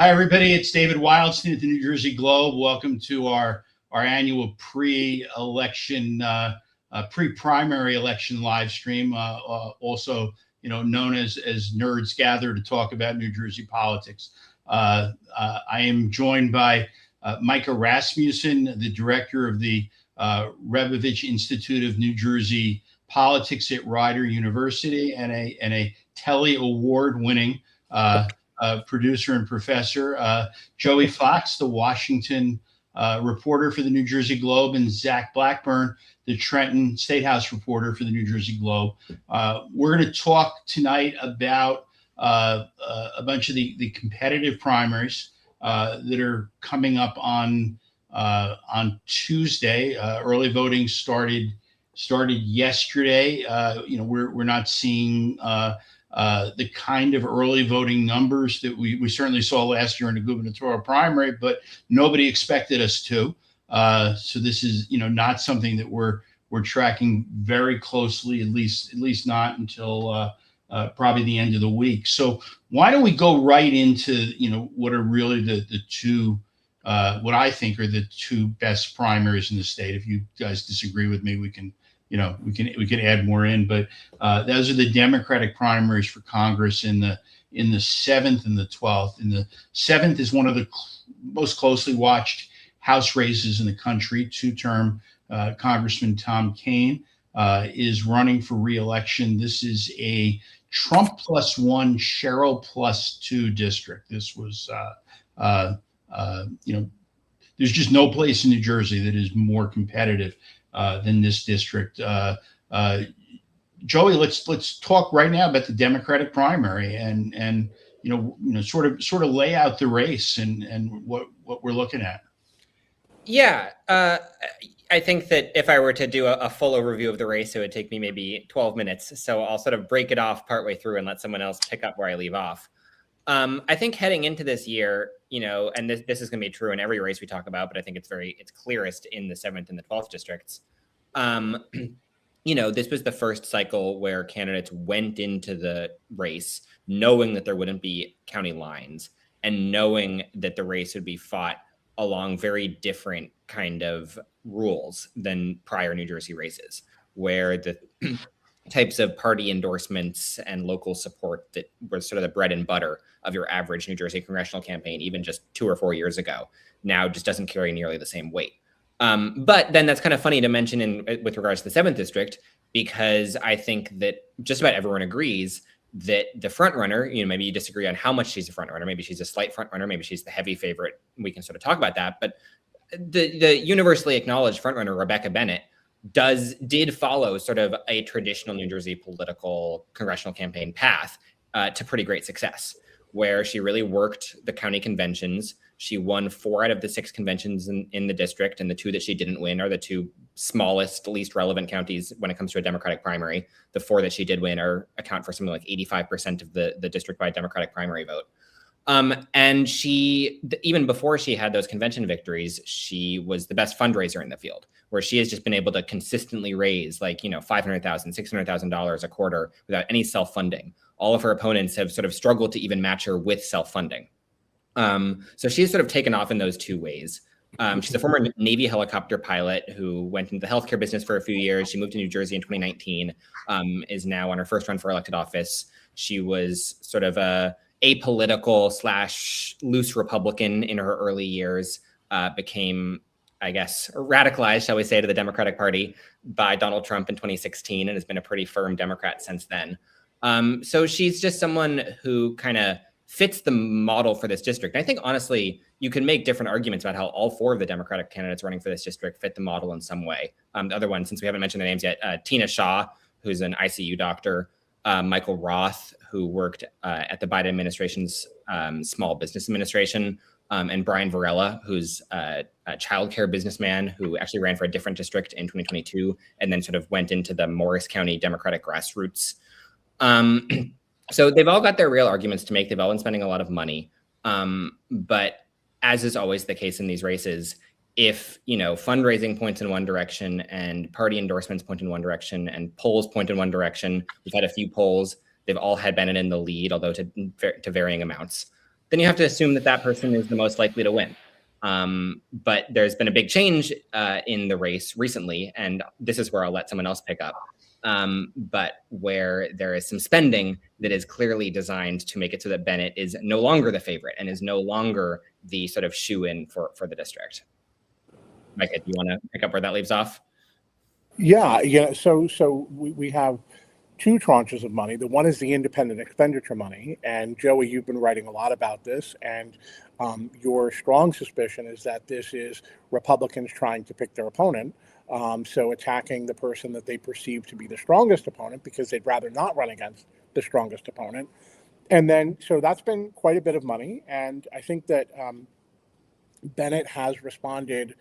Hi, everybody. It's David Wildstein at the New Jersey Globe. Welcome to our annual pre-election, pre-primary election live stream, also known as Nerds Gather to talk about New Jersey politics. I am joined by Micah Rasmussen, the director of the Rebovich Institute of New Jersey Politics at Rider University, and a Telly Award-winning producer and professor, Joey Fox, the Washington reporter for the New Jersey Globe, and Zach Blackburn, the Trenton State House reporter for the New Jersey Globe. We're going to talk tonight about a bunch of the competitive primaries that are coming up on Tuesday. Early voting started yesterday. We're not seeing the kind of early voting numbers that we certainly saw last year in the gubernatorial primary, but nobody expected us to. So this is not something that we're tracking very closely, at least not until probably the end of the week. So why don't we go right into what are really the two what I think are the two best primaries in the state. If you guys disagree with me, we can add more in, but those are the Democratic primaries for Congress in the 7th and the 12th. And the 7th is one of the most closely watched House races in the country. Two-term Congressman Tom Kean is running for re-election. This is a Trump +1, Sherrill +2 district. This was, there's just no place in New Jersey that is more competitive than this district. Joey, let's talk right now about the Democratic primary and sort of lay out the race and what we're looking at. Yeah, I think that if I were to do a full overview of the race, it would take me maybe 12 minutes. So I'll sort of break it off partway through and let someone else pick up where I leave off. I think heading into this year, and this is going to be true in every race we talk about, but I think it's clearest in the 7th and the 12th districts. This was the first cycle where candidates went into the race knowing that there wouldn't be county lines and knowing that the race would be fought along very different kind of rules than prior New Jersey races, where the types of party endorsements and local support that were sort of the bread and butter of your average New Jersey congressional campaign, even just 2 or 4 years ago, now just doesn't carry nearly the same weight. But then that's kind of funny to mention with regards to the 7th district, because I think that just about everyone agrees that the front runner, maybe you disagree on how much she's a front runner, maybe she's a slight front runner, maybe she's the heavy favorite. We can sort of talk about that. But the universally acknowledged front runner, Rebecca Bennett, did follow sort of a traditional New Jersey political congressional campaign path to pretty great success, where she really worked the county conventions. She won 4 out of the 6 conventions in the district, and the 2 that she didn't win are the 2 smallest, least relevant counties when it comes to a Democratic primary. The 4 that she did win account for something like 85% of the district-wide Democratic primary vote. And she, even before she had those convention victories, she was the best fundraiser in the field, where she has just been able to consistently raise $500,000, $600,000 a quarter without any self-funding. All of her opponents have sort of struggled to even match her with self-funding. So she's sort of taken off in those 2 ways. She's a former Navy helicopter pilot who went into the healthcare business for a few years. She moved to New Jersey in 2019, is now on her first run for elected office. She was sort of a apolitical / loose Republican in her early years, became, I guess, radicalized, shall we say, to the Democratic Party by Donald Trump in 2016, and has been a pretty firm Democrat since then. So she's just someone who kind of fits the model for this district. And I think, honestly, you can make different arguments about how all 4 of the Democratic candidates running for this district fit the model in some way. The other one, since we haven't mentioned their names yet, Tina Shaw, who's an ICU doctor, Michael Roth, who worked at the Biden administration's Small Business Administration, and Brian Varela, who's a childcare businessman who actually ran for a different district in 2022 and then sort of went into the Morris County Democratic grassroots. So they've all got their real arguments to make. They've all been spending a lot of money. But as is always the case in these races, if fundraising points in one direction and party endorsements point in one direction and polls point in one direction, we've had a few polls. They've all had Bennett in the lead, although to varying amounts. then you have to assume that that person is the most likely to win. But there's been a big change in the race recently, and this is where I'll let someone else pick up. But where there is some spending that is clearly designed to make it so that Bennett is no longer the favorite and is no longer the sort of shoe-in for the district. Micah, do you want to pick up where that leaves off? Yeah. So we have two tranches of money. The one is the independent expenditure money. And Joey, you've been writing a lot about this. And your strong suspicion is that this is Republicans trying to pick their opponent. So attacking the person that they perceive to be the strongest opponent because they'd rather not run against the strongest opponent. And then, so that's been quite a bit of money. And I think that Bennett has responded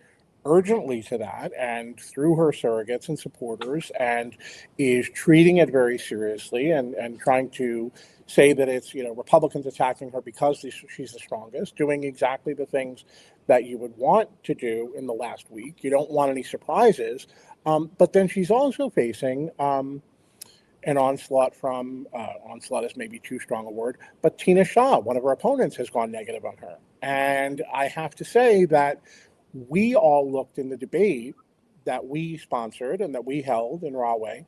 urgently to that and through her surrogates and supporters, and is treating it very seriously and trying to say that it's, Republicans attacking her because she's the strongest, doing exactly the things that you would want to do in the last week. You don't want any surprises. But then she's also facing an onslaught from, onslaught is maybe too strong a word, but Tina Shah, one of her opponents, has gone negative on her. And I have to say that we all looked in the debate that we sponsored and that we held in Rahway.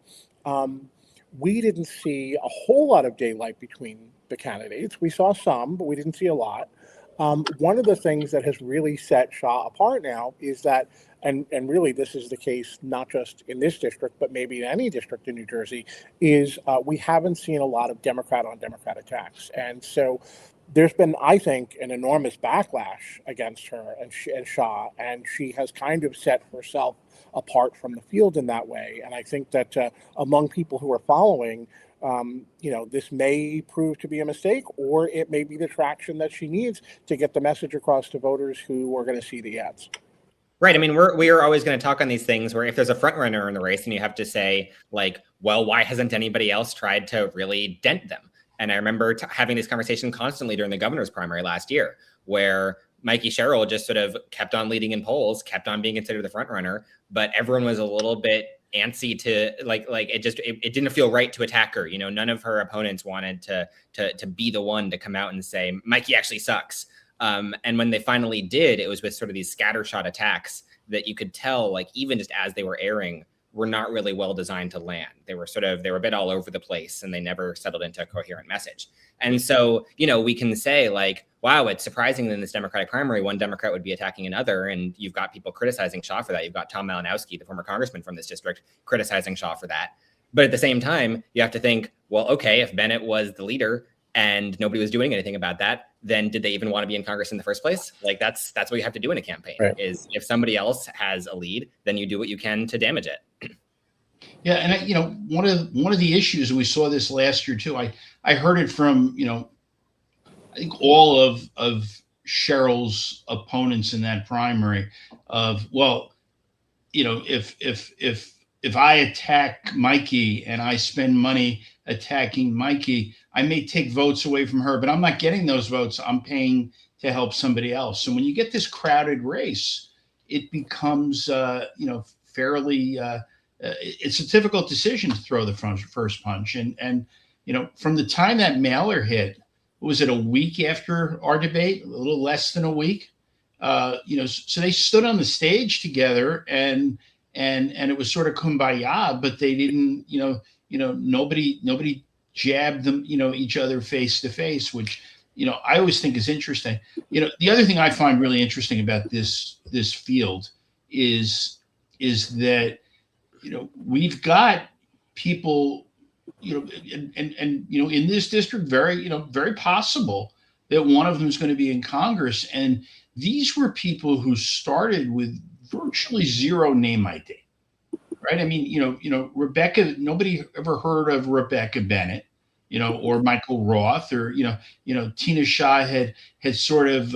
We didn't see a whole lot of daylight between the candidates. We saw some, but we didn't see a lot. One of the things that has really set Shah apart now is that, and really this is the case not just in this district, but maybe in any district in New Jersey, is we haven't seen a lot of Democrat on Democrat attacks. And so there's been, I think, an enormous backlash against her and Shah, and she has kind of set herself apart from the field in that way. And I think that among people who are following, this may prove to be a mistake, or it may be the traction that she needs to get the message across to voters who are going to see the ads. Right. I mean, we are always going to talk on these things where if there's a front runner in the race and you have to say, like, well, why hasn't anybody else tried to really dent them? And I remember having this conversation constantly during the governor's primary last year, where Mikey Sherrill just sort of kept on leading in polls, kept on being considered the front runner, but everyone was a little bit antsy to it didn't feel right to attack her. None of her opponents wanted to be the one to come out and say, Mikey actually sucks. And when they finally did, it was with sort of these scattershot attacks that you could tell, like, even just as they were airing, were not really well designed to land. They were a bit all over the place, and they never settled into a coherent message. And so, we can say, like, wow, it's surprising that in this Democratic primary, one Democrat would be attacking another. And you've got people criticizing Shah for that. You've got Tom Malinowski, the former congressman from this district, criticizing Shah for that. But at the same time, you have to think, well, okay, if Bennett was the leader and nobody was doing anything about that, then did they even want to be in Congress in the first place? Like, that's what you have to do in a campaign, right? Is if somebody else has a lead, then you do what you can to damage it. Yeah, and one of the issues, and we saw this last year too. I heard it from I think all of Cheryl's opponents in that primary of, well, if I attack Mikey and I spend money attacking Mikey, I may take votes away from her, but I'm not getting those votes. I'm paying to help somebody else. So when you get this crowded race, it becomes fairly. It's a difficult decision to throw the first punch. And from the time that mailer hit, was it a week after our debate? A little less than a week. So they stood on the stage together and it was sort of kumbaya, but they didn't, nobody jabbed them, each other face to face, which, I always think is interesting. The other thing I find really interesting about this field is that, we've got people, and in this district, very possible that one of them is going to be in Congress. And these were people who started with virtually zero name ID, right? I mean, Rebecca, nobody ever heard of Rebecca Bennett, or Michael Roth, or, Tina Shah had sort of,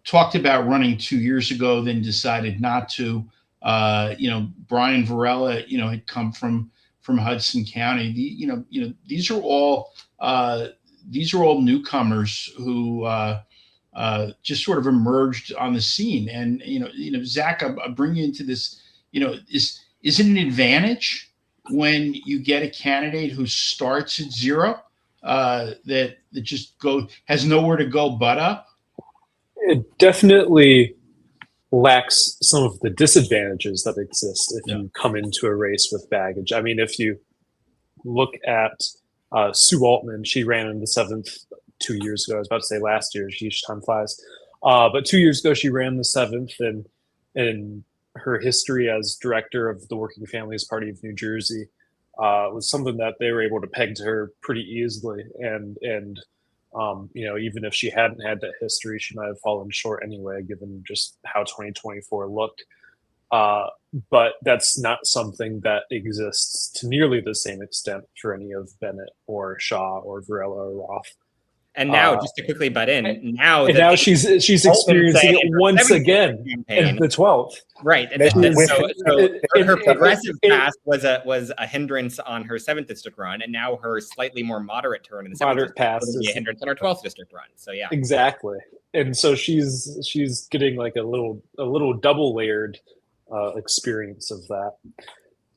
talked about running 2 years ago, then decided not to. Brian Varela, had come from Hudson County. These are all newcomers who just sort of emerged on the scene. And Zach, I'll bring you into this. Is it an advantage when you get a candidate who starts at zero? that just has nowhere to go but up? It definitely lacks some of the disadvantages that exist if you come into a race with baggage. I mean, if you look at Sue Altman, she ran in the 7th 2 years ago. I was about to say last year, time flies. But 2 years ago, she ran the 7th, and her history as director of the Working Families Party of New Jersey was something that they were able to peg to her pretty easily. And even if she hadn't had that history, she might have fallen short anyway, given just how 2024 looked. But that's not something that exists to nearly the same extent for any of Bennett or Shaw or Varela or Roth. And now, just to quickly butt in, now she's experiencing it once again in the 12th. Right. So her progressive past was a hindrance on her 7th district run, and now her slightly more moderate turn in the 7th district past will be a hindrance on her 12th district run. So yeah, exactly. And so she's getting like a little double layered experience of that.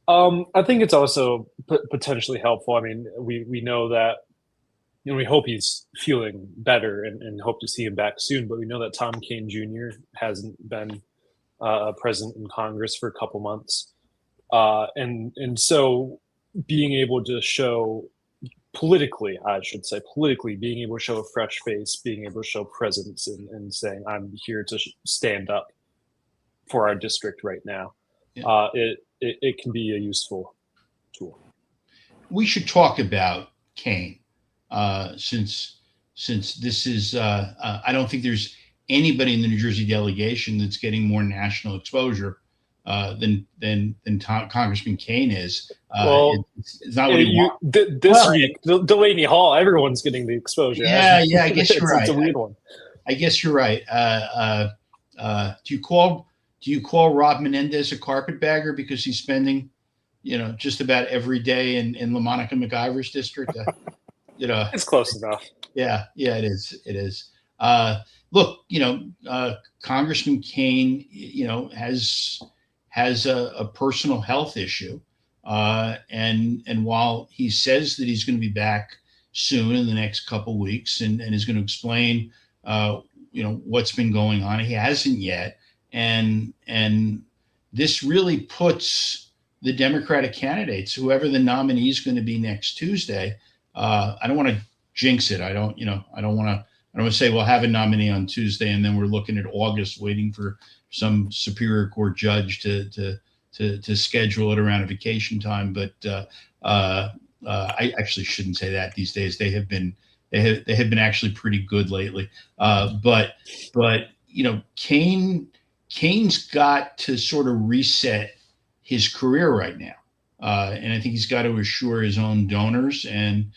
I think it's also potentially helpful. I mean, we know that. We hope he's feeling better and hope to see him back soon. But we know that Tom Kean Jr. hasn't been present in Congress for a couple months. And so being able to show politically, being able to show a fresh face, being able to show presence and saying, I'm here to stand up for our district right now. Yeah. It can be a useful tool. We should talk about Kean. Since this is, I don't think there's anybody in the New Jersey delegation that's getting more national exposure than Congressman Kean is. It's not what he wants. This week, Delaney Hall, everyone's getting the exposure. Yeah, I guess you're right. It's a weird one. I guess you're right. Do you call Rob Menendez a carpetbagger because he's spending, just about every day in LaMonica McIver's district? It's close enough. Yeah, it is. Look, Congressman Kean, has a personal health issue, and while he says that he's going to be back soon in the next couple weeks and is going to explain, what's been going on, he hasn't yet, and this really puts the Democratic candidates, whoever the nominee is going to be next Tuesday. I don't want to jinx it. I don't want to say we'll have a nominee on Tuesday and then we're looking at August waiting for some Superior Court judge to schedule it around a vacation time. But I actually shouldn't say that these days. They have been actually pretty good lately. But Kane's got to sort of reset his career right now. And I think he's got to assure his own donors and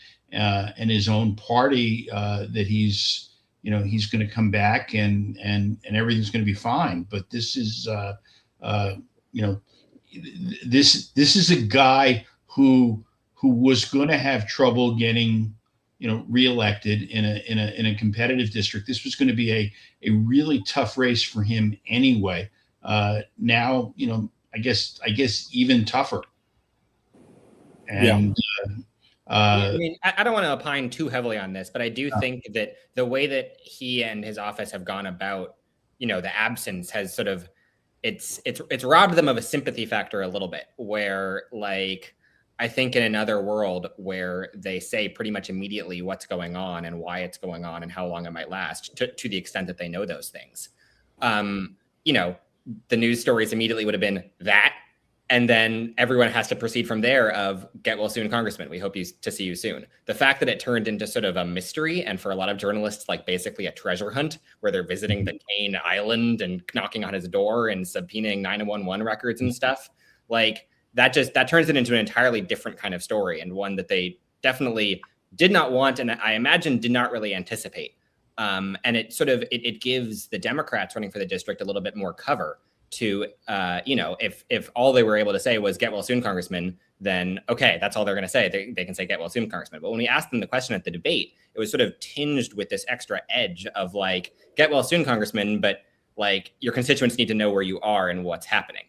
his own party that he's going to come back and everything's going to be fine. But this is this is a guy who was going to have trouble getting reelected in a competitive district. This was going to be a really tough race for him anyway. Now I guess even tougher. And I mean, I don't want to opine too heavily on this, but I do think that the way that he and his office have gone about, the absence has sort of it's robbed them of a sympathy factor a little bit. Where I think in another world where they say pretty much immediately what's going on and why it's going on and how long it might last, to the extent that they know those things, the news stories immediately would have been that. And then everyone has to proceed from there of get well soon, Congressman. We hope to see you soon. The fact that it turned into sort of a mystery and for a lot of journalists, basically a treasure hunt where they're visiting the Kean Island and knocking on his door and subpoenaing 911 records and stuff, that turns it into an entirely different kind of story and one that they definitely did not want and I imagine did not really anticipate. And it sort of it gives the Democrats running for the district a little bit more cover to, if all they were able to say was get well soon, Congressman, then, okay, that's all they're going to say. They can say get well soon, Congressman. But when we asked them the question at the debate, it was sort of tinged with this extra edge of get well soon, Congressman, but your constituents need to know where you are and what's happening.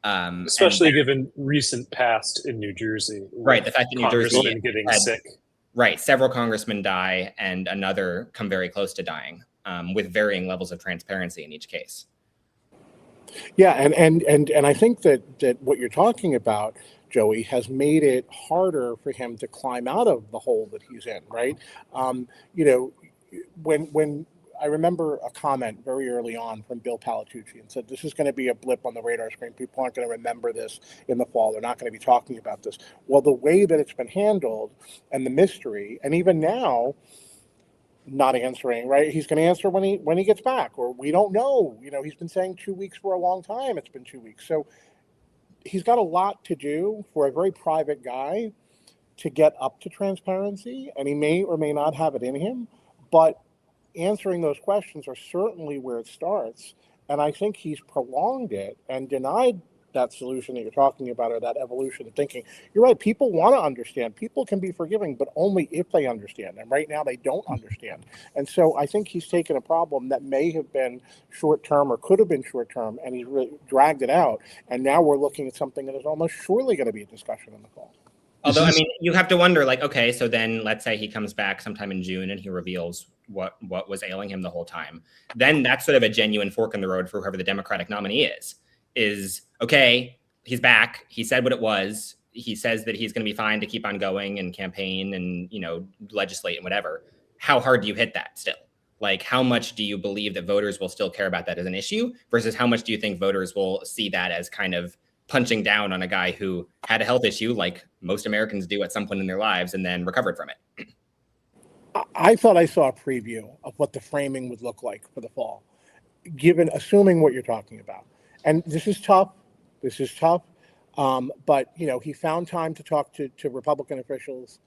Especially given recent past in New Jersey. Right. The fact that New Jersey getting sick. Right. Several congressmen die and another come very close to dying, with varying levels of transparency in each case. Yeah, and I think that what you're talking about, Joey, has made it harder for him to climb out of the hole that he's in, right? You know, when I remember a comment very early on from Bill Palatucci and said, this is going to be a blip on the radar screen. People aren't going to remember this in the fall. They're not going to be talking about this. Well, the way that it's been handled and the mystery, and even now, not answering, right? He's going to answer when he gets back, or we don't know. You know, he's been saying 2 weeks for a long time. It's been 2 weeks. So he's got a lot to do for a very private guy to get up to transparency, and he may or may not have it in him, but answering those questions are certainly where it starts. And I think he's prolonged it and denied that solution that you're talking about, or that evolution of thinking. You're right. People want to understand. People can be forgiving, but only if they understand. And right now they don't understand. And so I think he's taken a problem that may have been short-term or could have been short-term, and he's really dragged it out. And now we're looking at something that is almost surely going to be a discussion in the fall. Although, I mean, you have to wonder, like, okay, so then let's say he comes back sometime in June and he reveals what was ailing him the whole time. Then that's sort of a genuine fork in the road for whoever the Democratic nominee is, okay, he's back. He said what it was. He says that he's going to be fine to keep on going and campaign and, you know, legislate and whatever. How hard do you hit that still? Like, how much do you believe that voters will still care about that as an issue versus how much do you think voters will see that as kind of punching down on a guy who had a health issue like most Americans do at some point in their lives and then recovered from it? I thought I saw a preview of what the framing would look like for the fall, assuming what you're talking about. And this is tough. But, you know, he found time to talk to Republican officials.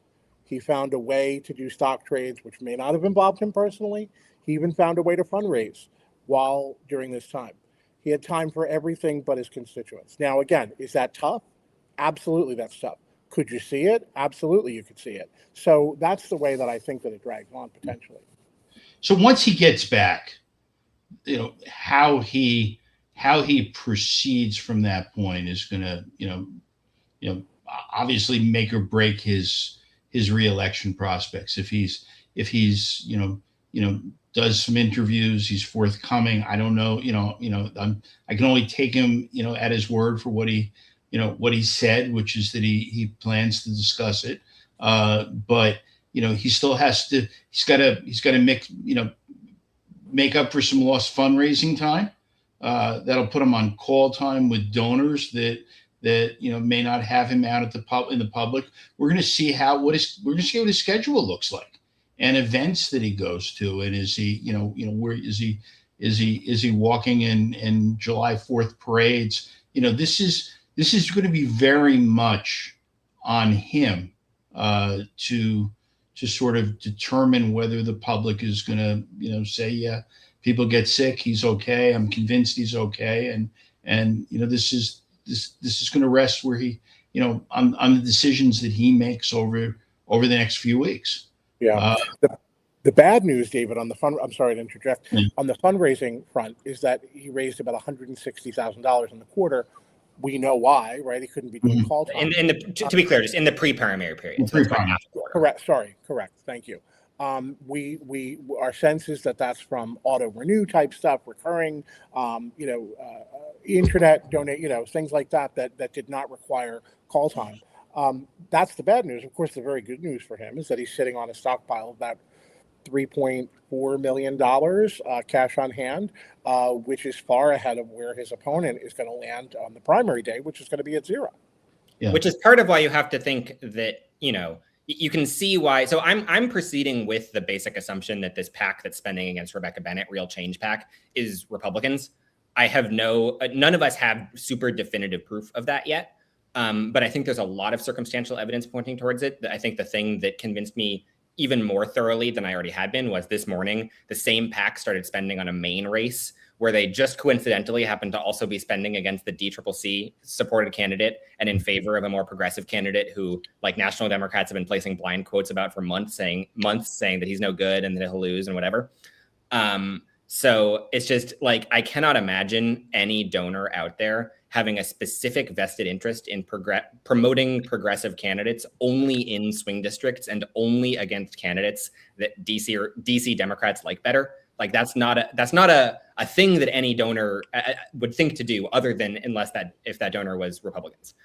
He found a way to do stock trades, which may not have involved him personally. He even found a way to fundraise during this time. He had time for everything but his constituents. Now, again, is that tough? Absolutely, that's tough. Could you see it? Absolutely, you could see it. So that's the way that I think that it drags on potentially. So once he gets back, you know, how he proceeds from that point is going to, you know, obviously make or break his reelection prospects. If he's, you know, does some interviews, he's forthcoming. I don't know, I can only take him, you know, at his word for what he said, which is that he plans to discuss it. But, you know, he still has to, he's got to make up for some lost fundraising time. That'll put him on call time with donors that you know may not have him out in the public. We're going to see what his schedule looks like, and events that he goes to, and is he where is he walking in July 4th parades? You know, this is going to be very much on him to sort of determine whether the public is going to, you know, say, yeah, people get sick, he's okay, I'm convinced he's okay, and you know, this is going to rest where he, you know, on the decisions that he makes over the next few weeks. Yeah. The bad news, David, I'm sorry to interject, on the fundraising front is that he raised about $160,000 in the quarter. We know why, right? He couldn't be doing call time. To be clear, just in the pre-primary period. So Correct. Thank you. Our sense is that that's from auto renew type stuff, recurring, internet donate, things like that did not require call time. That's the bad news. Of course, the very good news for him is that he's sitting on a stockpile of about $3.4 million cash on hand, which is far ahead of where his opponent is going to land on the primary day, which is going to be at zero. Yeah. Which is part of why you have to think that, you know, you can see why. So I'm proceeding with the basic assumption that this PAC that's spending against Rebecca Bennett, Real Change PAC, is Republicans. I have none of us have super definitive proof of that yet. But I think there's a lot of circumstantial evidence pointing towards it. I think the thing that convinced me even more thoroughly than I already had been was this morning, the same PAC started spending on a Maine race where they just coincidentally happened to also be spending against the DCCC supported candidate and in favor of a more progressive candidate who, like, national Democrats have been placing blind quotes about for months saying that he's no good and that he'll lose and whatever. So it's just like, I cannot imagine any donor out there having a specific vested interest in promoting progressive candidates only in swing districts and only against candidates that DC Democrats like better. Like that's not a thing that any donor would think to do, other than if that donor was Republicans.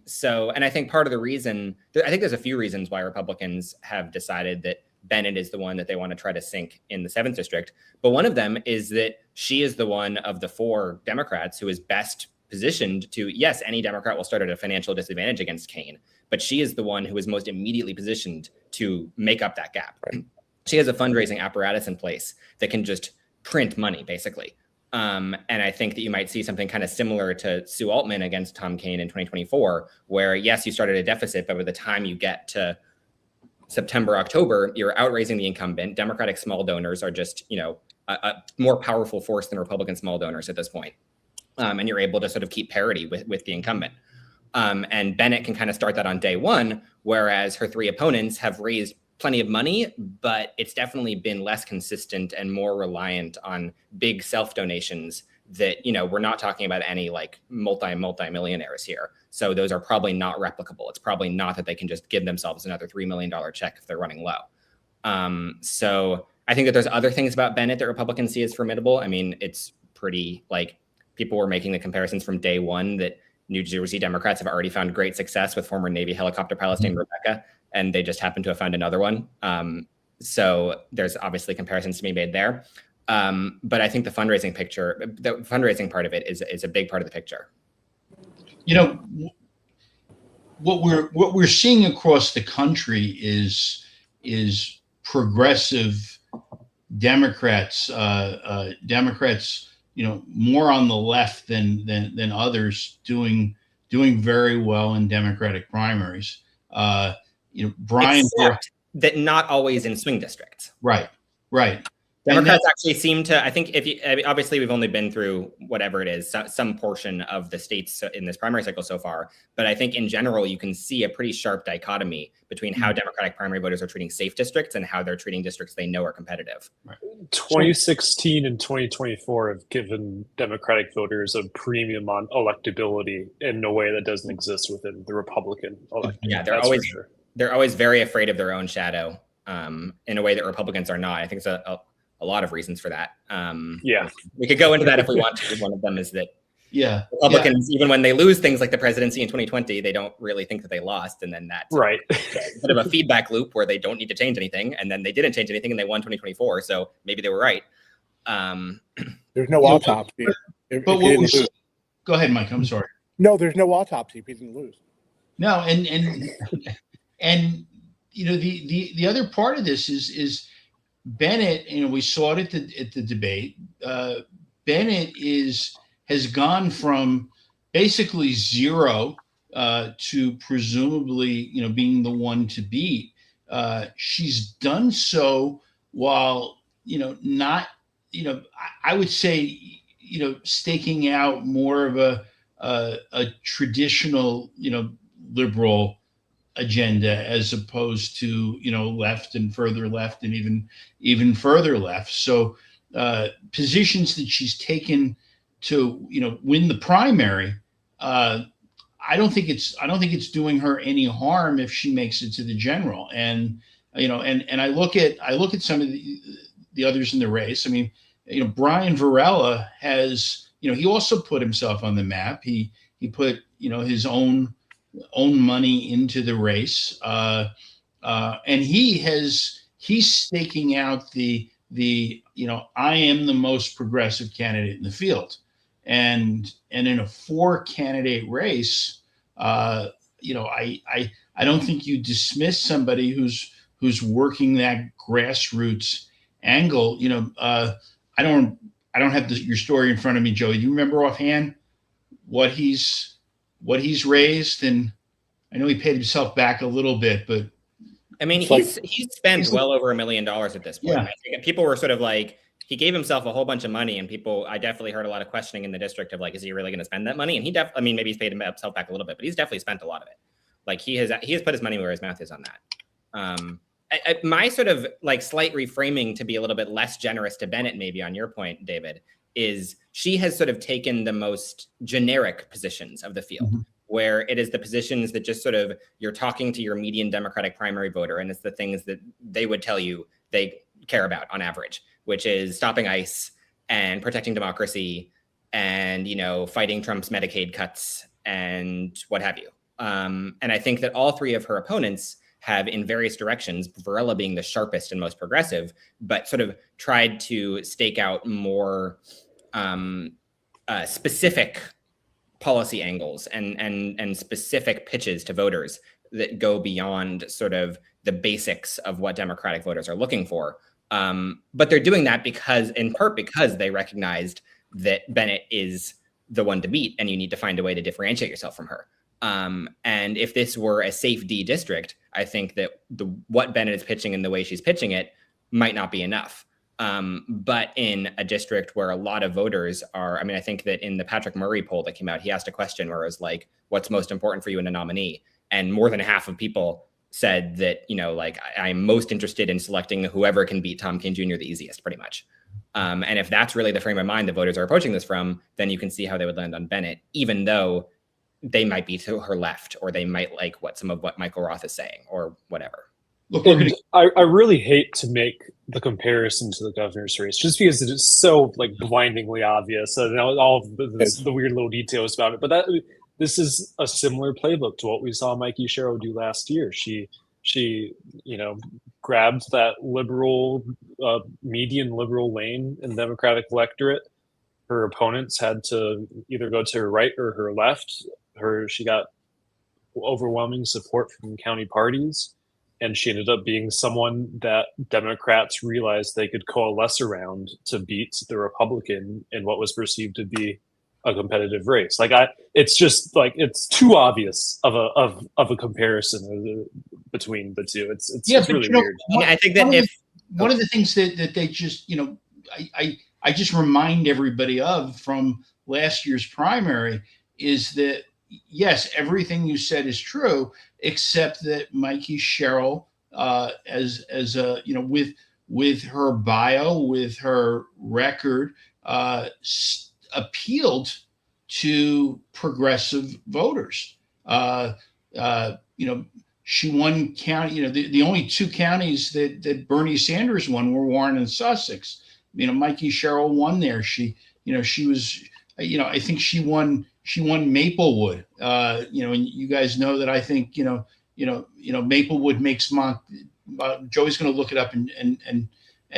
So, and I think part of the reason, I think there's a few reasons why Republicans have decided that Bennett is the one that they want to try to sink in the 7th district. But one of them is that she is the one of the 4 Democrats who is best positioned to, yes, any Democrat will start at a financial disadvantage against Kaine, but she is the one who is most immediately positioned to make up that gap. Right. She has a fundraising apparatus in place that can just print money, basically. And I think that you might see something kind of similar to Sue Altman against Tom Kaine in 2024, where, yes, you started a deficit, but by the time you get to September, October, you're outraising the incumbent. Democratic small donors are just, a more powerful force than Republican small donors at this point. And you're able to sort of keep parity with the incumbent. And Bennett can kind of start that on day one, whereas her 3 opponents have raised plenty of money, but it's definitely been less consistent and more reliant on big self-donations that, we're not talking about any like multi-millionaires here. So those are probably not replicable. It's probably not that they can just give themselves another $3 million check if they're running low. So I think that there's other things about Bennett that Republicans see as formidable. I mean, it's pretty like people were making the comparisons from day one that New Jersey Democrats have already found great success with former Navy helicopter pilots named Rebecca, and they just happen to have found another one. So there's obviously comparisons to be made there. But I think the fundraising part of it is a big part of the picture. What we're seeing across the country is progressive Democrats, more on the left than others doing very well in Democratic primaries. Brian, except that not always in swing districts. Right. Democrats actually seem to, I think obviously we've only been through whatever it is, some portion of the states in this primary cycle so far. But I think in general, you can see a pretty sharp dichotomy between how Democratic primary voters are treating safe districts and how they're treating districts they know are competitive. Right. 2016 and 2024 have given Democratic voters a premium on electability in a way that doesn't exist within the Republican electorate. Yeah, they're always very afraid of their own shadow in a way that Republicans are not. I think it's a lot of reasons for that. We could go into that if we want to. One of them is that Republicans, even when they lose things like the presidency in 2020, they don't really think that they lost. And then that's right. a bit of a feedback loop where they don't need to change anything. And then they didn't change anything and they won 2024. So maybe they were right. There's no autopsy. Go ahead, Mike. I'm sorry. No, there's no autopsy if he didn't lose. No, and the other part of this is Bennett, we saw it at the debate. Bennett has gone from basically zero to presumably, being the one to beat. She's done so while, not, I would say, staking out more of a traditional, liberal agenda as opposed to left and further left and even further left. So positions that she's taken to win the primary, I don't think it's doing her any harm if she makes it to the general. And and I look at some of the others in the race. I mean, Brian Varela has he also put himself on the map. He put his own money into the race, and he's staking out the I am the most progressive candidate in the field, and in a 4 candidate race, I don't think you dismiss somebody who's working that grassroots angle. I don't have your story in front of me, Joey. Do you remember offhand what he's raised? And I know he paid himself back a little bit, but I mean, he's spent well over $1 million at this point. Yeah. I think people were sort of like, he gave himself a whole bunch of money, and I definitely heard a lot of questioning in the district of like, is he really going to spend that money? And maybe he's paid himself back a little bit, but he's definitely spent a lot of it. Like he has put his money where his mouth is on that. my sort of like slight reframing to be a little bit less generous to Bennett, maybe on your point, David, is she has sort of taken the most generic positions of the field, where it is the positions that just sort of, you're talking to your median Democratic primary voter, and it's the things that they would tell you they care about on average, which is stopping ICE and protecting democracy and, fighting Trump's Medicaid cuts and what have you. And I think that all three of her opponents have, in various directions, Varela being the sharpest and most progressive, but sort of tried to stake out more specific policy angles and specific pitches to voters that go beyond sort of the basics of what Democratic voters are looking for. But they're doing that in part because they recognized that Bennett is the one to beat, and you need to find a way to differentiate yourself from her. And if this were a safe D district, I think that what Bennett is pitching and the way she's pitching it might not be enough. But in a district where a lot of voters are, I think that in the Patrick Murray poll that came out, he asked a question where it was like, what's most important for you in a nominee? And more than half of people said that, I'm most interested in selecting whoever can beat Tom Kean Jr. the easiest, pretty much. And if that's really the frame of mind the voters are approaching this from, then you can see how they would land on Bennett, even though they might be to her left, or they might like some of what Michael Roth is saying, or whatever. Look, I really hate to make the comparison to the governor's race, just because it is so blindingly obvious, and all of the weird little details about it. But this is a similar playbook to what we saw Mikey Sherrill do last year. She grabbed that liberal, median liberal lane in the Democratic electorate. Her opponents had to either go to her right or her left. She got overwhelming support from county parties, and she ended up being someone that Democrats realized they could coalesce around to beat the Republican in what was perceived to be a competitive race. It's just it's too obvious of a comparison between the two. It's really weird. I think that one of the things that they just, I just remind everybody of from last year's primary is that, yes, everything you said is true, except that Mikey Sherrill, with her bio, with her record, appealed to progressive voters. She won county. The only two counties that Bernie Sanders won were Warren and Sussex. Mikey Sherrill won there. She was. I think she won Maplewood. And you guys know that I think Maplewood makes Joey's going to look it up and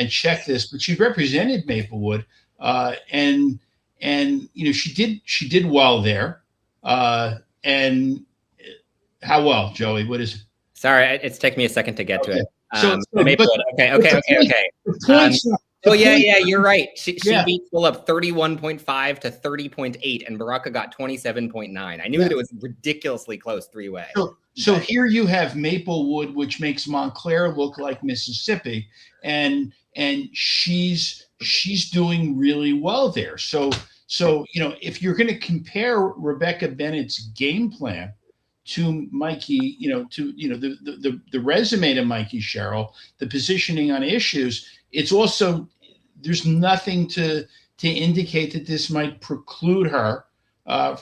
check this, but she represented Maplewood, and she did well there. And how well, Joey? What is it? Sorry, it's taken me a second to get to it. Maplewood. Okay. Oh yeah, you're right. She beat Phillip 31.5 to 30.8, and Baraka got 27.9. I knew that it was ridiculously close three-way. So here you have Maplewood, which makes Montclair look like Mississippi, and she's doing really well there. So if you're going to compare Rebecca Bennett's game plan to Mikey, the resume to Mikey Sherrill, the positioning on issues, it's also, there's nothing to indicate that this might preclude her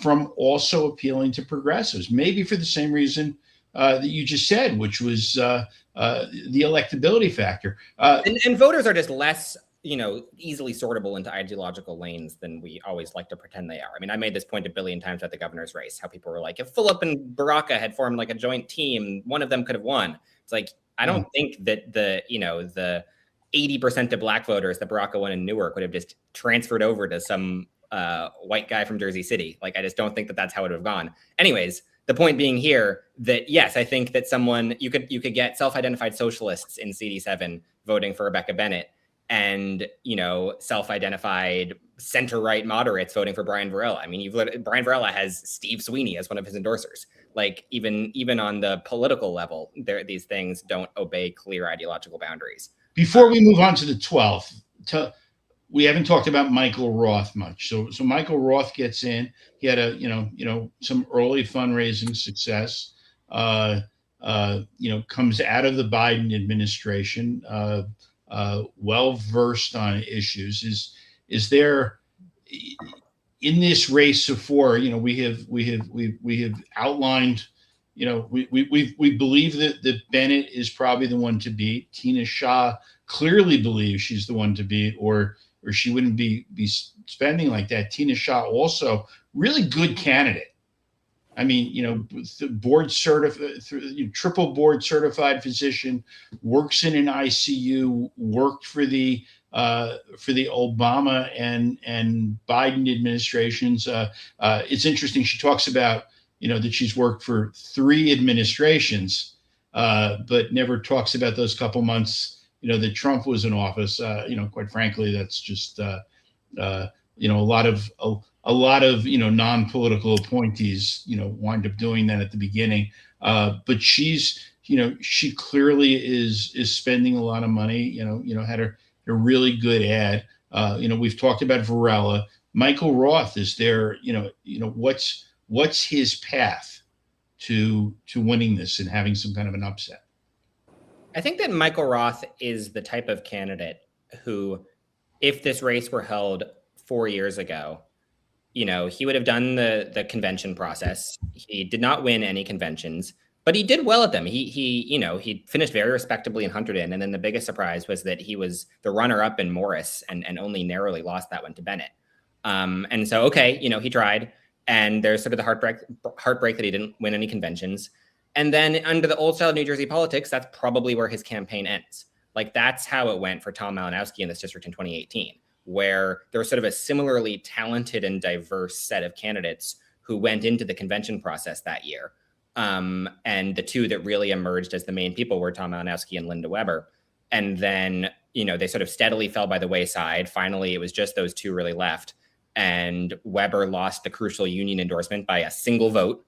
from also appealing to progressives, maybe for the same reason that you just said, which was the electability factor. And voters are just less, easily sortable into ideological lanes than we always like to pretend they are. I made this point a billion times at the governor's race, how people were like, if Phillip and Baraka had formed a joint team, one of them could have won. It's I don't think that the 80% of black voters that Baraka won in Newark would have just transferred over to some white guy from Jersey City. I just don't think that that's how it would have gone. Anyways, the point being here that, yes, I think that you could get self-identified socialists in CD7 voting for Rebecca Bennett, and self-identified center-right moderates voting for Brian Varela. Brian Varela has Steve Sweeney as one of his endorsers. Even on the political level, these things don't obey clear ideological boundaries. Before we move on to the 12th, we haven't talked about Michael Roth much. So Michael Roth gets in. He had some early fundraising success. comes out of the Biden administration, well versed on issues. Is there in this race of four? We have outlined. We believe that Bennett is probably the one to beat. Tina Shaw clearly believes she's the one to beat, or she wouldn't be spending like that. Tina Shaw also really good candidate. I mean, board certified, triple board certified physician, works in an ICU, worked for the Obama and Biden administrations. It's interesting. She talks about, that she's worked for 3 administrations, but never talks about those couple months, that Trump was in office. Quite frankly, that's just, a lot of non-political appointees wind up doing that at the beginning, but she clearly is spending a lot of money. Had a really good ad. We've talked about Varela. Michael Roth is there. What's his path to winning this and having some kind of an upset? I think that Michael Roth is the type of candidate who, if this race were held 4 years ago, he would have done the convention process. He did not win any conventions, but he did well at them. He finished very respectably in Hunterdon. And then the biggest surprise was that he was the runner-up in Morris and only narrowly lost that one to Bennett. And so, he tried. And there's sort of the heartbreak that he didn't win any conventions. And then under the old style of New Jersey politics, that's probably where his campaign ends. Like, that's how it went for Tom Malinowski in this district in 2018. Where there was sort of a similarly talented and diverse set of candidates who went into the convention process that year. And the two that really emerged as the main people were Tom Malinowski and Linda Weber. And then, they sort of steadily fell by the wayside. Finally, it was just those two really left. And Weber lost the crucial union endorsement by a single vote.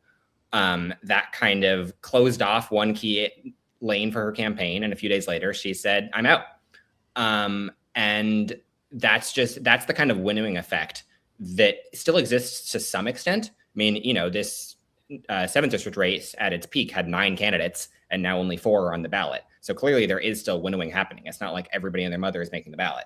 That kind of closed off one key lane for her campaign. And a few days later, she said, I'm out. And that's the kind of winnowing effect that still exists to some extent. I mean, this 7th district race at its peak had 9 candidates and now only 4 are on the ballot. So clearly there is still winnowing happening. It's not like everybody and their mother is making the ballot.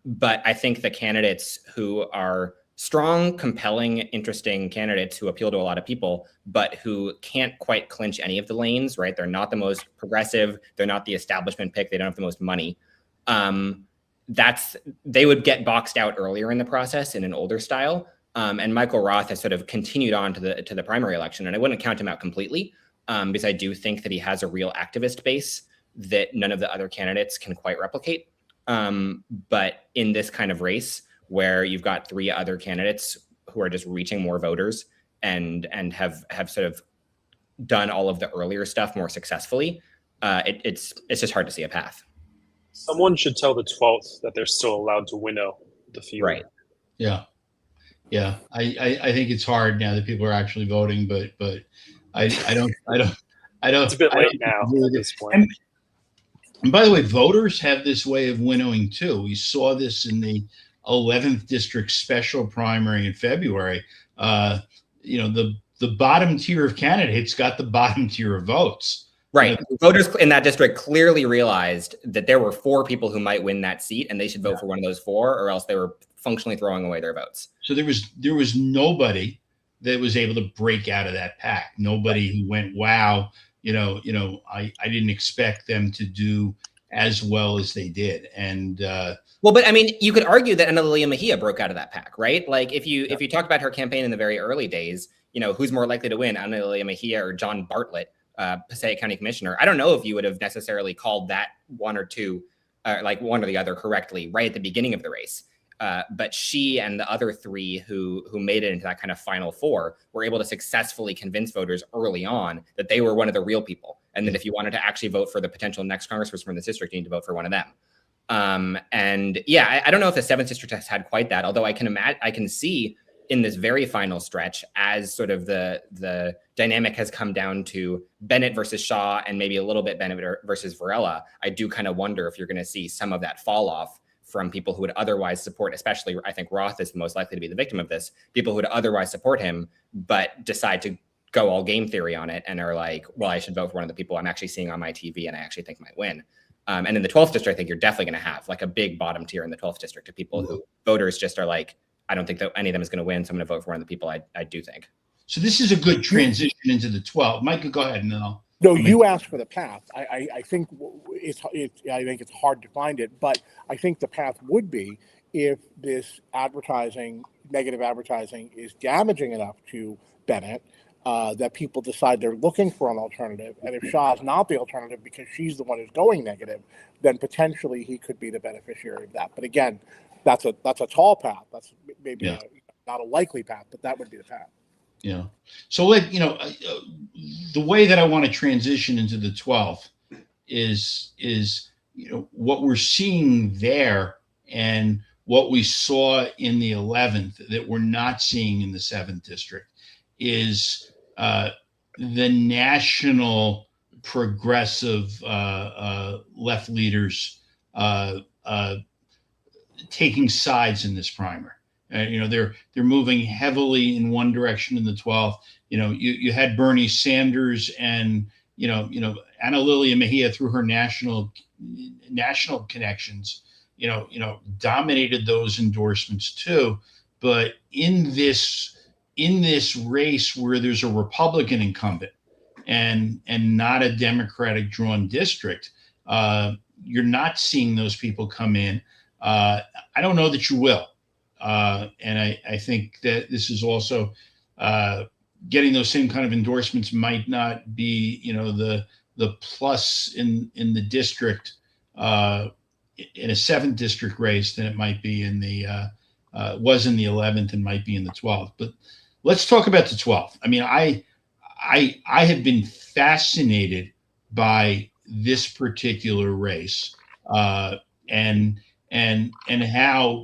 But I think the candidates who are strong, compelling, interesting candidates who appeal to a lot of people, but who can't quite clinch any of the lanes, right? They're not the most progressive. They're not the establishment pick. They don't have the most money. They would get boxed out earlier in the process in an older style. And Michael Roth has sort of continued on to the primary election. And I wouldn't count him out completely because I do think that he has a real activist base that none of the other candidates can quite replicate. But in this kind of race where you've got 3 other candidates who are just reaching more voters and have sort of done all of the earlier stuff more successfully, it's just hard to see a path. Someone should tell the 12th that they're still allowed to winnow the field. Right. Yeah. I think it's hard now that people are actually voting, but I don't. It's a bit late now at this point. And by the way, voters have this way of winnowing too. We saw this in the 11th district special primary in February. The bottom tier of candidates got the bottom tier of votes. Right. Voters in that district clearly realized that there were 4 people who might win that seat, and they should vote for one of those 4, or else they were functionally throwing away their votes. So there was nobody that was able to break out of that pack. Nobody who went, wow, I didn't expect them to do as well as they did. And well, but I mean, you could argue that Analia Mejia broke out of that pack, right? Like if you talk about her campaign in the very early days, who's more likely to win, Analia Mejia or John Bartlett, Passaic County Commissioner? I don't know if you would have necessarily called that one or two, like one or the other correctly right at the beginning of the race. But she and the other 3 who made it into that kind of final 4 were able to successfully convince voters early on that they were one of the real people. And that if you wanted to actually vote for the potential next congressperson from this district, you need to vote for one of them. And yeah, I don't know if the 7th district has had quite that, although I can see in this very final stretch as sort of the dynamic has come down to Bennett versus Shaw and maybe a little bit Bennett versus Varela. I do kind of wonder if you're going to see some of that fall off from people who would otherwise support, especially I think Roth is the most likely to be the victim of this, people who would otherwise support him, but decide to go all game theory on it and are like, well, I should vote for one of the people I'm actually seeing on my TV and I actually think might win. And in the 12th district, I think you're definitely going to have like a big bottom tier in the 12th district of people who voters just are like, I don't think that any of them is going to win, so I'm going to vote for one of the people I do think. So this is a good transition into the 12. Micah, go ahead, and then I'll. No, you asked for the path. I think it's hard to find it, but I think the path would be if this negative advertising is damaging enough to Bennett that people decide they're looking for an alternative. And if Shah's not the alternative because she's the one who's going negative, then potentially he could be the beneficiary of that. But again, that's a tall path. That's maybe not a likely path, but that would be the path. Yeah. So the way that I want to transition into the 12th is what we're seeing there and what we saw in the 11th that we're not seeing in the 7th district is the national progressive left leaders taking sides in this primary. They're moving heavily in one direction in the 12th. You had Bernie Sanders and Ana Lilia Mejia through her national connections, dominated those endorsements too. But in this race where there's a Republican incumbent and not a Democratic drawn district, you're not seeing those people come in. I don't know that you will. And I think that this is also getting those same kind of endorsements might not be, the plus in the district in a 7th district race than it might be in the was in the 11th and might be in the 12th. But let's talk about the 12th. I mean, I have been fascinated by this particular race and how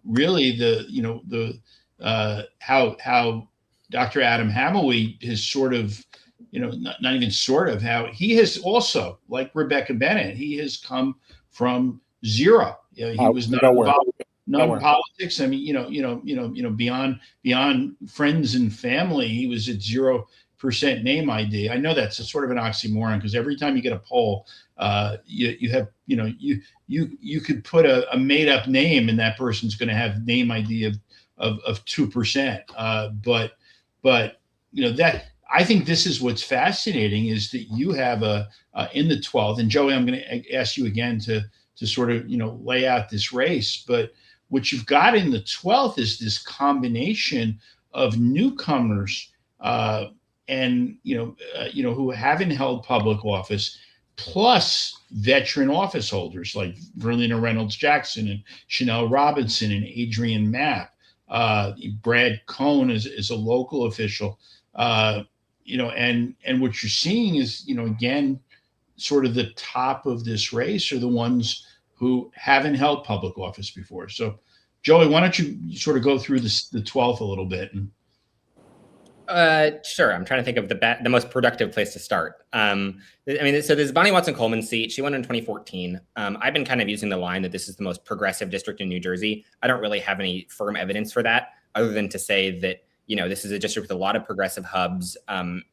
really how Dr. Adam Hamawee has sort of not even sort of how he has also, like Rebecca Bennett, he has come from zero. He was not involved in politics. I mean, beyond friends and family, he was at 0% name ID. I know that's a sort of an oxymoron because every time you get a poll, you have you could put a made up name and that person's going to have name ID of 2%. But that I think this is what's fascinating is that you have in the 12th, and Joey, I'm going to ask you again to sort of lay out this race, but what you've got in the 12th is this combination of newcomers and who haven't held public office, plus veteran office holders like Verlina Reynolds Jackson and Chanel Robinson and Adrian Mapp. Brad Cohn is a local official, and what you're seeing is, again, sort of the top of this race are the ones who haven't held public office before. So, Joey, why don't you sort of go through the 12th a little bit? Sure. I'm trying to think of the most productive place to start. So there's Bonnie Watson-Coleman's seat. She won in 2014. I've been kind of using the line that this is the most progressive district in New Jersey. I don't really have any firm evidence for that other than to say that, this is a district with a lot of progressive hubs.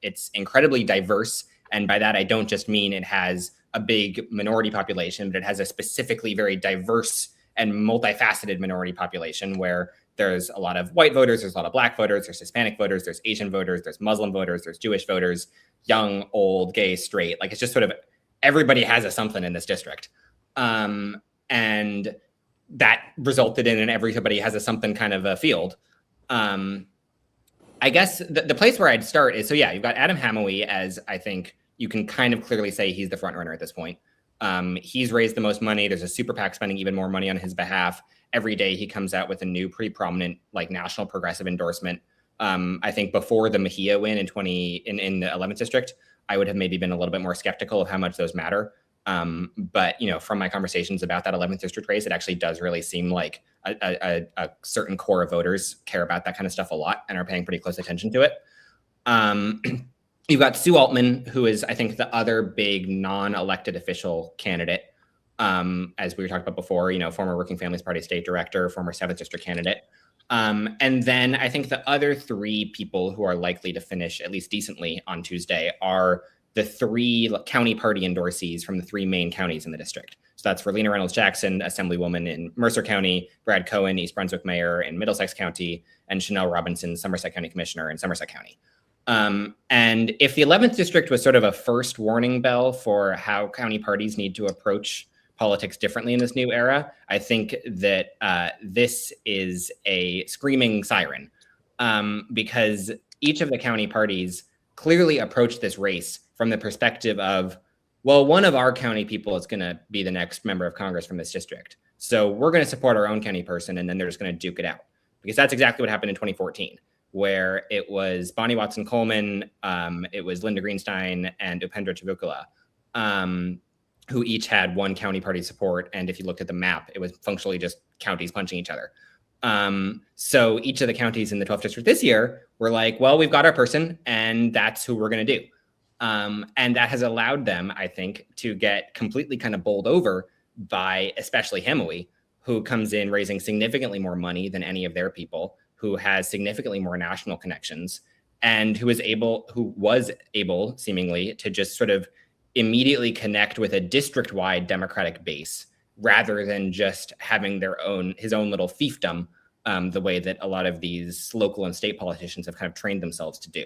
It's incredibly diverse. And by that, I don't just mean it has a big minority population, but it has a specifically very diverse and multifaceted minority population where there's a lot of white voters, there's a lot of black voters, there's Hispanic voters, there's Asian voters, there's Muslim voters, there's Jewish voters, young, old, gay, straight. Like it's just sort of everybody has a something in this district. And that resulted in an everybody has a something kind of a field. I guess the place where I'd start is, you've got Adam Hamawee as, I think you can kind of clearly say he's the front runner at this point. He's raised the most money. There's a super PAC spending even more money on his behalf. Every day he comes out with a new pretty prominent like national progressive endorsement. I think before the Mejia win in the 11th district, I would have maybe been a little bit more skeptical of how much those matter. But from my conversations about that 11th district race, it actually does really seem like a certain core of voters care about that kind of stuff a lot and are paying pretty close attention to it. You've got Sue Altman, who is, I think, the other big non-elected official candidate. As we were talking about before, former Working Families Party state director, former 7th district candidate. And then I think the other three people who are likely to finish at least decently on Tuesday are the three county party endorsees from the three main counties in the district. So that's Verlena Reynolds-Jackson, Assemblywoman in Mercer County, Brad Cohen, East Brunswick Mayor in Middlesex County, and Chanel Robinson, Somerset County Commissioner in Somerset County. And if the 11th district was sort of a first warning bell for how county parties need to approach politics differently in this new era, I think that this is a screaming siren, because each of the county parties clearly approached this race from the perspective of, well, one of our county people is going to be the next member of Congress from this district. So we're going to support our own county person, and then they're just going to duke it out. Because that's exactly what happened in 2014, where it was Bonnie Watson-Coleman, it was Linda Greenstein, and Upendra Chavukula, who each had one county party support. And if you looked at the map, it was functionally just counties punching each other. So each of the counties in the 12th district this year were like, well, we've got our person, and that's who we're going to do. And that has allowed them, I think, to get completely kind of bowled over by especially Hemingway, who comes in raising significantly more money than any of their people, who has significantly more national connections, and who was able seemingly to just sort of immediately connect with a district-wide Democratic base rather than just having his own little fiefdom, the way that a lot of these local and state politicians have kind of trained themselves to do.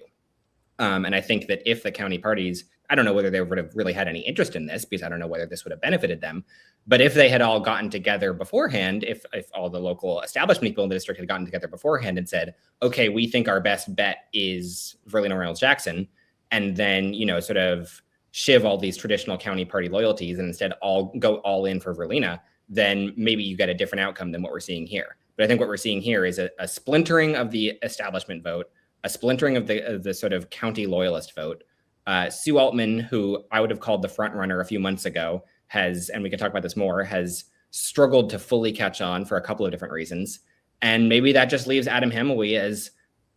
And I think that if the county parties, I don't know whether they would have really had any interest in this, because I don't know whether this would have benefited them, but if they had all gotten together beforehand, if all the local establishment people in the district had gotten together beforehand and said, okay, we think our best bet is Verlena Reynolds-Jackson, and then, sort of shiv all these traditional county party loyalties and instead go all in for Verlena, then maybe you get a different outcome than what we're seeing here. But I think what we're seeing here is a splintering of the establishment vote, a splintering of the sort of county loyalist vote. Sue Altman, who I would have called the front runner a few months ago, and we can talk about this more, has struggled to fully catch on for a couple of different reasons. And maybe that just leaves Adam Hemingway as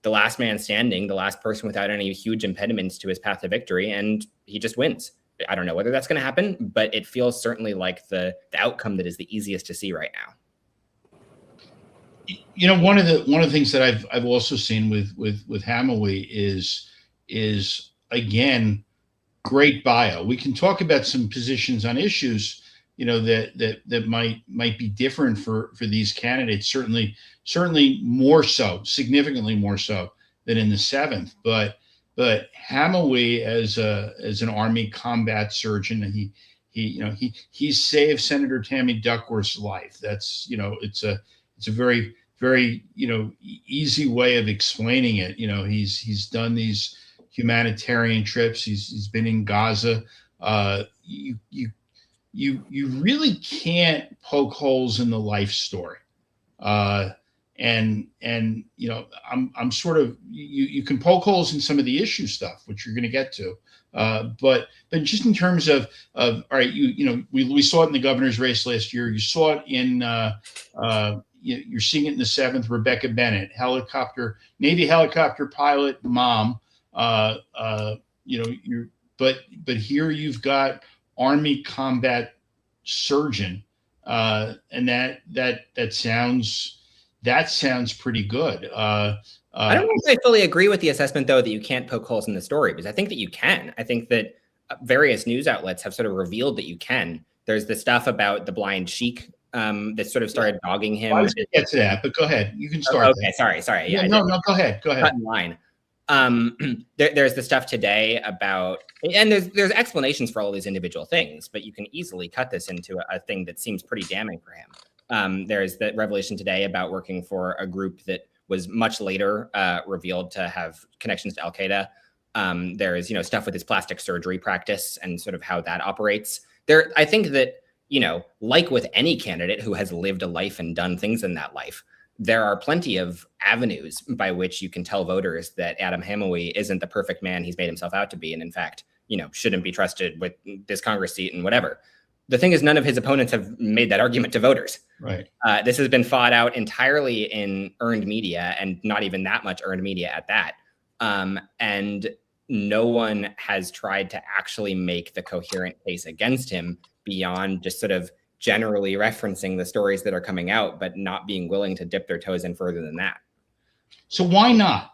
the last man standing, the last person without any huge impediments to his path to victory, and he just wins. I don't know whether that's going to happen, but it feels certainly like the outcome that is the easiest to see right now. One of the things that I've also seen with Hemingway is again, great bio. We can talk about some positions on issues, that might be different for these candidates. Certainly more so, significantly more so than in the 7th. But Hemingway as an Army combat surgeon, and he saved Senator Tammy Duckworth's life. That's it's a very, very easy way of explaining it. He's done these humanitarian trips. He's been in Gaza. You really can't poke holes in the life story. And I'm sort of, you can poke holes in some of the issue stuff, which you're going to get to. But just in terms of all right, we saw it in the governor's race last year. You saw it in, you're seeing it in the 7th, Rebecca Bennett, Navy helicopter pilot, mom. But here you've got Army combat surgeon, and that sounds pretty good. I don't know if I fully agree with the assessment, though, that you can't poke holes in the story, because I think that you can. I think that various news outlets have sort of revealed that you can. There's the stuff about the blind sheik that sort of started dogging him. I was going to get to that, but go ahead. You can start. Okay, sorry. Yeah, no, go ahead. Cut in line. There's the stuff today about, and there's explanations for all these individual things, but you can easily cut this into a thing that seems pretty damning for him. There's the revelation today about working for a group that was much later revealed to have connections to Al-Qaeda. There's stuff with his plastic surgery practice and sort of how that operates. I think that like with any candidate who has lived a life and done things in that life, there are plenty of avenues by which you can tell voters that Adam Hemingway isn't the perfect man he's made himself out to be, and in fact, shouldn't be trusted with this Congress seat and whatever. The thing is, none of his opponents have made that argument to voters. Right. This has been fought out entirely in earned media, and not even that much earned media at that. And no one has tried to actually make the coherent case against him beyond just sort of generally referencing the stories that are coming out, but not being willing to dip their toes in further than that. So why not?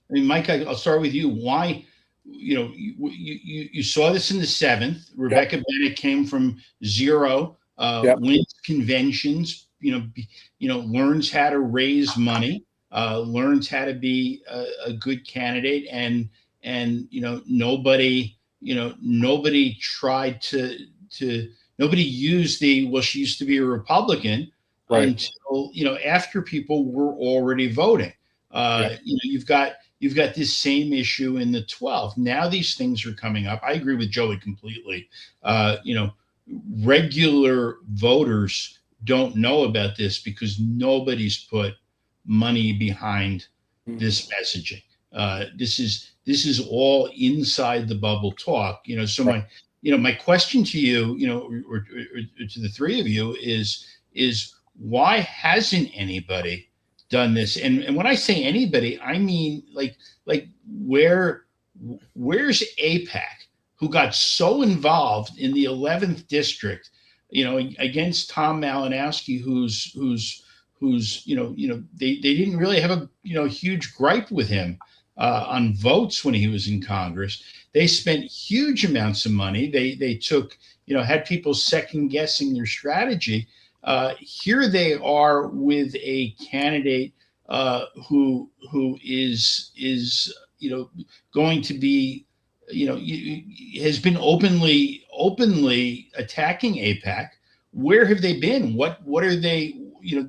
I mean, Mike, I'll start with you. Why? You saw this in the 7th. Rebecca Bennett came from zero, wins conventions. Learns how to raise money, learns how to be a good candidate, and nobody tried to nobody used she used to be a Republican until after people were already voting. You've got this same issue in the 12th. Now these things are coming up. I agree with Joey completely. Regular voters don't know about this because nobody's put money behind this messaging. This is all inside the bubble talk. So my question to you, or to the three of you is why hasn't anybody done this? And when I say anybody, I mean like where's AIPAC, who got so involved in the 11th district, against Tom Malinowski, who's they didn't really have a huge gripe with him on votes when he was in Congress. They spent huge amounts of money. They took had people second guessing their strategy. Here they are with a candidate who is going to be has been openly attacking AIPAC. Where have they been? What are they?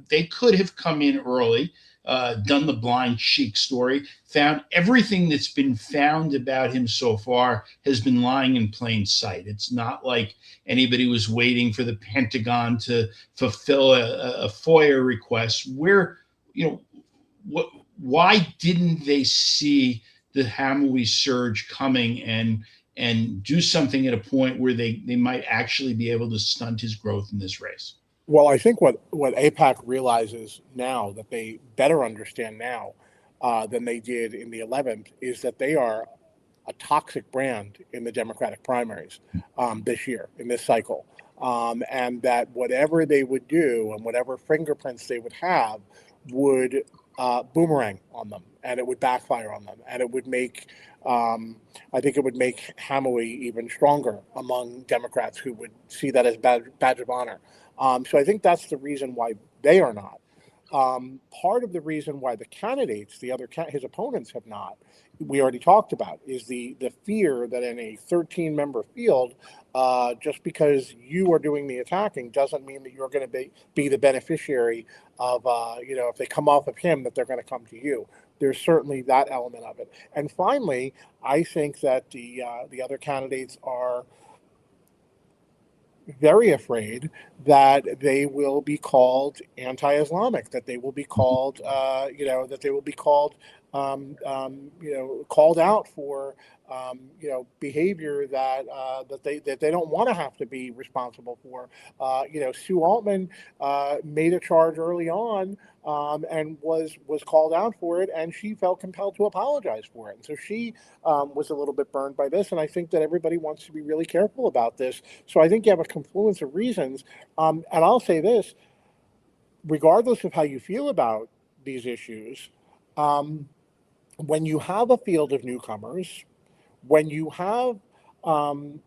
They could have come in early, done the blind sheik story, found everything that's been found about him so far has been lying in plain sight. It's not like anybody was waiting for the Pentagon to fulfill a FOIA request. Why didn't they see the Hamwi surge coming and do something at a point where they might actually be able to stunt his growth in this race? Well, I think what AIPAC realizes now, that they better understand now than they did in the 11th, is that they are a toxic brand in the Democratic primaries this year, in this cycle. And that whatever they would do and whatever fingerprints they would have would boomerang on them, and it would backfire on them, and it would make I think it would make Hamwi even stronger among Democrats who would see that as badge of honor. So I think that's the reason why they are not. Part of the reason why the candidates, his opponents, have not, we already talked about, is the fear that in a 13-member field, just because you are doing the attacking doesn't mean that you're going to be the beneficiary of, if they come off of him, that they're going to come to you. There's certainly that element of it. And finally, I think that the other candidates are very afraid that they will be called anti-Islamic, that they will be called, called out for, behavior that they don't want to have to be responsible for. Sue Altman made a charge early on and was called out for it, and she felt compelled to apologize for it. And so she was a little bit burned by this, and I think that everybody wants to be really careful about this. So I think you have a confluence of reasons. And I'll say this, regardless of how you feel about these issues, when you have a field of newcomers, when you have 12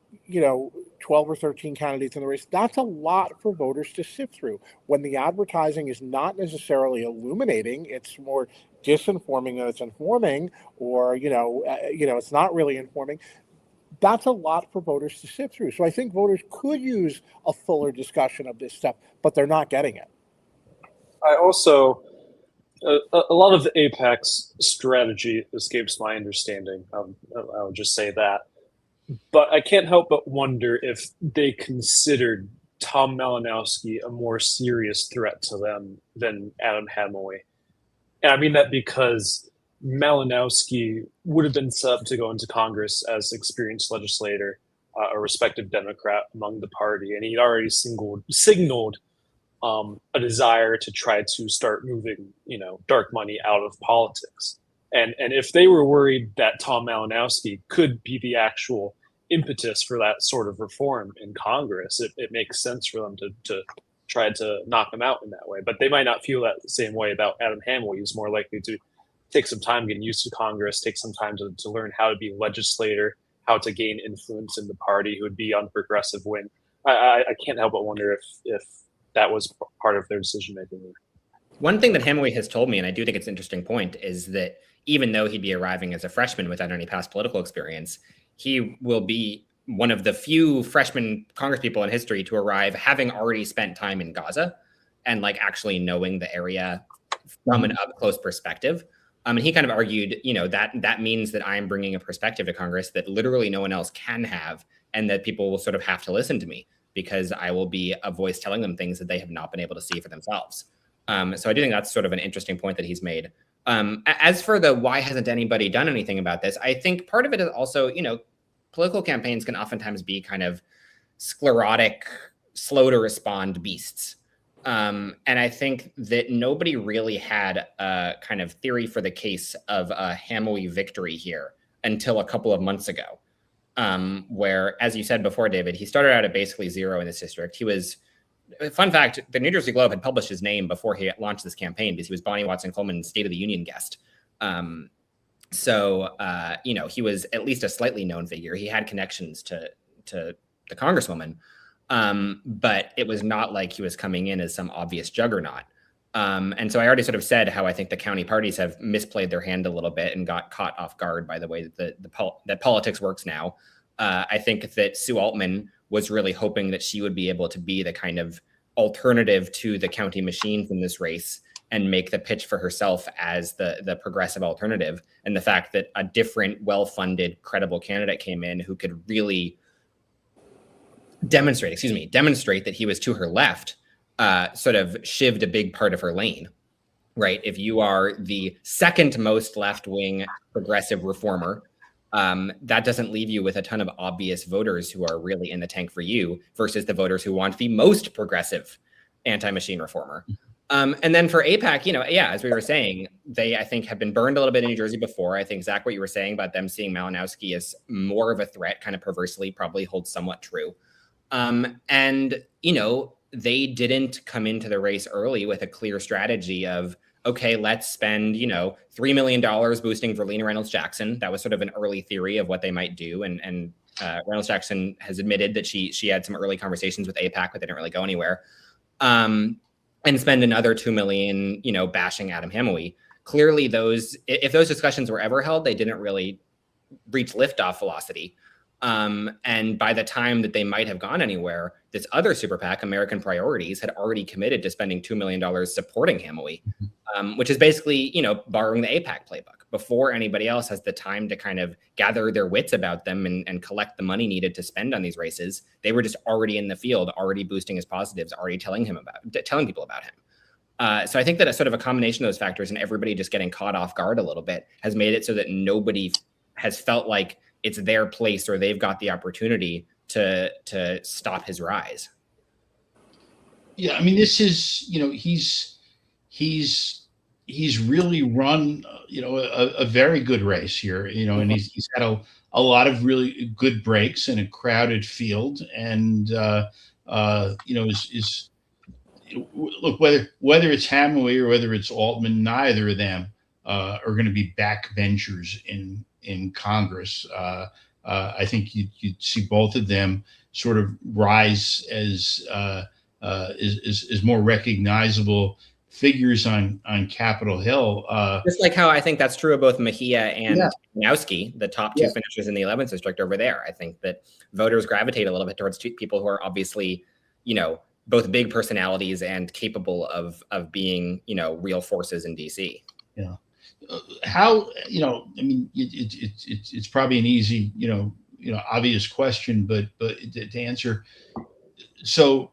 or 13 candidates in the race, that's a lot for voters to sift through. When the advertising is not necessarily illuminating, it's more disinforming than it's informing, or it's not really informing. That's a lot for voters to sift through. So I think voters could use a fuller discussion of this stuff, but they're not getting it. I also, a lot of the AIPAC's strategy escapes my understanding. I would just say that. But I can't help but wonder if they considered Tom Malinowski a more serious threat to them than Adam Hamwi. And I mean that because Malinowski would have been set up to go into Congress as experienced legislator, a respected Democrat among the party, and he'd already signaled a desire to try to start moving, dark money out of politics. And if they were worried that Tom Malinowski could be the actual impetus for that sort of reform in Congress, it makes sense for them to try to knock him out in that way. But they might not feel that the same way about Adam Hamel. He's more likely to take some time getting used to Congress, take some time to learn how to be a legislator, how to gain influence in the party, who would be on the progressive wing. I can't help but wonder if that was part of their decision making. One thing that Hamel has told me, and I do think it's an interesting point, is that even though he'd be arriving as a freshman without any past political experience, he will be one of the few freshman congresspeople in history to arrive having already spent time in Gaza and like actually knowing the area from an up close perspective. And he kind of argued, that means that I'm bringing a perspective to Congress that literally no one else can have, and that people will sort of have to listen to me because I will be a voice telling them things that they have not been able to see for themselves. So I do think that's sort of an interesting point that he's made. As for the why hasn't anybody done anything about this, I think part of it is also, political campaigns can oftentimes be kind of sclerotic, slow to respond beasts. And I think that nobody really had a kind of theory for the case of a Hamel victory here until a couple of months ago, where, as you said before, David, he started out at basically zero in this district. He was, fun fact, the New Jersey Globe had published his name before he launched this campaign because he was Bonnie Watson Coleman's State of the Union guest. So he was at least a slightly known figure. He had connections to the Congresswoman, but it was not like he was coming in as some obvious juggernaut. And so I already sort of said how I think the county parties have misplayed their hand a little bit and got caught off guard by the way that politics works now. I think that Sue Altman was really hoping that she would be able to be the kind of alternative to the county machines in this race and make the pitch for herself as the progressive alternative. And the fact that a different, well-funded, credible candidate came in who could really demonstrate that he was to her left, sort of shivved a big part of her lane, right? If you are the second most left-wing progressive reformer, that doesn't leave you with a ton of obvious voters who are really in the tank for you versus the voters who want the most progressive anti-machine reformer. And then for AIPAC, as we were saying, they, I think, have been burned a little bit in New Jersey before. I think, Zach, what you were saying about them seeing Malinowski as more of a threat, kind of perversely, probably holds somewhat true. And they didn't come into the race early with a clear strategy of, okay, let's spend, $3 million boosting Verlina Reynolds-Jackson. That was sort of an early theory of what they might do. And Reynolds-Jackson has admitted that she had some early conversations with AIPAC, but they didn't really go anywhere. And spend another $2 million, bashing Adam Hamel. Clearly, if those discussions were ever held, they didn't really reach liftoff velocity. And by the time that they might have gone anywhere, this other super PAC, American Priorities, had already committed to spending $2 million supporting Hamel, which is basically, borrowing the AIPAC playbook. Before anybody else has the time to kind of gather their wits about them and collect the money needed to spend on these races, they were just already in the field, already boosting his positives, already telling people about him. So I think that a sort of a combination of those factors and everybody just getting caught off guard a little bit has made it so that nobody has felt like it's their place or they've got the opportunity to stop his rise. Yeah, I mean, this is, he's really run, a very good race here, and he's had a lot of really good breaks in a crowded field. And, look, whether it's Hamel or whether it's Altman, neither of them are going to be backbenchers in Congress. I think you'd see both of them sort of rise as more recognizable figures on Capitol Hill. Just like how I think that's true of both Mejia and Malinowski, the top two finishers in the 11th district over there. I think that voters gravitate a little bit towards people who are obviously, both big personalities and capable of being, real forces in DC. Yeah. How, I mean, it's probably an easy, obvious question, but to answer. So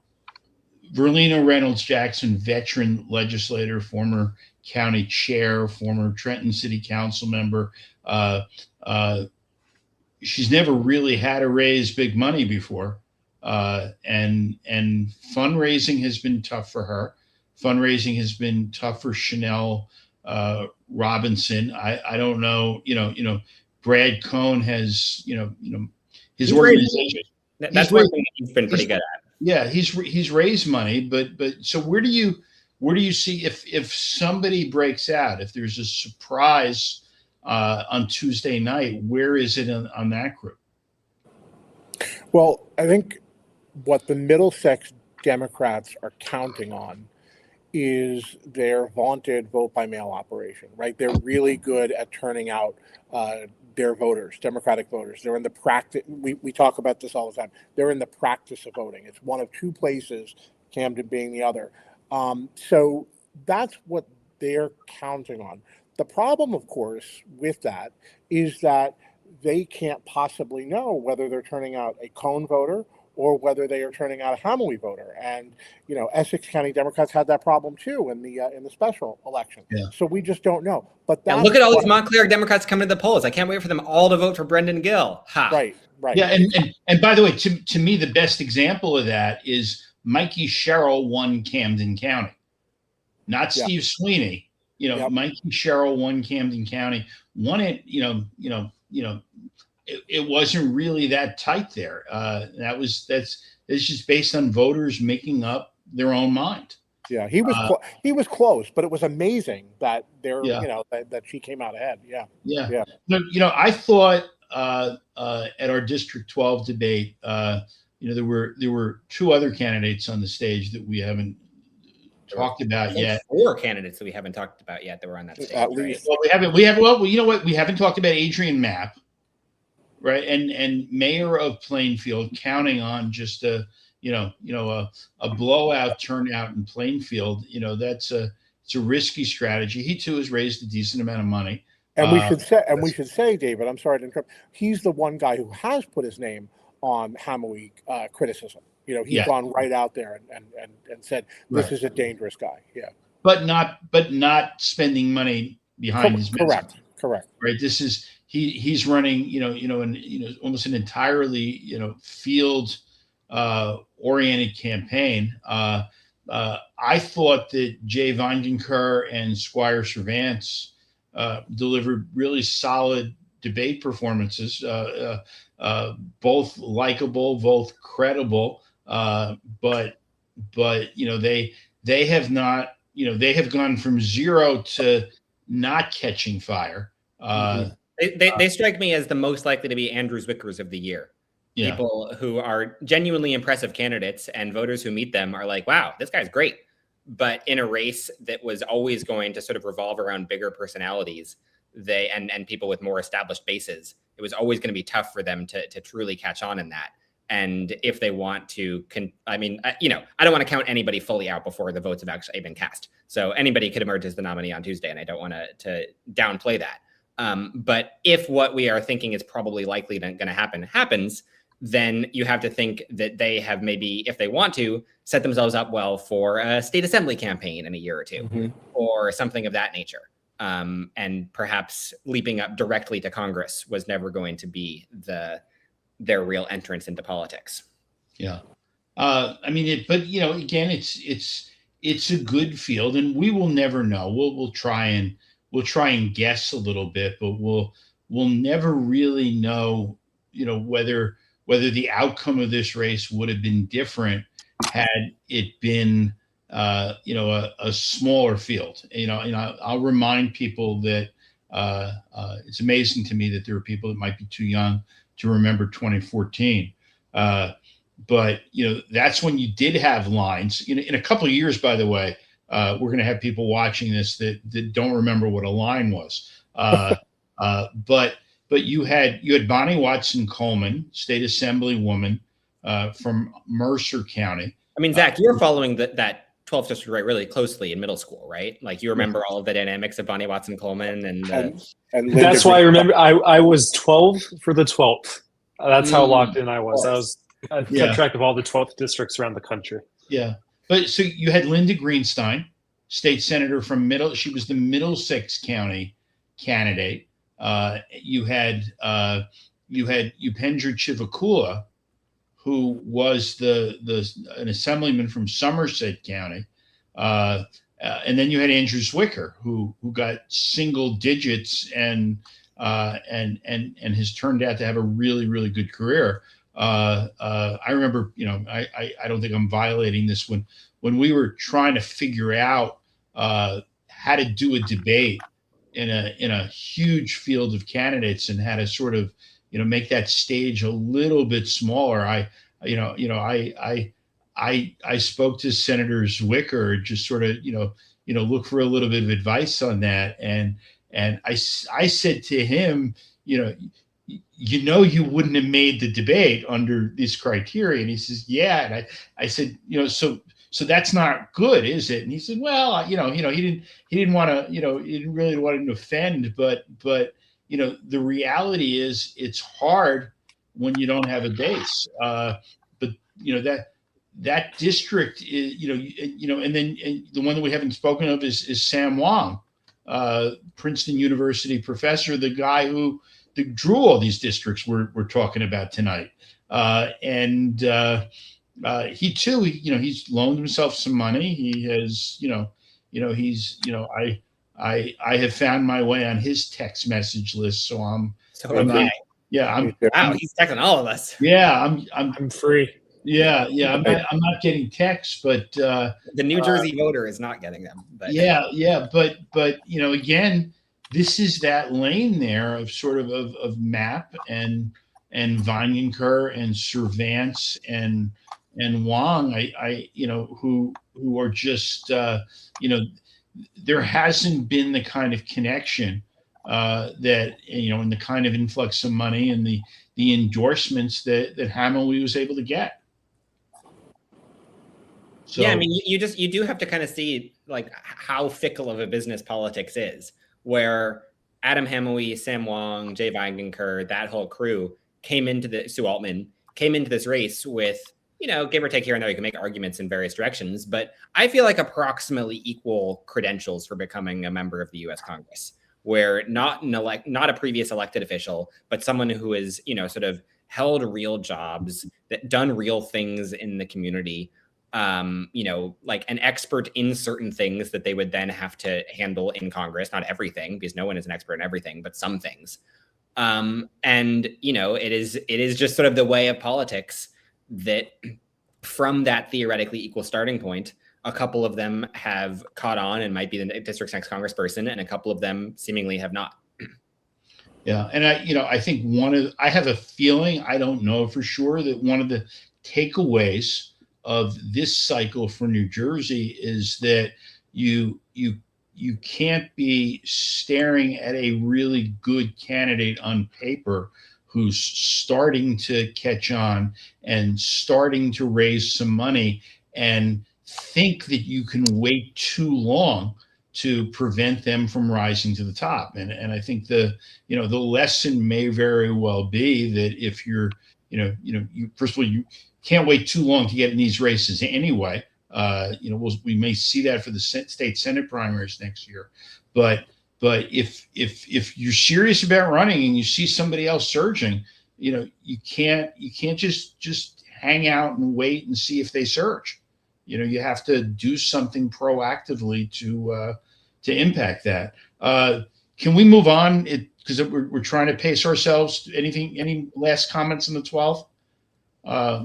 Verlina Reynolds-Jackson, veteran legislator, former county chair, former Trenton City Council member. She's never really had to raise big money before. And fundraising has been tough for her. Fundraising has been tough for Chanel Robinson. I don't know, Brad Cohn has, his organization. That's one thing he's been pretty good at. Yeah, he's raised money, but so where do you see if somebody breaks out, if there's a surprise on Tuesday night, where is it on that group? Well, I think what the Middlesex Democrats are counting on is their vaunted vote by mail operation, right? They're really good at turning out their voters, Democratic voters. They're in the practice. We talk about this all the time. They're in the practice of voting. It's one of two places, Camden being the other. So that's what they're counting on. The problem, of course, with that is that they can't possibly know whether they're turning out a Cone voter or whether they are turning out a Hamilton voter. And, Essex County Democrats had that problem too in the special election. Yeah. So we just don't know. But look at all these Montclair Democrats coming to the polls. I can't wait for them all to vote for Brendan Gill. Ha. Right. Yeah, and by the way, to me, the best example of that is Mikey Sherrill won Camden County, not Steve Sweeney. Mikey Sherrill won Camden County, won it. It wasn't really that tight there. That's just based on voters making up their own mind. Yeah, he was close, but it was amazing that that she came out ahead. Yeah. I thought at our District 12 debate, there were two other candidates on the stage that we haven't talked about yet. 4 candidates that we haven't talked about yet that were on that stage. At least. Well, we haven't talked about Adrian Mapp. Right. And mayor of Plainfield, counting on just a blowout turnout in Plainfield. It's a risky strategy. He too has raised a decent amount of money. And we should say, David, I'm sorry to interrupt. He's the one guy who has put his name on Hamilton criticism. He's gone right out there and said this is a dangerous guy. Yeah. But not spending money behind his message. Correct. Right. This is he's running, almost an entirely, field oriented campaign. I thought that Jay Vandenker and Squire Servance delivered really solid debate performances, both likable, both credible, but they have not, they have gone from zero to not catching fire. They strike me as the most likely to be Andrew Zwickers of the year. Yeah. People who are genuinely impressive candidates, and voters who meet them are like, wow, this guy's great. But in a race that was always going to sort of revolve around bigger personalities, and people with more established bases, it was always going to be tough for them to truly catch on in that. And if they want to, I don't want to count anybody fully out before the votes have actually been cast. So anybody could emerge as the nominee on Tuesday, and I don't want to downplay that. But if what we are thinking is probably likely going to happen happens, then you have to think that they have maybe, if they want to, set themselves up well for a state assembly campaign in a year or two, or something of that nature. And perhaps leaping up directly to Congress was never going to be their real entrance into politics. Yeah. Again, it's a good field, and we will never know. We'll try and guess a little bit, but we'll never really know, whether the outcome of this race would have been different had it been, a smaller field. I'll remind people that it's amazing to me that there are people that might be too young to remember 2014. But that's when you did have lines. In a couple of years, by the way, we're going to have people watching this that don't remember what a line was. But you had Bonnie Watson Coleman, state assemblywoman from Mercer County. I mean, Zach, you were following that 12th district right really closely in middle school, right? Like you remember all of the dynamics of Bonnie Watson Coleman and that's why I remember I was 12 for the 12th. That's how locked in I was. I kept track of all the 12th districts around the country. Yeah. But so you had Linda Greenstein, state senator from she was the Middlesex County candidate. You had Upendra Chivakula, who was an assemblyman from Somerset County. And then you had Andrew Zwicker, who got single digits and and has turned out to have a really, really good career. I remember, I don't think I'm violating this, when we were trying to figure out how to do a debate in a huge field of candidates and how to sort of make that stage a little bit smaller. I spoke to Senator Zwicker, just sort of look for a little bit of advice on that, and I said to him, you wouldn't have made the debate under this criteria, and he says, yeah, and I said, so that's not good, is it? And he said, well, he didn't want to, he didn't really want to offend, but the reality is it's hard when you don't have a base. But that district is, and then the one that we haven't spoken of is Sam Wong, Princeton University professor, the guy who drew all these districts we're talking about tonight. He too, he's loaned himself some money. He has, I have found my way on his text message list. So I'm wow, he's texting all of us. Yeah. I'm free. Yeah. I'm not getting texts, but the New Jersey voter is not getting them. But but again, this is that lane there of sort of Mapp and Weinenker and Cervantz and Wong, who are just there hasn't been the kind of connection that and the kind of influx of money and the endorsements that Hamilton was able to get. So, yeah, I mean, you do have to kind of see like how fickle of a business politics is, where Adam Hamilton, Sam Wong, Jay Weinenker, that whole crew Sue Altman came into this race with, give or take here and there, you can make arguments in various directions, but I feel like approximately equal credentials for becoming a member of the U.S. Congress, where not a previous elected official, but someone who is, sort of held real jobs, that done real things in the community, like an expert in certain things that they would then have to handle in Congress, not everything, because no one is an expert in everything, but some things. It is just sort of the way of politics that from that theoretically equal starting point, a couple of them have caught on and might be the district's next congressperson, and a couple of them seemingly have not. Yeah. And I think I have a feeling, I don't know for sure, that one of the takeaways of this cycle for New Jersey is that you can't be staring at a really good candidate on paper who's starting to catch on and starting to raise some money and think that you can wait too long to prevent them from rising to the top. And I think the lesson may very well be that if you're, first of all, you can't wait too long to get in these races anyway. We may see that for the state Senate primaries next year, but if you're serious about running and you see somebody else surging, you can't just hang out and wait and see if they surge. You have to do something proactively to impact that. Can we move on? Because we're trying to pace ourselves. Any last comments on the 12th?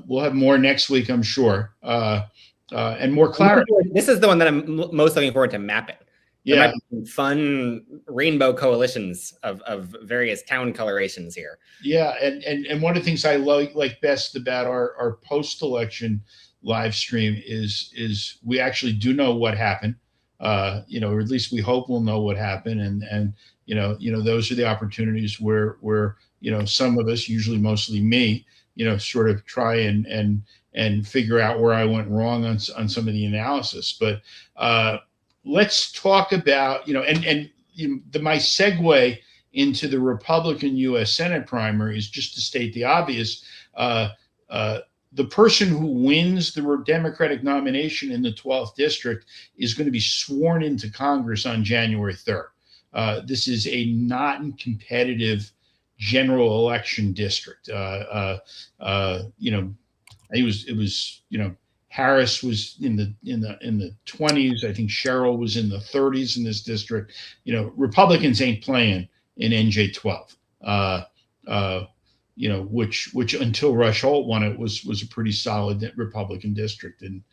We'll have more next week, I'm sure, and more clarity. This is the one that I'm most looking forward to mapping. There might be some fun rainbow coalitions of various town colorations here. Yeah, and one of the things I like best about our post-election live stream is we actually do know what happened, or at least we hope we'll know what happened, and those are the opportunities where some of us, usually mostly me, sort of try and figure out where I went wrong on some of the analysis. But let's talk about, my segue into the Republican U.S. Senate primary is just to state the obvious. The person who wins the Democratic nomination in the 12th district is going to be sworn into Congress on January 3rd. This is a non-competitive general election district. It was Harris was in the 20s. I think Sherrill was in the 30s in this district. Republicans ain't playing in NJ12. Which until Rush Holt won it was a pretty solid Republican district in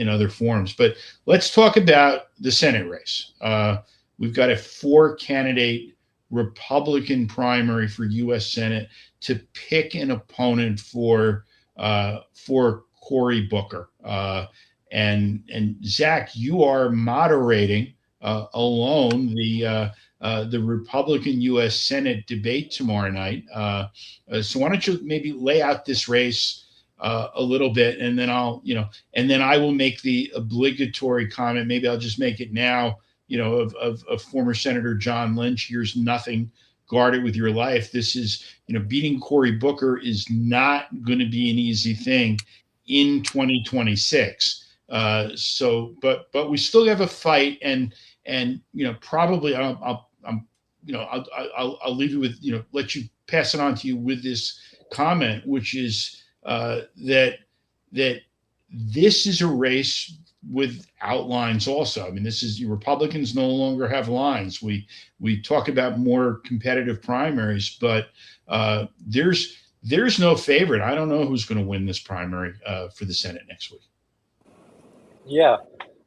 other forms. But let's talk about the Senate race. We've got a 4-candidate Republican primary for U.S. Senate to pick an opponent for Cory Booker. And Zach, you are moderating alone the Republican U.S. Senate debate tomorrow night. So why don't you maybe lay out this race a little bit, and then I will make the obligatory comment. Maybe I'll just make it now. Of former Senator John Lynch. Here's nothing. Guard it with your life. This is, beating Cory Booker is not going to be an easy thing in 2026. But we still have a fight, and probably I'll leave you with, let you pass it on to you with this comment, which is that this is a race without lines also. I mean, this is, Republicans no longer have lines. We talk about more competitive primaries, but there's no favorite. I don't know who's going to win this primary for the Senate next week. Yeah.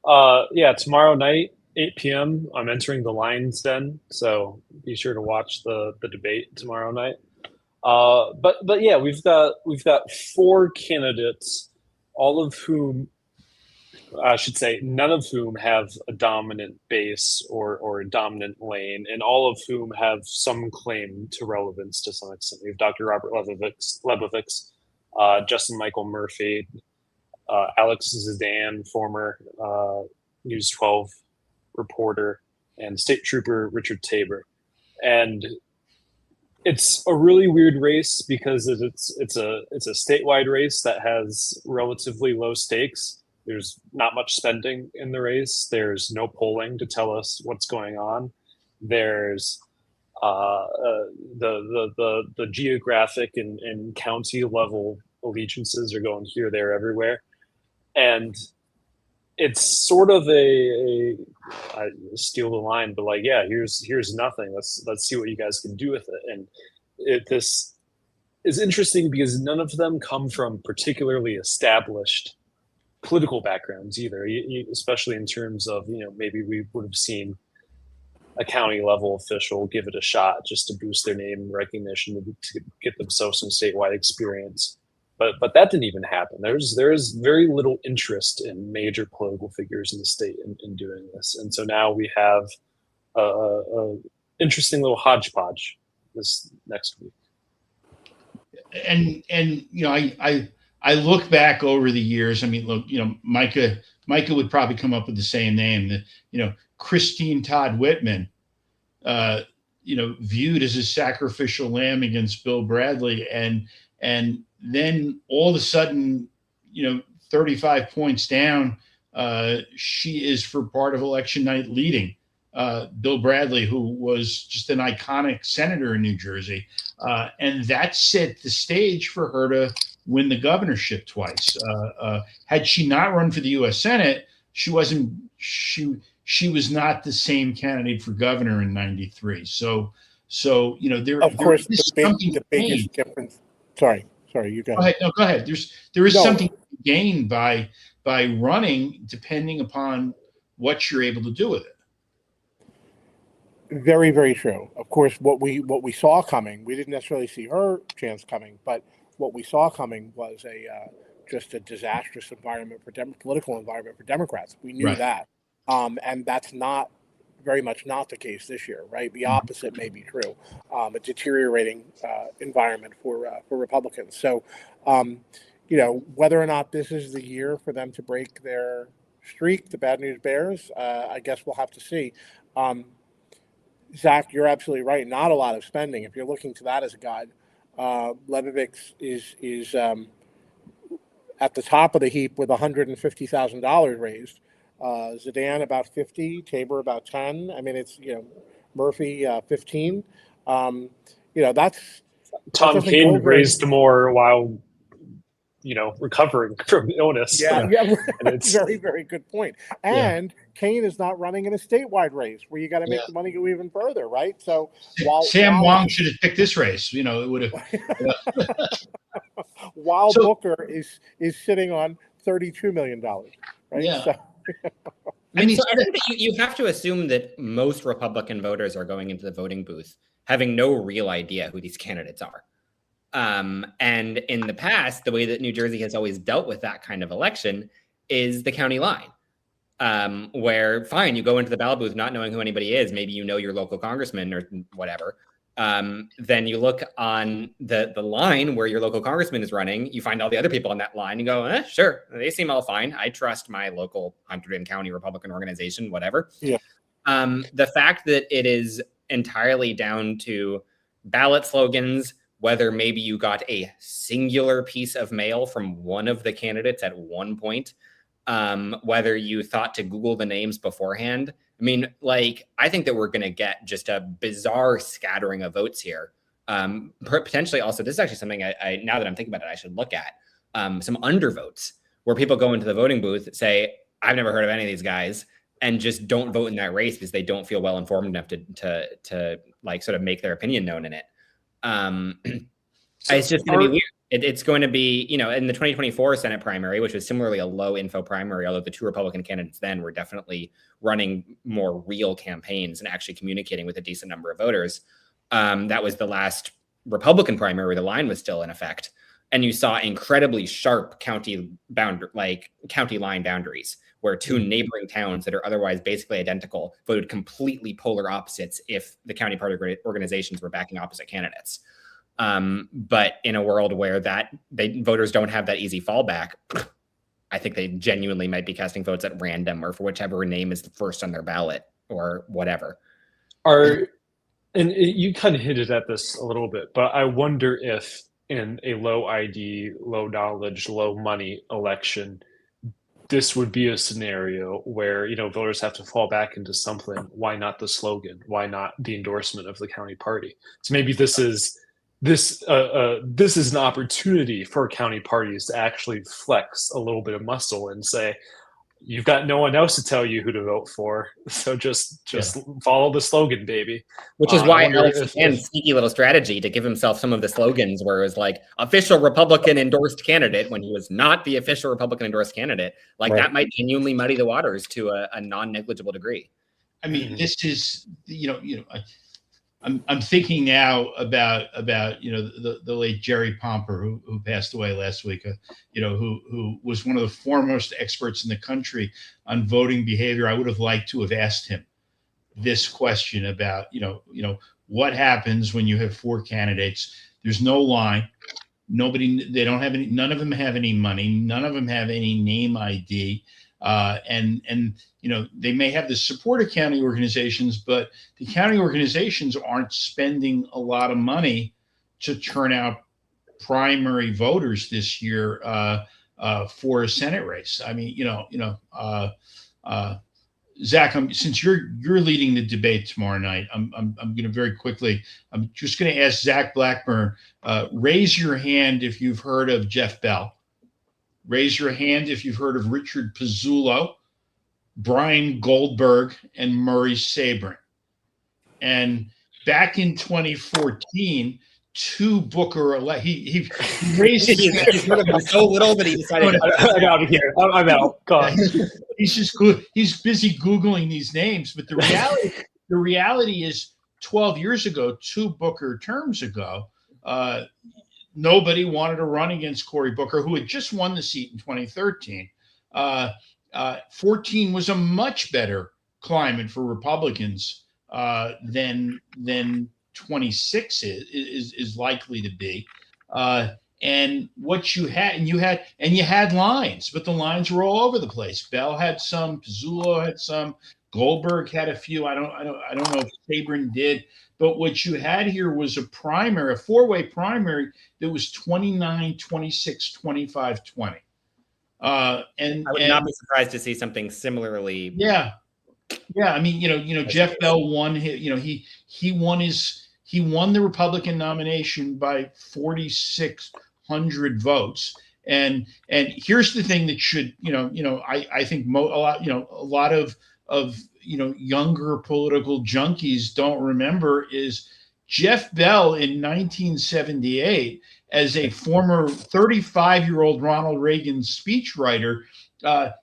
Tomorrow night, 8 p.m. I'm entering the Lions Den, so be sure to watch the debate tomorrow night. But yeah, we've got 4 candidates, all of whom, I should say, none of whom have a dominant base or a dominant lane, and all of whom have some claim to relevance to some extent. We have Dr. Robert Rebovich, Justin Michael Murphy, Alex Zidane, former News 12 reporter, and State Trooper Richard Tabor. And it's a really weird race because it's a statewide race that has relatively low stakes. There's not much spending in the race. There's no polling to tell us what's going on. There's the geographic and county level allegiances are going here, there, everywhere, and it's sort of I steal the line, but like, yeah, here's nothing. Let's see what you guys can do with it. And this is interesting because none of them come from particularly established political backgrounds either, especially in terms of, maybe we would have seen a county level official give it a shot just to boost their name and recognition, to get themselves some statewide experience. But that didn't even happen. There's very little interest in major political figures in the state in doing this. And so now we have a interesting little hodgepodge this next week. And I look back over the years. I mean, look, Micah would probably come up with the same name. That Christine Todd Whitman, viewed as a sacrificial lamb against Bill Bradley, and then all of a sudden, 35 points down, she is for part of election night leading Bill Bradley, who was just an iconic senator in New Jersey, and that set the stage for her to win the governorship twice. Had she not run for the U.S. Senate, she was not the same candidate for governor in '93. So there. Of course, the biggest difference. Sorry, you go ahead. No, go ahead. There is something gained by running, depending upon what you're able to do with it. Very, very true. Of course, what we saw coming, we didn't necessarily see her chance coming, but what we saw coming was just a disastrous environment political environment for Democrats. We knew that, and that's not very much not the case this year, right? The opposite may be true. A deteriorating environment for Republicans. So, whether or not this is the year for them to break their streak, the Bad News Bears, I guess we'll have to see. Zach, you're absolutely right. Not a lot of spending. If you're looking to that as a guide, Rebovich is at the top of the heap with $150,000 raised. Zidane about 50, Tabor about 10. I mean, it's Murphy 15. Tom Kean raised more while recovering from illness. Yeah, And it's very, very good point. And Kane is not running in a statewide race where you got to make the money go even further, right? So Sam Wong should have picked this race, it would have. While Booker is sitting on $32 million, right? Yeah. So, I think that you have to assume that most Republican voters are going into the voting booth having no real idea who these candidates are. And in the past, the way that New Jersey has always dealt with that kind of election is the county line, where fine, you go into the ballot booth not knowing who anybody is. Maybe you know your local congressman or whatever. Then you look on the line where your local congressman is running. You find all the other people on that line. You go, sure, they seem all fine. I trust my local Hunterdon County Republican organization, whatever. Yeah. The fact that it is entirely down to ballot slogans, whether maybe you got a singular piece of mail from one of the candidates at one point, whether you thought to Google the names beforehand. I mean, I think that we're going to get just a bizarre scattering of votes here. Potentially also, this is actually something I now that I'm thinking about it, I should look at some undervotes where people go into the voting booth, say, I've never heard of any of these guys, and just don't vote in that race because they don't feel well informed enough to sort of make their opinion known in it. It's just going to be weird. It's going to be, in the 2024 Senate primary, which was similarly a low info primary, although the two Republican candidates then were definitely running more real campaigns and actually communicating with a decent number of voters. That was the last Republican primary where the line was still in effect. And you saw incredibly sharp county line boundaries where two neighboring towns that are otherwise basically identical voted completely polar opposites if the county party organizations were backing opposite candidates. But in a world where voters don't have that easy fallback, I think they genuinely might be casting votes at random or for whichever name is the first on their ballot or whatever. And you kind of hinted at this a little bit, but I wonder if in a low ID, low knowledge, low money election, this would be a scenario where, voters have to fall back into something. Why not the slogan? Why not the endorsement of the county party? So maybe this is an opportunity for county parties to actually flex a little bit of muscle and say, you've got no one else to tell you who to vote for, so just follow the slogan, baby. Which is why Alex and sneaky little strategy to give himself some of the slogans where it was like official Republican endorsed candidate when he was not the official Republican endorsed candidate. That might genuinely muddy the waters to a non-negligible degree. I mean, this is I'm thinking now about the late Jerry Pomper who passed away last week. Who was one of the foremost experts in the country on voting behavior. I would have liked to have asked him this question about what happens when you have four candidates. There's no line. None of them have any money. None of them have any name ID. And they may have the support of county organizations, but the county organizations aren't spending a lot of money to turn out primary voters this year for a Senate race. I mean, Zach, since you're leading the debate tomorrow night, I'm going to very quickly. I'm just going to ask Zach Blackburn. Raise your hand if you've heard of Jeff Bell. Raise your hand if you've heard of Richard Pizzullo, Brian Goldberg, and Murray Sabrin. And back in 2014, two Booker he raised his hand. He's heard of him so little that he decided I got it here. I'm out. God. He's busy Googling these names, but the reality is 12 years ago, two Booker terms ago, nobody wanted to run against Cory Booker, who had just won the seat in 2013. 14 was a much better climate for Republicans than 26 is likely to be. And what you had lines, but the lines were all over the place. Bell had some, Pizzullo had some, Goldberg had a few. I don't know if Sabrin did. But what you had here was a four-way primary that was 29, 26, 25, 20. I would not be surprised to see something similarly. Yeah. I mean, Jeff Bell won. He won the Republican nomination by 4,600 votes, And here's the thing that should, I think a lot of younger political junkies don't remember is Jeff Bell in 1978, as a former 35-year-old Ronald Reagan speechwriter,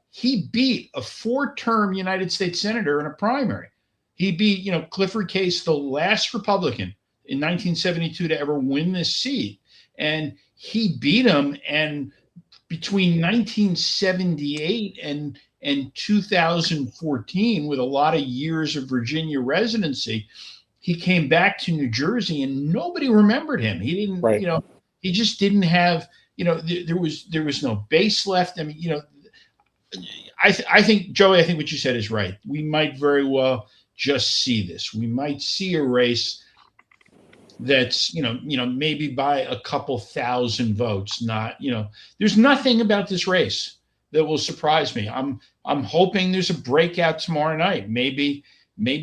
he beat a 4-term United States senator in a primary. He beat, Clifford Case, the last Republican in 1972 to ever win this seat. And he beat him. And between 1978 and 2014, with a lot of years of Virginia residency, he came back to New Jersey and nobody remembered him. He didn't, Right. He just didn't have, there was no base left. I mean, I think, Joey, I think what you said is right. We might very well just see this. We might see a race that's, maybe by a couple thousand votes, not, there's nothing about this race that will surprise me. I'm hoping there's a breakout tomorrow night. Maybe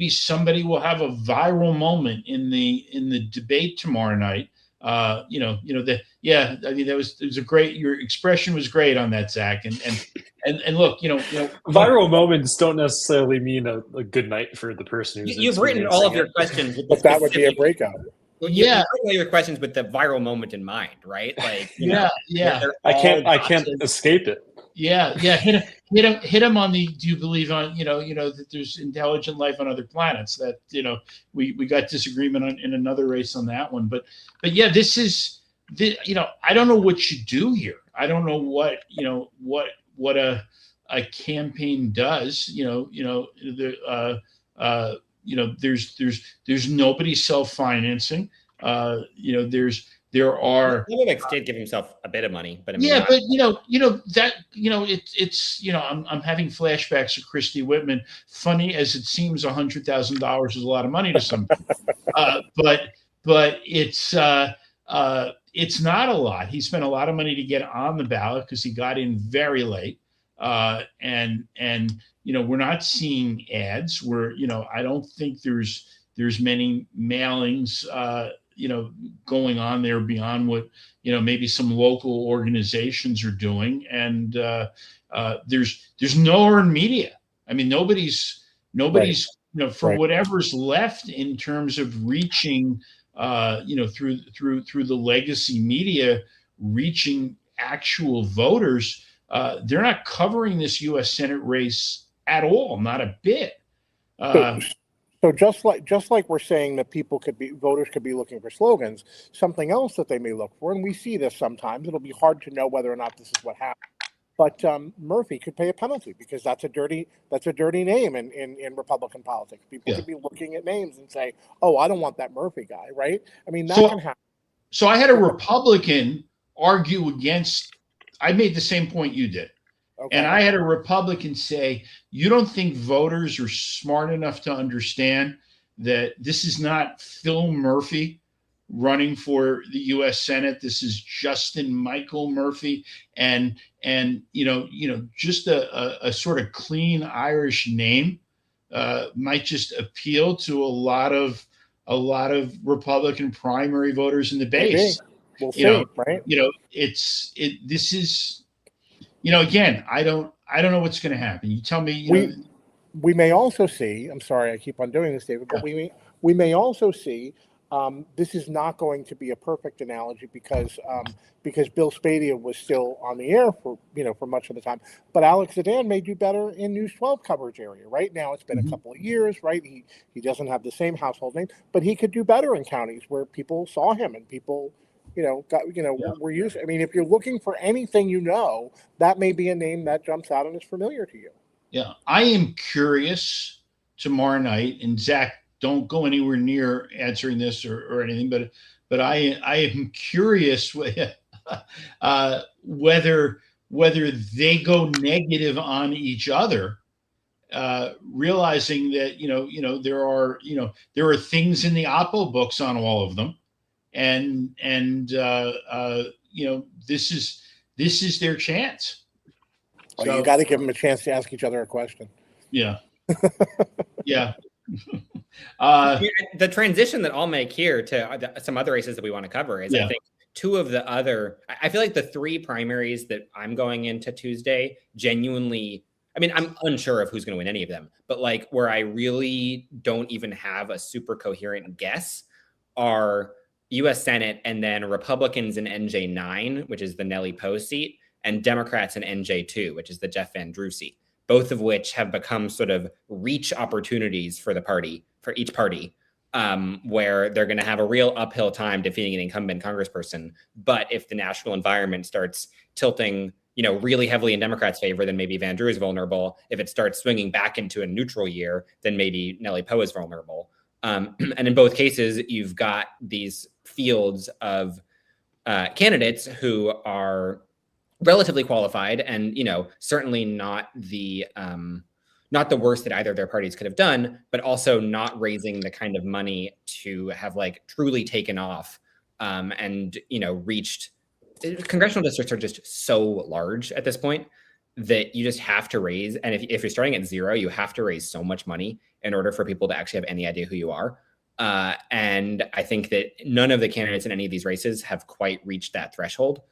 somebody will have a viral moment in the debate tomorrow night. I mean, it was a great, your expression was great on that, Zach. And look, viral moments don't necessarily mean a good night for the person who's. You've written all of your questions, but that would be a breakout. Yeah, all your questions with the viral moment in mind, right? Like, I can't escape it. Yeah. Hit him on the. Do you believe on that there's intelligent life on other planets? That we got disagreement on in another race on that one, but yeah, this is I don't know what you do here. I don't know what a campaign does. There's nobody self-financing. There are. Rebovich did give himself a bit of money, but I mean, I'm having flashbacks of Christy Whitman. Funny as it seems, $100,000 is a lot of money to some people, but it's not a lot. He spent a lot of money to get on the ballot because he got in very late, and we're not seeing ads. I don't think there's many mailings. Going on there beyond what, maybe some local organizations are doing. And there's no earned media. I mean, nobody's, for whatever's left in terms of reaching, through the legacy media, reaching actual voters. They're not covering this U.S. Senate race at all, not a bit. So just like we're saying that voters could be looking for slogans, something else that they may look for, and we see this sometimes, it'll be hard to know whether or not this is what happened. But Murphy could pay a penalty because that's a dirty name in Republican politics. People could be looking at names and say, "Oh, I don't want that Murphy guy," right? I mean, that can happen. So I had a Republican argue against. I made the same point you did. Okay. And I had a Republican say, you don't think voters are smart enough to understand that this is not Phil Murphy running for the U.S. Senate. This is Justin Michael Murphy. And just a sort of clean Irish name might just appeal to a lot of Republican primary voters in the base. We'll see, right? This is. Again, I don't know what's going to happen. You tell me. We may also see. I'm sorry, I keep on doing this, David, but we may also see. This is not going to be a perfect analogy because Bill Spadia was still on the air for much of the time. But Alex Zidane may do better in News 12 coverage area. Right now, it's been a couple of years. Right, he doesn't have the same household name, but he could do better in counties where people saw him and people. We're used. I mean, if you're looking for anything, that may be a name that jumps out and is familiar to you. Yeah, I am curious tomorrow night, and Zach, don't go anywhere near answering this or anything, but I am curious whether they go negative on each other, realizing that there are things in the Oppo books on all of them. And this is their chance. Well, so, you got to give them a chance to ask each other a question. Yeah. Yeah. The transition that I'll make here to some other races that we want to cover is I think two of the other, I feel like the three primaries that I'm going into Tuesday genuinely, I mean, I'm unsure of who's going to win any of them, but like where I really don't even have a super coherent guess are US Senate and then Republicans in NJ9, which is the Nellie Poe seat, and Democrats in NJ2, which is the Jeff Van Drew seat, both of which have become sort of reach opportunities for the party, for each party, where they're going to have a real uphill time defeating an incumbent congressperson. But if the national environment starts tilting, really heavily in Democrats' favor, then maybe Van Drew is vulnerable. If it starts swinging back into a neutral year, then maybe Nellie Poe is vulnerable. And in both cases, you've got these fields of candidates who are relatively qualified and, certainly not the worst that either of their parties could have done, but also not raising the kind of money to have like truly taken off and, reached. Congressional districts are just so large at this point that you just have to raise. And if you're starting at zero, you have to raise so much money in order for people to actually have any idea who you are. And I think that none of the candidates in any of these races have quite reached that threshold.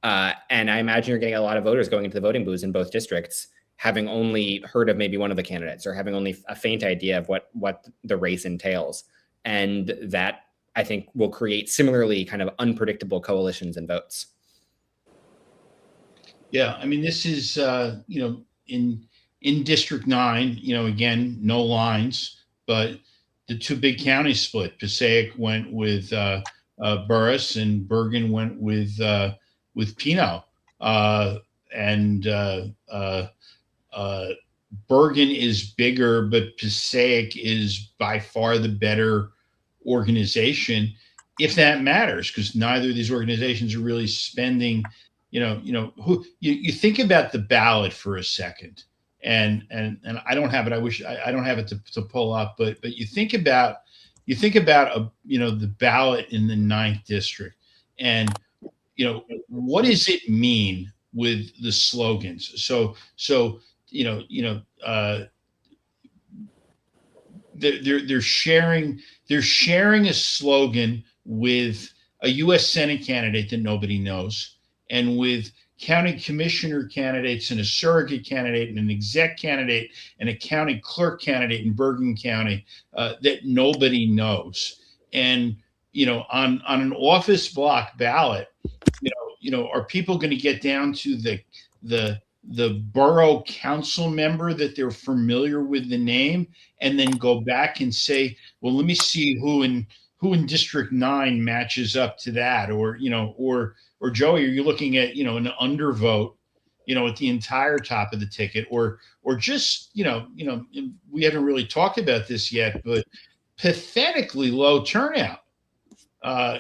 And I imagine you're getting a lot of voters going into the voting booths in both districts, having only heard of maybe one of the candidates or having only a faint idea of what the race entails. And that, I think, will create similarly kind of unpredictable coalitions and votes. Yeah, I mean, this is, in District 9, again, no lines, but the two big counties split. Passaic went with Burris and Bergen went with Pino. And Bergen is bigger, but Passaic is by far the better organization, if that matters, because neither of these organizations are really spending. Who you think about the ballot for a second, and I don't have it. I wish I don't have it to pull up, but you think about the ballot in the 9th district, and what does it mean with the slogans? So they're sharing a slogan with a U.S. Senate candidate that nobody knows, and with county commissioner candidates and a surrogate candidate and an exec candidate and a county clerk candidate in Bergen County that nobody knows. And, on an office block ballot, are people going to get down to the borough council member that they're familiar with the name and then go back and say, well, let me see who in District 9 matches up to that, or Joey, are you looking at, an undervote, at the entire top of the ticket, or just, we haven't really talked about this yet, but pathetically low turnout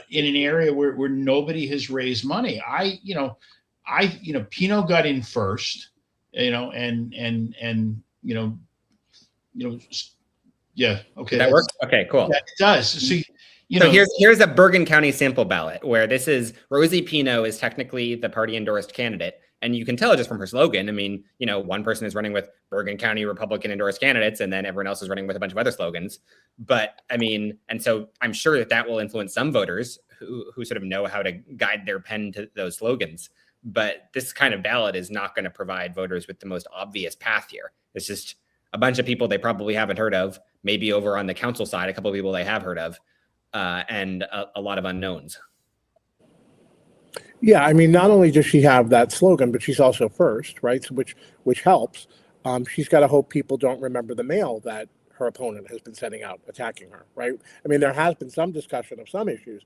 in an area where nobody has raised money. Pino got in first, yeah. Okay. That works. Okay, cool. Yeah, it does. So, so here's a Bergen County sample ballot where this is Rosie Pino is technically the party endorsed candidate. And you can tell just from her slogan. I mean, one person is running with Bergen County Republican endorsed candidates, and then everyone else is running with a bunch of other slogans. But I mean, and so I'm sure that will influence some voters who sort of know how to guide their pen to those slogans. But this kind of ballot is not going to provide voters with the most obvious path here. It's just a bunch of people they probably haven't heard of, maybe over on the council side, a couple of people they have heard of. And a lot of unknowns. Yeah, I mean, not only does she have that slogan, but she's also first, right? So which helps. She's got to hope people don't remember the mail that her opponent has been sending out attacking her, right? I mean, there has been some discussion of some issues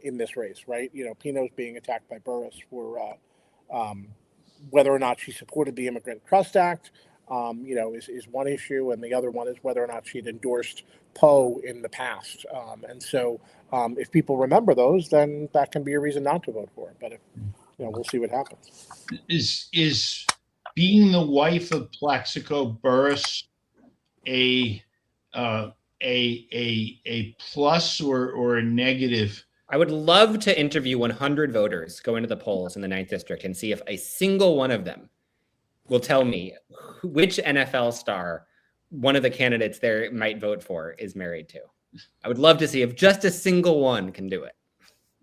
in this race, right? Pino's being attacked by Burris for whether or not she supported the Immigrant Trust Act. Is one issue, and the other one is whether or not she'd endorsed Poe in the past. And so if people remember those, then that can be a reason not to vote for it. But we'll see what happens. Is being the wife of Plaxico Burris a plus or a negative? I would love to interview 100 voters, go into the polls in the 9th district, and see if a single one of them will tell me which NFL star one of the candidates there might vote for is married to. I would love to see if just a single one can do it.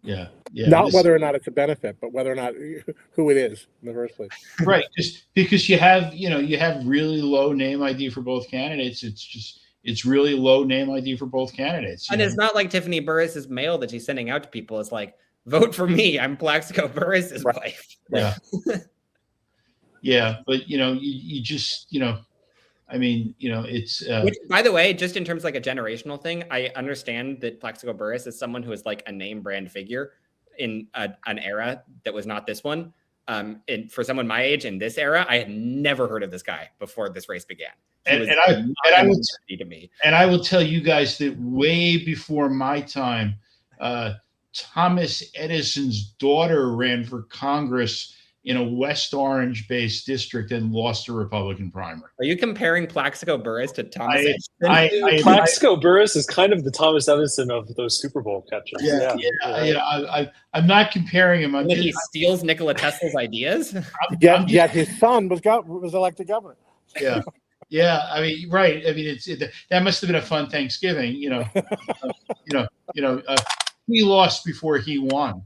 Yeah. Yeah. Not whether or not it's a benefit, but whether or not who it is in the first place. Right. Because you have really low name ID for both candidates. It's really low name ID for both candidates. And it's not like Tiffany Burris's mail that she's sending out to people is like, vote for me. I'm Plaxico Burris's wife. Yeah. Yeah. But, you just, I mean, it's. Which, by the way, just in terms of like a generational thing, I understand that Plaxico Burris is someone who is like a name brand figure in an era that was not this one. And for someone my age in this era, I had never heard of this guy before this race began. I will tell you guys that way before my time, Thomas Edison's daughter ran for Congress in a West Orange-based district and lost a Republican primary. Are you comparing Plaxico Burris to Thomas Edison? Plaxico Burris is kind of the Thomas Edison of those Super Bowl catchers. I'm not comparing him. He steals Nikola Tesla's ideas. Yet his son was elected governor. Yeah. Yeah, I mean, right. I mean, that must have been a fun Thanksgiving. He lost before he won.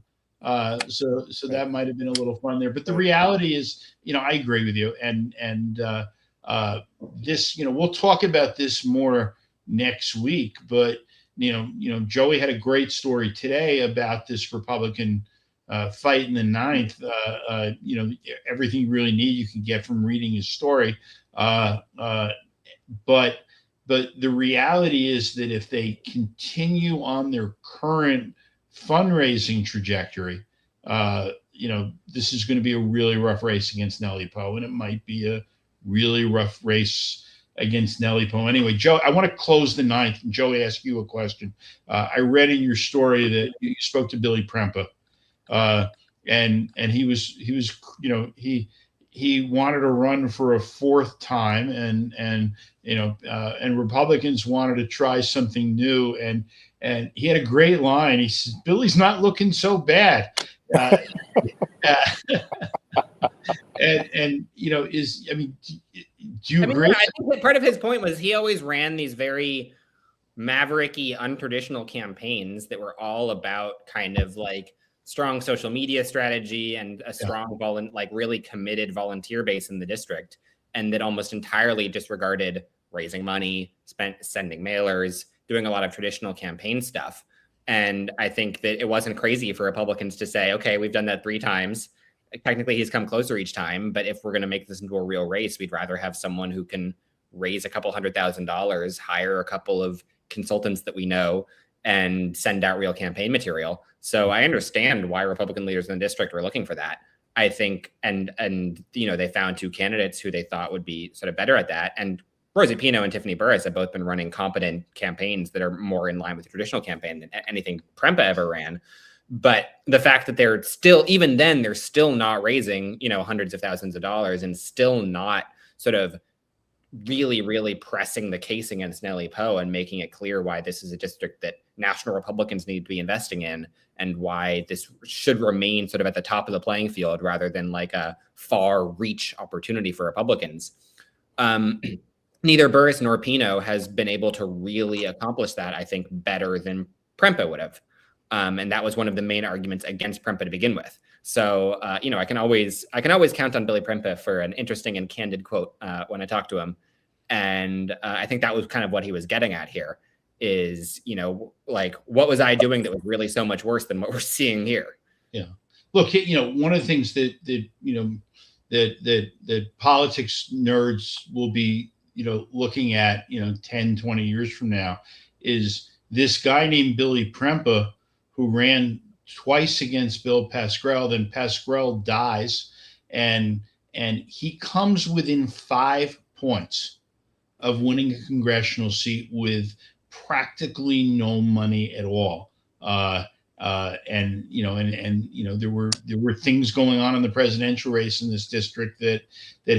So that might have been a little fun there. But the reality is, I agree with you. And this, we'll talk about this more next week. But Joey had a great story today about this Republican fight in the ninth. Everything you really need you can get from reading his story. But the reality is that if they continue on their current fundraising trajectory, this is going to be a really rough race against Nellie Poe, and it might be a really rough race against Nellie Poe. Anyway, Joe, I want to close the ninth. And Joey, ask you a question. I read in your story that you spoke to Billy Prempa, and he wanted to run for a fourth time, and Republicans wanted to try something new, and he had a great line. He says, "Billy's not looking so bad," do you agree? I think that part of his point was he always ran these very mavericky, untraditional campaigns that were all about kind of like strong social media strategy and a strong, really committed volunteer base in the district, and that almost entirely disregarded raising money, sending mailers, doing a lot of traditional campaign stuff. And I think that it wasn't crazy for Republicans to say, okay, we've done that 3 times. Technically, he's come closer each time, but if we're going to make this into a real race, we'd rather have someone who can raise a couple $100,000, hire a couple of consultants that we know, and send out real campaign material. So I understand why Republican leaders in the district were looking for that. I think, and they found 2 candidates who they thought would be sort of better at that. And Rosie Pino and Tiffany Burris have both been running competent campaigns that are more in line with the traditional campaign than anything Prempa ever ran. But the fact that they're still, even then, they're still not raising, hundreds of thousands of dollars, and still not sort of really, really pressing the case against Nellie Poe and making it clear why this is a district that national Republicans need to be investing in, and why this should remain sort of at the top of the playing field rather than like a far reach opportunity for Republicans. Neither Burris nor Pino has been able to really accomplish that, I think, better than Prempa would have. And that was one of the main arguments against Prempa to begin with. So, I can always count on Billy Prempa for an interesting and candid quote when I talk to him. And I think that was kind of what he was getting at here is, what was I doing that was really so much worse than what we're seeing here? Yeah. Look, one of the things that politics nerds will be, looking at, 10, 20 years from now is this guy named Billy Prempa who ran twice against Bill Pascrell. Then Pascrell dies, and he comes within 5 points of winning a congressional seat with practically no money at all. There were things going on in the presidential race in this district that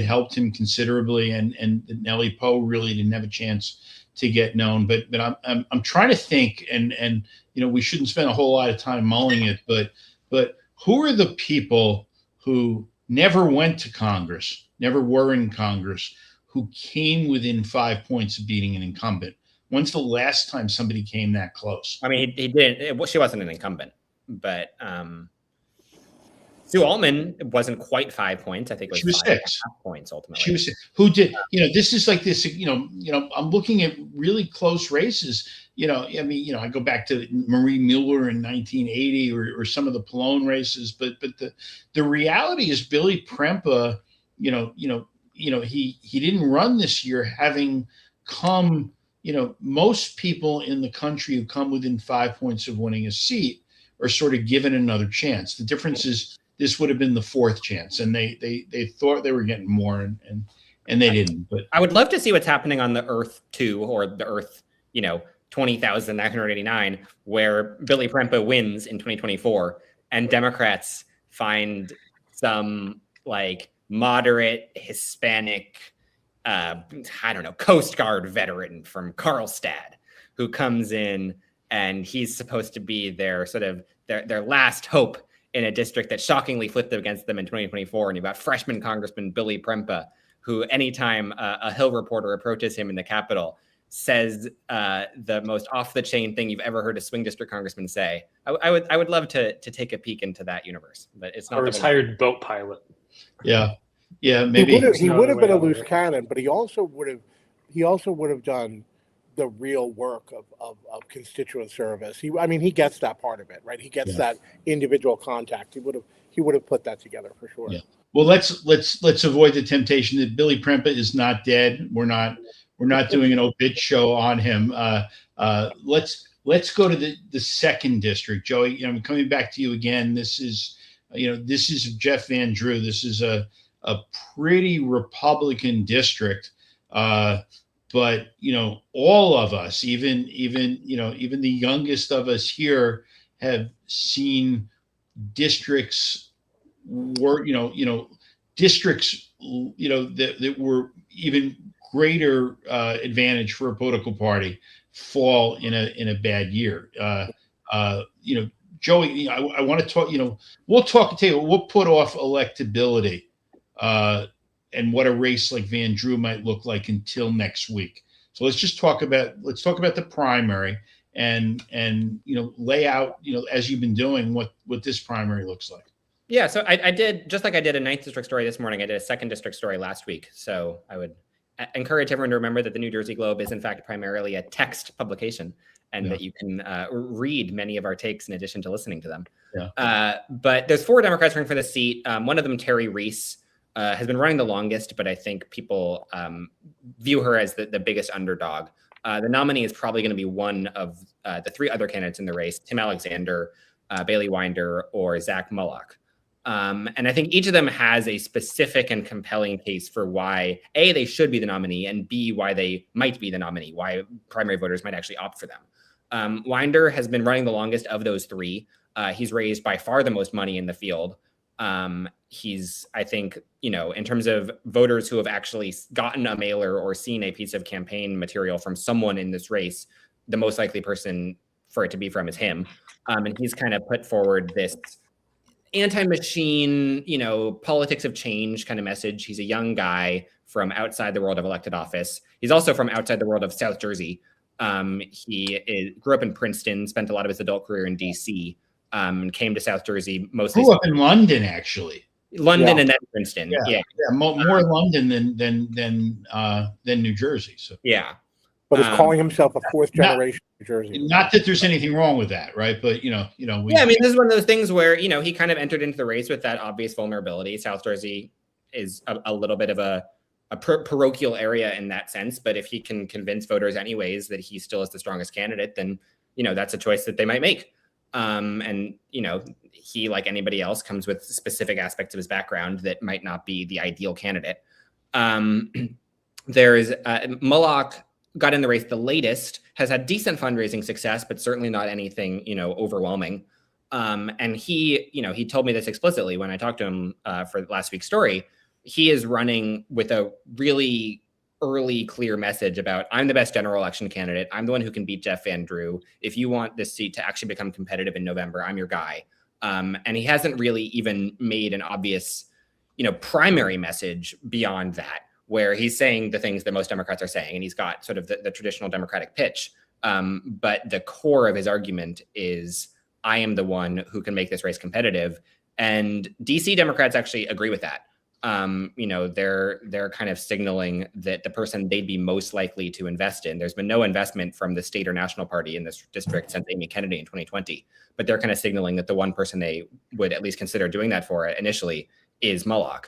helped him considerably, and Nellie Poe really didn't have a chance to get known. But I'm trying to think, and we shouldn't spend a whole lot of time mulling it, but who are the people who never went to Congress, never were in Congress, who came within 5 points of beating an incumbent? When's the last time somebody came that close? I mean, he didn't. She wasn't an incumbent. Sue Altman wasn't quite 5 points. I think it was, She was 5.5 6 points ultimately. She was who did, this is like this, I'm looking at really close races. I go back to Marie Mueller in 1980 or some of the Pallone races, but the reality is Billy Prempa, he didn't run this year, having come, most people in the country who come within 5 points of winning a seat are sort of given another chance. The difference is this would have been the fourth chance, and they thought they were getting more, and they didn't. But I would love to see what's happening on the Earth 2 or the Earth, 20,989, where Billy Prempa wins in 2024, and Democrats find some like moderate Hispanic, Coast Guard veteran from Carlstad who comes in, and he's supposed to be their sort of their last hope in a district that shockingly flipped against them in 2024. And you've got freshman Congressman Billy Prempa, who anytime a Hill reporter approaches him in the Capitol, says the most off-the-chain thing you've ever heard a swing district congressman say. I would love to take a peek into that universe, but it's not a retired boat pilot. Yeah, maybe he would have been a loose cannon, but he also would have done the real work of constituent service. He gets that part of it, right? He gets that individual contact. He would have put that together for sure. Yeah. Well, let's avoid the temptation that Billy Prempa is not dead. We're not doing an obit show on him. Let's go to the second district, Joey. Coming back to you again. This is Jeff Van Drew. This is a pretty Republican district. But all of us, even the youngest of us here, have seen districts that were even greater advantage for a political party fall in a bad year. Joey, I want to talk. We'll put off electability. And what a race like Van Drew might look like until next week. So let's talk about the primary and lay out, as you've been doing, what this primary looks like. Yeah, so I did, just like I did a 9th district story this morning, I did a 2nd district story last week. So I would encourage everyone to remember that the New Jersey Globe is in fact primarily a text publication, and that you can read many of our takes in addition to listening to them. Yeah. But there's 4 Democrats running for the seat. One of them, Terry Reese, has been running the longest, but I think people view her as the biggest underdog. The nominee is probably going to be one of the 3 other candidates in the race: Tim Alexander, Bailey Winder, or Zach Mullock. And I think each of them has a specific and compelling case for why, A, they should be the nominee, and B, why they might be the nominee, why primary voters might actually opt for them. Winder has been running the longest of those 3. He's raised by far the most money in the field. He's, I think, in terms of voters who have actually gotten a mailer or seen a piece of campaign material from someone in this race, the most likely person for it to be from is him. And he's kind of put forward this anti-machine, politics of change kind of message. He's a young guy from outside the world of elected office. He's also from outside the world of South Jersey. He grew up in Princeton, spent a lot of his adult career in DC, and came to South Jersey mostly. Grew up in London, actually. London and then Princeton. Yeah. More London than New Jersey. So but is calling himself a 4th generation New Jersey. Not that there's anything wrong with that, right? But this is one of those things where he kind of entered into the race with that obvious vulnerability. South Jersey is a little bit of a parochial area in that sense, but if he can convince voters anyways that he still is the strongest candidate, then that's a choice that they might make. And he, like anybody else, comes with specific aspects of his background that might not be the ideal candidate. There's Mullock got in the race the latest, has had decent fundraising success, but certainly not anything overwhelming. And he told me this explicitly when I talked to him for last week's story. He is running with a really early, clear message about, I'm the best general election candidate. I'm the one who can beat Jeff Van Drew. If you want this seat to actually become competitive in November, I'm your guy. And he hasn't really even made an obvious, primary message beyond that, where he's saying the things that most Democrats are saying. And he's got sort of the traditional Democratic pitch. But the core of his argument is, I am the one who can make this race competitive. And DC Democrats actually agree with that. They're kind of signaling that the person they'd be most likely to invest in, there's been no investment from the state or national party in this district since Amy Kennedy in 2020, but they're kind of signaling that the one person they would at least consider doing that for initially is Mullock.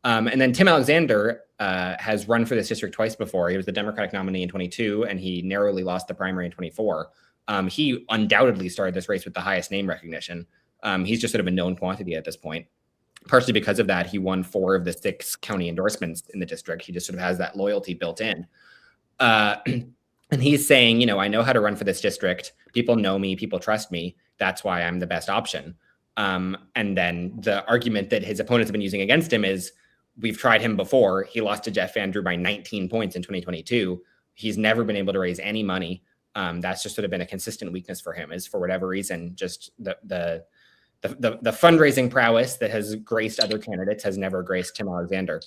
And then Tim Alexander has run for this district twice before. He was the Democratic nominee in 22, and he narrowly lost the primary in 24. He undoubtedly started this race with the highest name recognition. He's just sort of a known quantity at this point. Partially because of that, he won 4 of the 6 county endorsements in the district. He just sort of has that loyalty built in. And he's saying, I know how to run for this district. People know me. People trust me. That's why I'm the best option. And then the argument that his opponents have been using against him is, we've tried him before. He lost to Jeff Van Drew by 19 points in 2022. He's never been able to raise any money. That's just sort of been a consistent weakness for him, is for whatever reason, just the fundraising prowess that has graced other candidates has never graced Tim Alexander.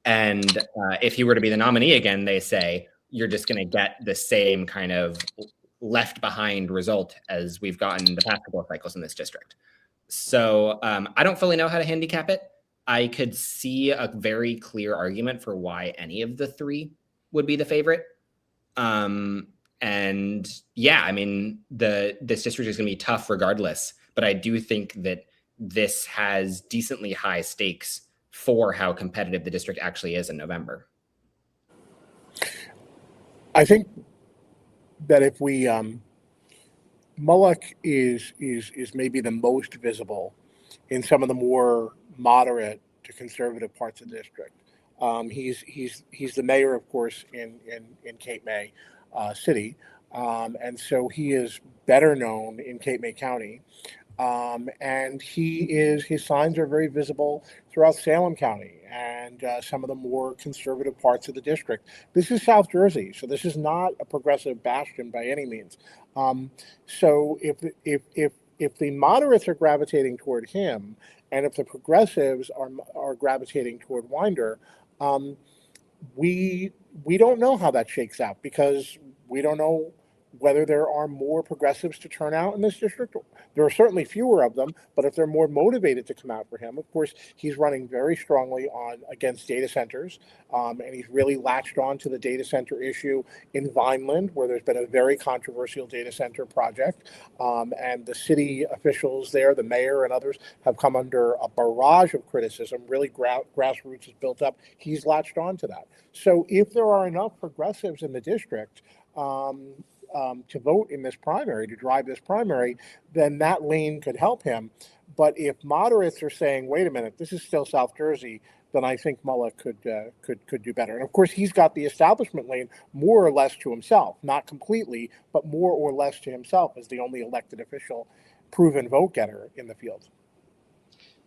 And if he were to be the nominee again, they say, you're just going to get the same kind of left behind result as we've gotten the past couple of cycles in this district. So I don't fully know how to handicap it. I could see a very clear argument for why any of the 3 would be the favorite. And yeah, I mean, this district is going to be tough regardless, but I do think that this has decently high stakes for how competitive the district actually is in November. I think that if we, Mullock is maybe the most visible in some of the more moderate to conservative parts of the district. He's the mayor, of course, in Cape May City, and so he is better known in Cape May County, and his signs are very visible throughout Salem County and some of the more conservative parts of the district. This is South Jersey, so this is not a progressive bastion by any means. So if the moderates are gravitating toward him, and if the progressives are gravitating toward Winder, we don't know how that shakes out, because we don't know whether there are more progressives to turn out in this district. There are certainly fewer of them, but if they're more motivated to come out for him, of course, he's running very strongly against data centers, and he's really latched on to the data center issue in Vineland, where there's been a very controversial data center project, and the city officials there, the mayor and others, have come under a barrage of criticism. Really, grassroots is built up. He's latched on to that. So if there are enough progressives in the district to vote in this primary, to drive this primary, then that lane could help him. But if moderates are saying, wait a minute, this is still South Jersey, then I think Mullock could do better. And of course, he's got the establishment lane more or less to himself, not completely, but more or less to himself as the only elected official proven vote getter in the field.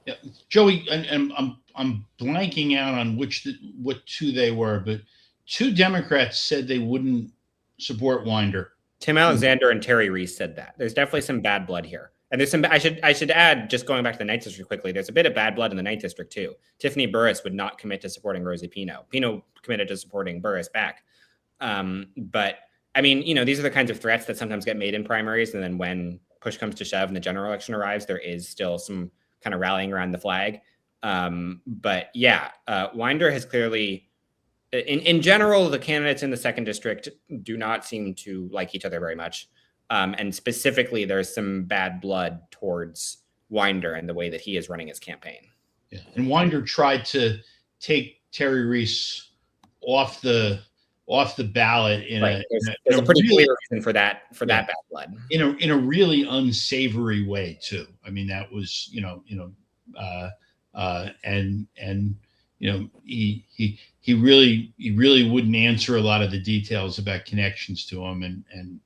Yeah, Joey, and I'm blanking out on what 2 they were, but 2 Democrats said they wouldn't support Winder. Tim Alexander and Terry Reese said that. There's definitely some bad blood here. And there's some, I should add, just going back to the 9th district quickly, there's a bit of bad blood in the 9th district too. Tiffany Burris would not commit to supporting Rosie Pino. Pino committed to supporting Burris back. But I mean, these are the kinds of threats that sometimes get made in primaries. And then when push comes to shove and the general election arrives, there is still some kind of rallying around the flag. But yeah, Winder has clearly, in general, the candidates in the 2nd district do not seem to like each other very much. And specifically, there's some bad blood towards Winder and the way that he is running his campaign. Yeah. And Winder tried to take Terry Reese off the ballot there's a pretty clear reason for that bad blood. In a really unsavory way too. I mean, that was he really wouldn't answer a lot of the details about connections to him, and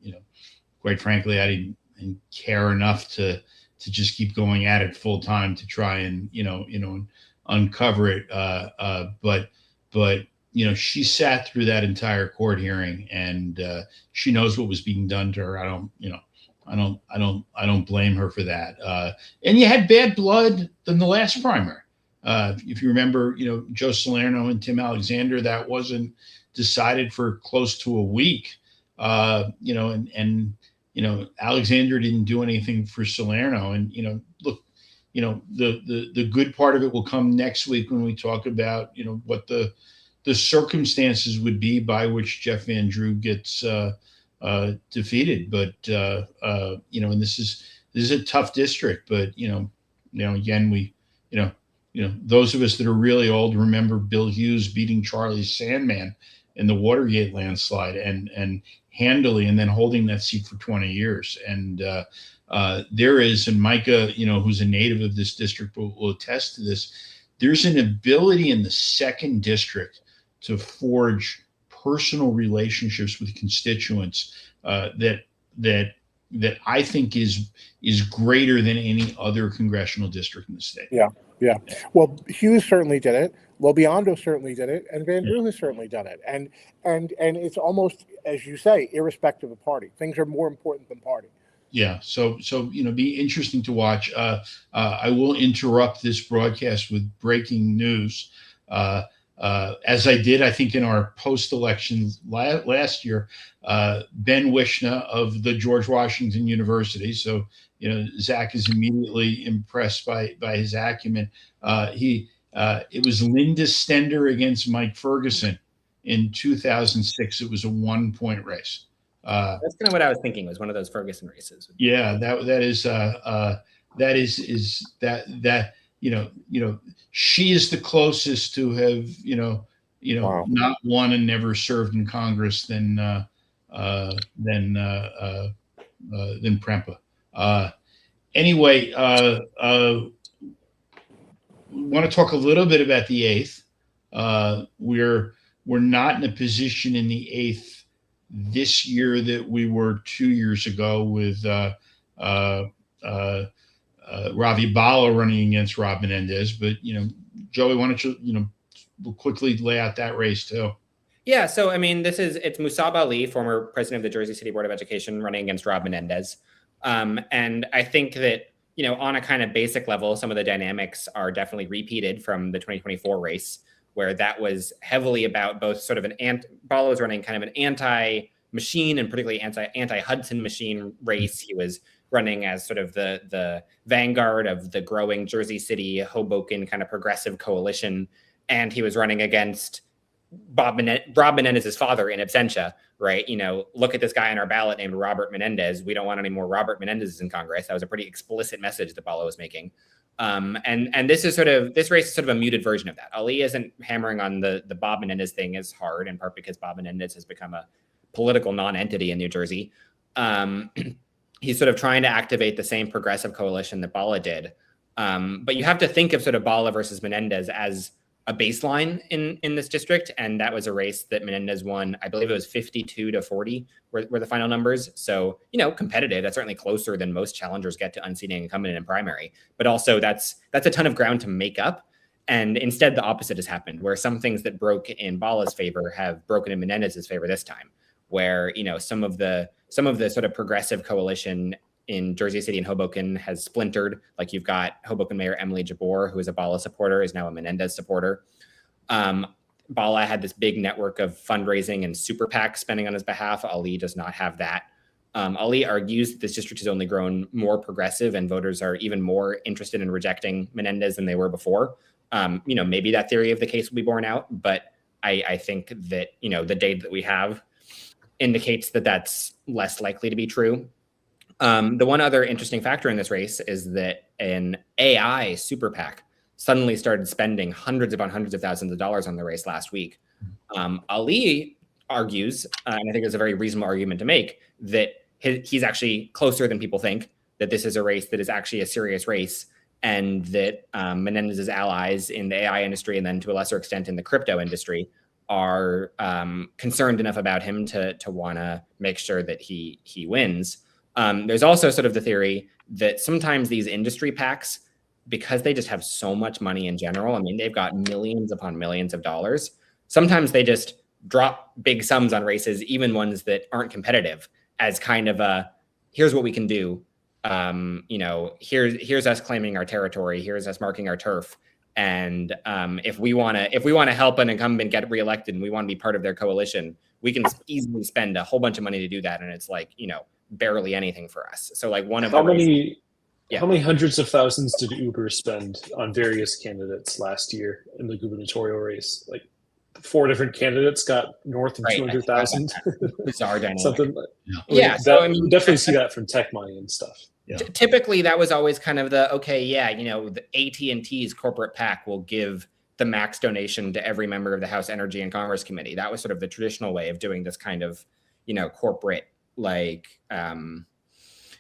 quite frankly, I didn't care enough to just keep going at it full time to try and uncover it. But she sat through that entire court hearing, and she knows what was being done to her. I don't blame her for that. And you had bad blood in the last primary. If you remember, Joe Salerno and Tim Alexander, that wasn't decided for close to a week. And Alexander didn't do anything for Salerno. And, look, the good part of it will come next week when we talk about, what the circumstances would be by which Jeff Van Drew gets defeated. But, and this is a tough district, but, again, those of us that are really old remember Bill Hughes beating Charlie Sandman in the Watergate landslide and handily, and then holding that seat for 20 years. And there is, and Micah, who's a native of this district will attest to this, there's an ability in the second district to forge personal relationships with constituents that I think is greater than any other congressional district in the state. Yeah. Well, Hughes certainly did it. Lobiando certainly did it, and Van Drew has certainly done it. And it's almost, as you say, irrespective of party. Things are more important than party. Yeah. So be interesting to watch. I will interrupt this broadcast with breaking news. As I did, I think, in our post-election last year, Ben Wishna of the George Washington University. So, Zach is immediately impressed by his acumen. It was Linda Stender against Mike Ferguson in 2006. It was a 1-point race. That's kind of what I was thinking, was one of those Ferguson races. Yeah, she is the closest to have, wow, not won and never served in Congress than Prempa. Anyway, we want to talk a little bit about the 8th. We're not in a position in the 8th this year that we were 2 years ago with Ravi Bala running against Rob Menendez. But, Joey, why don't you, quickly lay out that race too? Yeah. So, it's Musab Ali, former president of the Jersey City Board of Education, running against Rob Menendez. And I think that, on a kind of basic level, some of the dynamics are definitely repeated from the 2024 race, where that was heavily about both sort of Bala was running kind of an anti-machine and particularly anti-Hudson machine race. He was running as sort of the vanguard of the growing Jersey City, Hoboken kind of progressive coalition. And he was running against Rob Menendez's father in absentia, right? Look at this guy on our ballot named Robert Menendez. We don't want any more Robert Menendezes in Congress. That was a pretty explicit message that Bala was making. And this race is sort of a muted version of that. Ali isn't hammering on the Bob Menendez thing as hard, in part because Bob Menendez has become a political non-entity in New Jersey. He's sort of trying to activate the same progressive coalition that Bala did. But you have to think of sort of Bala versus Menendez as a baseline in this district. And that was a race that Menendez won. I believe it was 52-40 were the final numbers. So, competitive. That's certainly closer than most challengers get to unseating an incumbent in primary. But also that's a ton of ground to make up. And instead, the opposite has happened, where some things that broke in Bala's favor have broken in Menendez's favor this time, where, some of the sort of progressive coalition in Jersey City and Hoboken has splintered. Like, you've got Hoboken Mayor Emily Jabor, who is a Bala supporter, is now a Menendez supporter. Bala had this big network of fundraising and super PAC spending on his behalf. Ali does not have that. Ali argues that this district has only grown more progressive and voters are even more interested in rejecting Menendez than they were before. Maybe that theory of the case will be borne out, but I think that, the data that we have indicates that that's less likely to be true. The one other interesting factor in this race is that an AI super PAC suddenly started spending hundreds upon hundreds of thousands of dollars on the race last week. Ali argues, and I think it's a very reasonable argument to make, that he's actually closer than people think, that this is a race that is actually a serious race, and that Menendez's allies in the AI industry, and then to a lesser extent in the crypto industry, are concerned enough about him to want to make sure that he wins. There's also sort of the theory that sometimes these industry PACs, because they just have so much money in general, they've got millions upon millions of dollars, sometimes they just drop big sums on races, even ones that aren't competitive, as kind of a, here's what we can do. Here's us claiming our territory. Here's us marking our turf. And if we want to help an incumbent get reelected and we want to be part of their coalition, we can easily spend a whole bunch of money to do that. And it's like, barely anything for us. So like one of how the many Yeah. how many hundreds of thousands did Uber spend on various candidates last year in the gubernatorial race? Like 4 different candidates got north of Right, 200,000. bizarre dynamic. Something. Yeah, that, so I mean, we definitely see that from tech money and stuff. Yeah. Typically, that was always kind of the the AT&T's corporate PAC will give the max donation to every member of the House Energy and Commerce Committee. That was sort of the traditional way of doing this kind of, corporate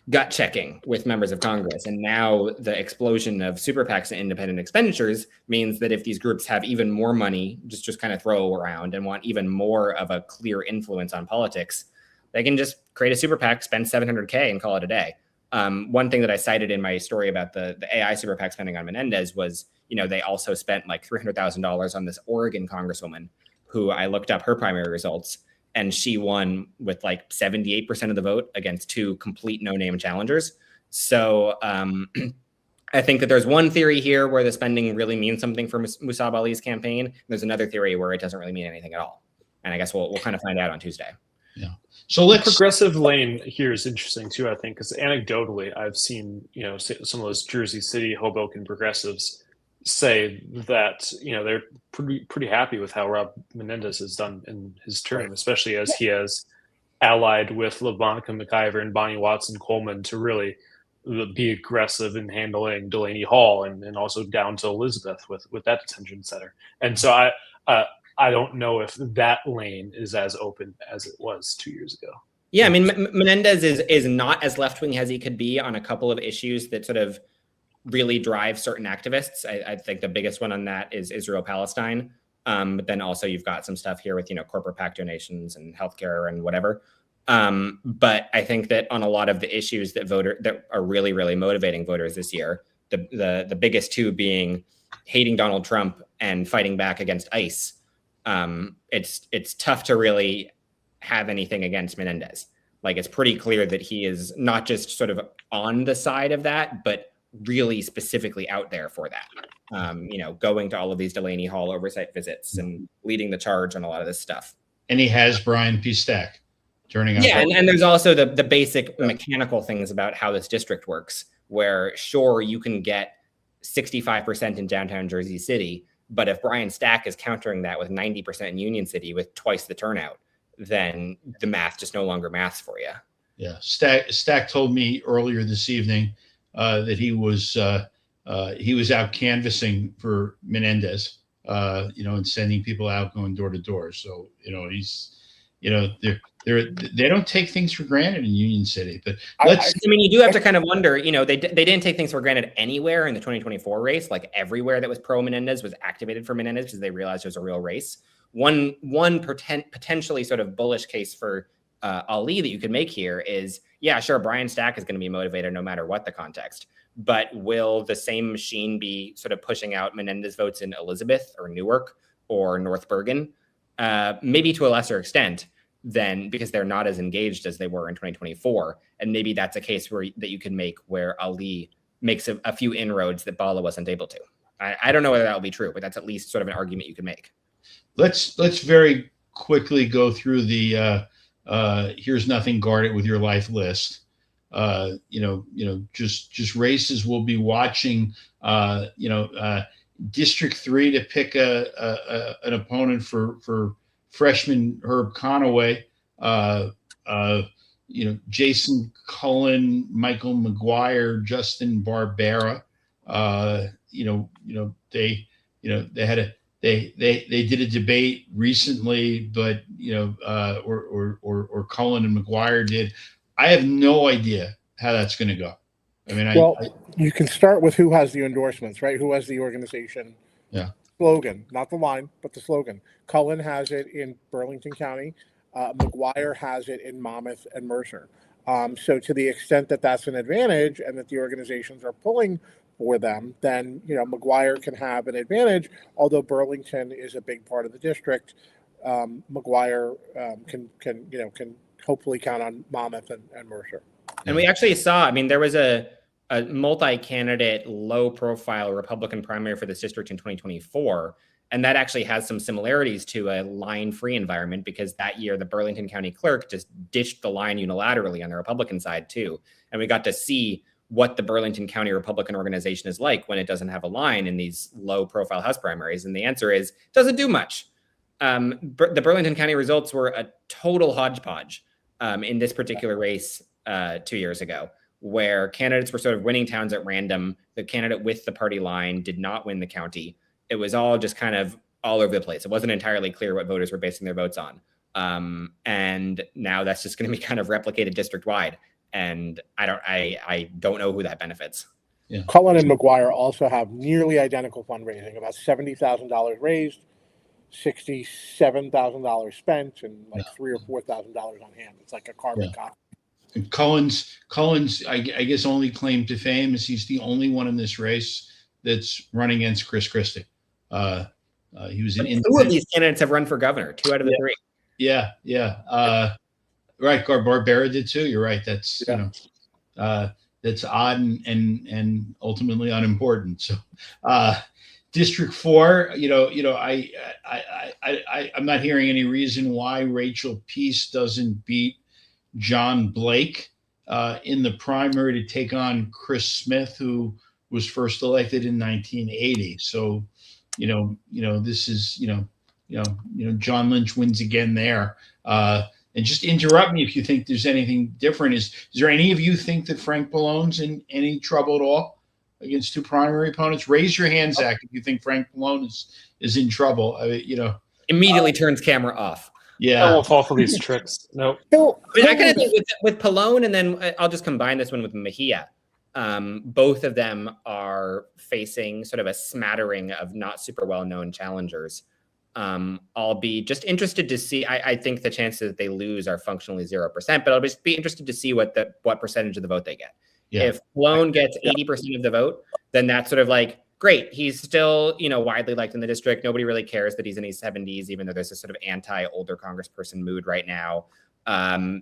gut checking with members of Congress. And now the explosion of super PACs and independent expenditures means that if these groups have even more money, just kind of throw around and want even more of a clear influence on politics, they can just create a super PAC, spend $700K and call it a day. One thing that I cited in my story about the AI super PAC spending on Menendez was, they also spent like $300,000 on this Oregon congresswoman who I looked up her primary results, and she won with like 78% of the vote against 2 complete no-name challengers. So I think that there's one theory here where the spending really means something for Musab Ali's campaign. There's another theory where it doesn't really mean anything at all. And I guess we'll kind of find out on Tuesday. Yeah. So the progressive lane here is interesting too, I think, because anecdotally, I've seen, some of those Jersey City, Hoboken progressives say that, they're pretty happy with how Rob Menendez has done in his term, especially as he has allied with LaMonica McIver and Bonnie Watson Coleman to really be aggressive in handling Delaney Hall and also down to Elizabeth with that detention center. And so I don't know if that lane is as open as it was 2 years ago. Yeah, I mean, Menendez is not as left-wing as he could be on a couple of issues that sort of really drive certain activists. I think the biggest one on that is Israel-Palestine. But then also you've got some stuff here with, corporate PAC donations and healthcare and whatever. But I think that on a lot of the issues that are really, really motivating voters this year, the biggest 2 being hating Donald Trump and fighting back against ICE. It's tough to really have anything against Menendez. Like, it's pretty clear that he is not just sort of on the side of that, but really specifically out there for that. Going to all of these Delaney Hall oversight visits and leading the charge on a lot of this stuff. And he has Brian P. Stack turning out. Yeah, and there's also the basic mechanical things about how this district works, where sure, you can get 65% in downtown Jersey City, but if Brian Stack is countering that with 90% in Union City with twice the turnout, then the math just no longer maths for you. Yeah, Stack told me earlier this evening that he was out canvassing for Menendez, and sending people out, going door to door. So he's, they don't take things for granted in Union City. But you do have to kind of wonder. They didn't take things for granted anywhere in the 2024 race. Like, everywhere that was pro Menendez was activated for Menendez because they realized it was a real race. One potentially sort of bullish case for Ali that you could make here is, yeah, sure, Brian Stack is going to be motivated no matter what the context. But will the same machine be sort of pushing out Menendez votes in Elizabeth or Newark or North Bergen? Maybe to a lesser extent than, because they're not as engaged as they were in 2024. And maybe that's a case that you can make where Ali makes a few inroads that Bala wasn't able to. I don't know whether that will be true, but that's at least sort of an argument you could make. Let's very quickly go through the here's nothing, guard it with your life list. Just races we'll be watching. District 3 to pick an opponent for freshman Herb Conaway. Jason Cullen, Michael McGuire, Justin Barbera. They did a debate recently, but or Cullen and McGuire did. I have no idea how that's going to go. I mean, you can start with who has the endorsements, right? Who has the organization slogan, not the line, but the slogan. Cullen has it in Burlington County. McGuire has it in Monmouth and Mercer. So to the extent that that's an advantage and that the organizations are pulling for them, then McGuire can have an advantage. Although Burlington is a big part of the district, McGuire can hopefully count on Monmouth and Mercer. And we actually saw, there was a multi-candidate, low-profile Republican primary for this district in 2024, And that actually has some similarities to a line-free environment, because that year the Burlington County clerk just ditched the line unilaterally on the Republican side too. And we got to see what the Burlington County Republican organization is like when it doesn't have a line in these low-profile House primaries. And the answer is, it doesn't do much. The Burlington County results were a total hodgepodge in this particular race 2 years ago, where candidates were sort of winning towns at random. The candidate with the party line did not win the county. It was all just kind of all over the place. It wasn't entirely clear what voters were basing their votes on. And now that's just going to be kind of replicated district-wide. And I don't know who that benefits. Yeah. Cullen and McGuire also have nearly identical fundraising, about $70,000 raised, $67,000 spent, and like $3,000 or $4,000 on hand. It's like a carbon copy. And Cullen's, I guess, only claim to fame is he's the only one in this race that's running against Chris Christie. He was an Two of these candidates have run for governor, 2 out of the 3. Yeah. Right, Barbera did too. You're right. That's that's odd and ultimately unimportant. So, District 4, I'm not hearing any reason why Rachel Peace doesn't beat John Blake in the primary to take on Chris Smith, who was first elected in 1980. So, this is, John Lynch wins again there. And just interrupt me if you think there's anything different. Is there any of you think that Frank Pallone's in any trouble at all against 2 primary opponents? Raise your hand, Zach, if you think Frank Pallone is in trouble. Immediately turns camera off. Yeah. I won't fall for these tricks. Nope. I kind of think with Pallone, and then I'll just combine this one with Mejia. Both of them are facing sort of a smattering of not super well-known challengers. I'll be just interested to see. I think the chances that they lose are functionally 0%, but I'll just be interested to see what percentage of the vote they get. Yeah. If Pallone gets 80% of the vote, then that's sort of like, great. He's still, widely liked in the district. Nobody really cares that he's in his 70s, even though there's a sort of anti-older congressperson mood right now.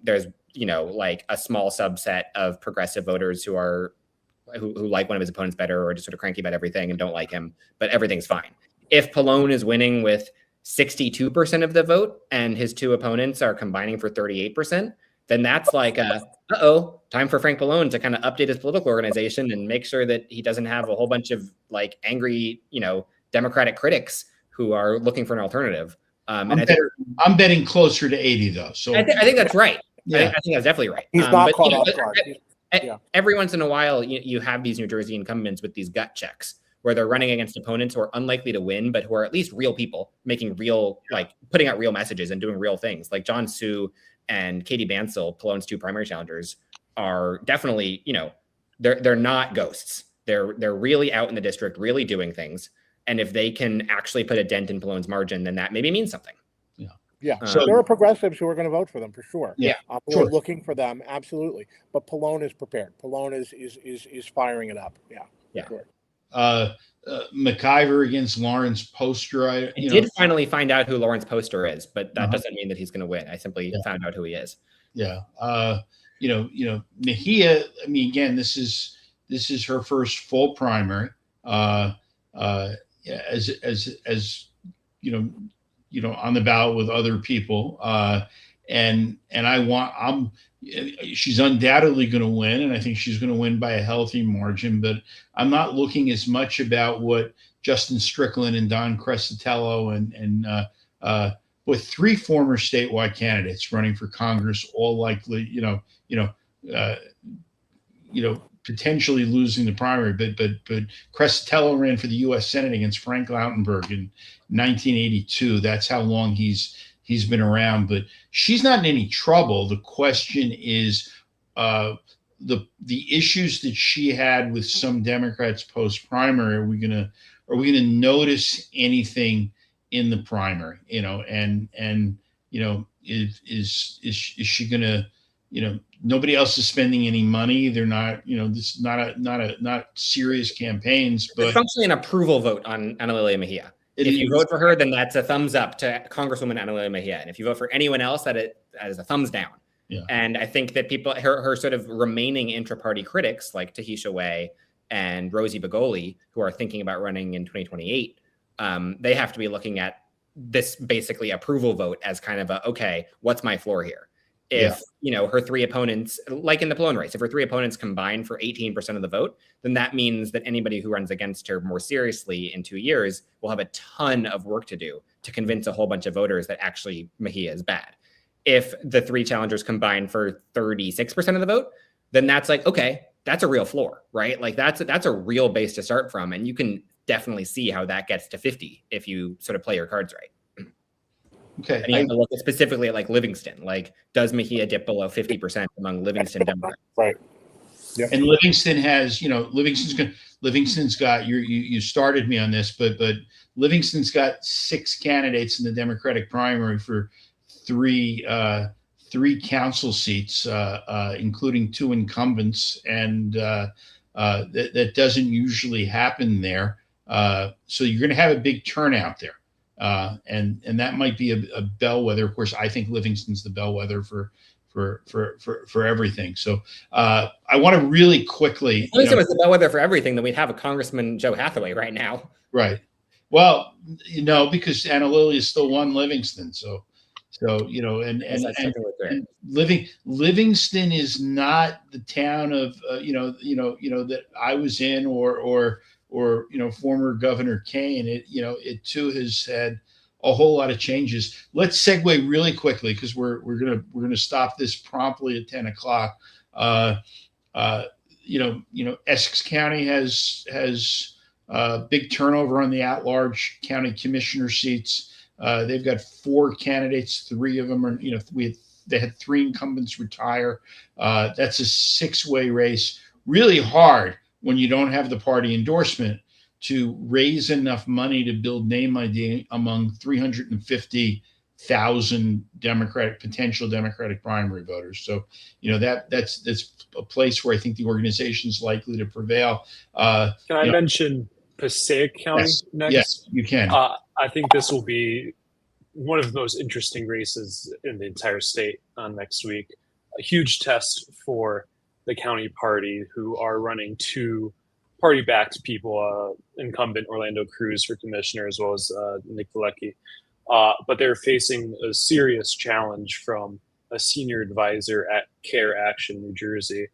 There's, like a small subset of progressive voters who like one of his opponents better, or just sort of cranky about everything and don't like him, but everything's fine. If Pallone is winning with 62% of the vote and his 2 opponents are combining for 38%, then that's like time for Frank Pallone to kind of update his political organization and make sure that he doesn't have a whole bunch of like angry, Democratic critics who are looking for an alternative. I'm betting closer to 80 though. So I think that's right. Yeah. I think that's definitely right. He's not caught off guard. Every once in a while, you have these New Jersey incumbents with these gut checks where they're running against opponents who are unlikely to win, but who are at least real people making real, like putting out real messages and doing real things. Like John Sue and Katie Bansell, Pallone's 2 primary challengers, are definitely, they're not ghosts. They're really out in the district, really doing things. And if they can actually put a dent in Pallone's margin, then that maybe means something. Yeah. So there are progressives who are going to vote for them for sure. Yeah. Who are looking for them. Absolutely. But Pallone is prepared. Pallone is firing it up. Yeah. Yeah. Sure. McIver against Lawrence Poster. I did finally find out who Lawrence Poster is, but that doesn't mean that he's going to win. I simply found out who he is. Yeah. Mejia, I mean, again, this is her first full primary. As on the ballot with other people. She's undoubtedly going to win, and I think she's going to win by a healthy margin, but I'm not looking as much about what Justin Strickland and Don Crescitello and with 3 former statewide candidates running for Congress, all likely, potentially losing the primary, but Crescitello ran for the U.S. Senate against Frank Lautenberg in 1982. That's how long he's been around, but she's not in any trouble. The question is the issues that she had with some Democrats post primary. Are we gonna notice anything in the primary? Is she gonna? Nobody else is spending any money. They're not. This is not serious campaigns. But it's functionally an approval vote on Ana Lilia Mejia. If you vote for her, then that's a thumbs up to Congresswoman Ana Lilia Mejia. And if you vote for anyone else, that is a thumbs down. Yeah. And I think that her sort of remaining intra-party critics like Tahisha Way and Rosie Bagoli, who are thinking about running in 2028, they have to be looking at this basically approval vote as kind of a, okay, what's my floor here? If, her three opponents, like in the Malone race, if her three opponents combine for 18% of the vote, then that means that anybody who runs against her more seriously in 2 years will have a ton of work to do to convince a whole bunch of voters that actually Mejia is bad. If the three challengers combine for 36% of the vote, then that's like, okay, that's a real floor, right? Like that's a real base to start from. And you can definitely see how that gets to 50 if you sort of play your cards right. Okay. And you have to look specifically at like Livingston. Like, does Mejia dip below 50% among Livingston Democrats? Right. Yep. And Livingston has, Livingston's got, you started me on this, but Livingston's got 6 candidates in the Democratic primary for three council seats, including 2 incumbents, and that doesn't usually happen there. So you're going to have a big turnout there. And that might be a bellwether. Of course, I think Livingston's the bellwether for everything. So I want to really quickly. If Livingston was the bellwether for everything, then we'd have a Congressman Joe Hathaway right now. Right. Well, because Anna Lilly is still one Livingston. So and Livingston is not the town of that I was in or former Governor Kane. It too has had a whole lot of changes. Let's segue really quickly because we're gonna stop this promptly at 10 o'clock. Essex County has big turnover on the at-large county commissioner seats. They've got 4 candidates. 3 of them are, they had 3 incumbents retire. That's a 6-way race. Really hard when you don't have the party endorsement to raise enough money to build name ID among 350,000 potential Democratic primary voters. So, that's a place where I think the organization is likely to prevail. Can I mention Passaic County next? Yes, you can. I think this will be one of the most interesting races in the entire state next week. A huge test for the county party, who are running 2 party-backed people, incumbent Orlando Cruz for commissioner, as well as Nick Pilecki. But they're facing a serious challenge from a senior advisor at Care Action New Jersey.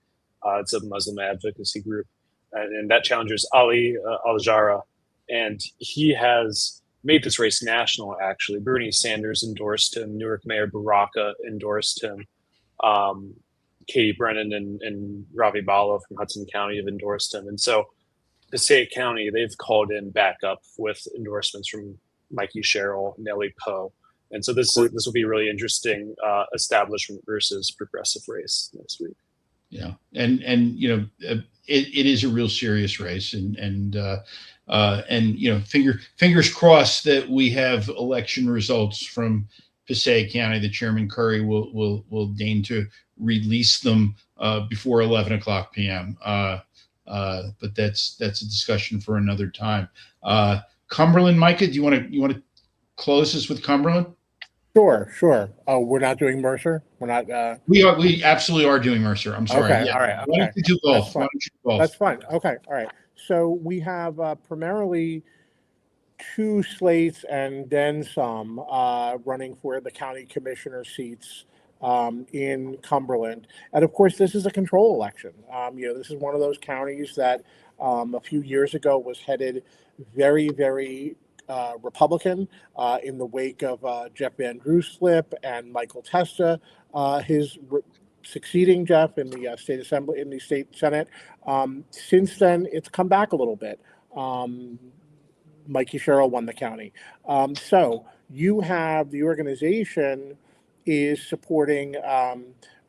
It's a Muslim advocacy group. And that challenger is Ali Al-Jara. And he has made this race national, actually. Bernie Sanders endorsed him. Newark Mayor Baraka endorsed him. Katie Brennan and Ravi Bala from Hudson County have endorsed him. And so Passaic County, they've called in backup with endorsements from Mikey Sherrill, Nellie Poe. And so this will be a really interesting establishment versus progressive race next week. Yeah. And it is a real serious race, and fingers crossed that we have election results from Passaic County. The Chairman Curry will deign to release them before 11 o'clock p.m. But that's a discussion for another time. Cumberland, Micah, do you want to close this with Cumberland? Sure. Oh, we're not doing Mercer? We're not. We absolutely are doing Mercer. I'm sorry. Okay. Yeah. All right. Okay. Why don't you do both? That's fine. Okay. All right. So we have primarily 2 slates and then some running for the county commissioner seats in Cumberland. And of course, this is a control election. This is one of those counties that a few years ago was headed very, very Republican in the wake of Jeff Van Drew's flip and Michael Testa, his succeeding Jeff in the state assembly, in the state Senate. Since then, it's come back a little bit. Mikey Sherrill won the county. So you have the organization is supporting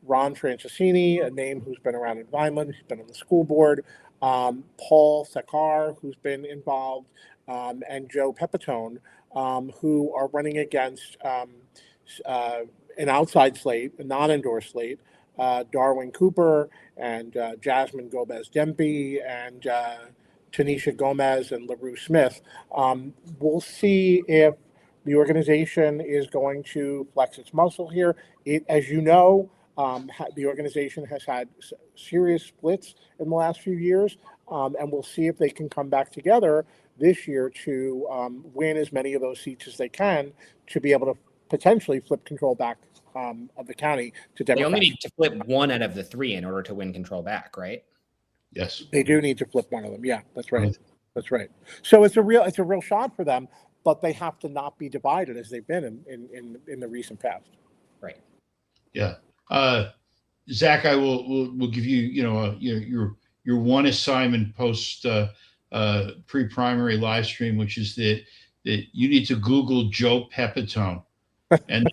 Ron Francisini, a name who's been around in Vineland, who's been on the school board, Paul Sakar, who's been involved, and Joe Pepitone, who are running against an outside slate, a non-endorsed slate, Darwin Cooper and Jasmine Gomez-Dempy and Tanisha Gomez and LaRue Smith. We'll see if the organization is going to flex its muscle here. As you know, the organization has had serious splits in the last few years. and we'll see if they can come back together this year to win as many of those seats as they can to be able to potentially flip control back of the county to Democrats. They only need to flip one out of the three in order to win control back, right? Yes, they do need to flip one of them. Yeah, that's right. That's right. So it's a real shot for them, but they have to not be divided as they've been in the recent past. Right. Yeah. Zach, I will give you your one assignment post pre-primary live stream, which is that you need to Google Joe Pepitone and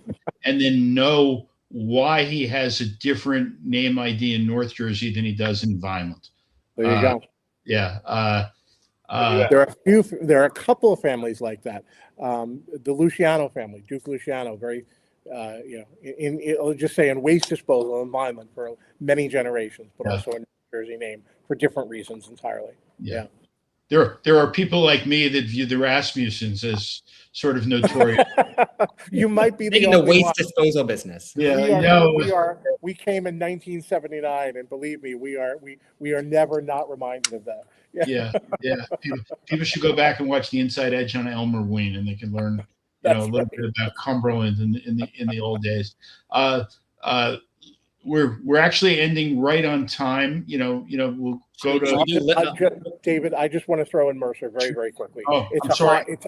then know why he has a different name ID in North Jersey than he does in Vineland. There you go. Yeah. There are a couple of families like that. The Luciano family, Duke Luciano, very, I'll just say in waste disposal in Vineland for many generations, but also a New Jersey name for different reasons entirely. Yeah. There are people like me that view the Rasmussens as sort of notorious. You might be the waste disposal business. Yeah, we came in 1979, and believe me, we are never not reminded of that. Yeah. People should go back and watch the Inside Edge on Elmer Ween, and they can learn, a little bit about Cumberland in the old days. We're actually ending right on time. We'll go to David. I just want to throw in Mercer very, very quickly. Oh, I'm sorry. No, it's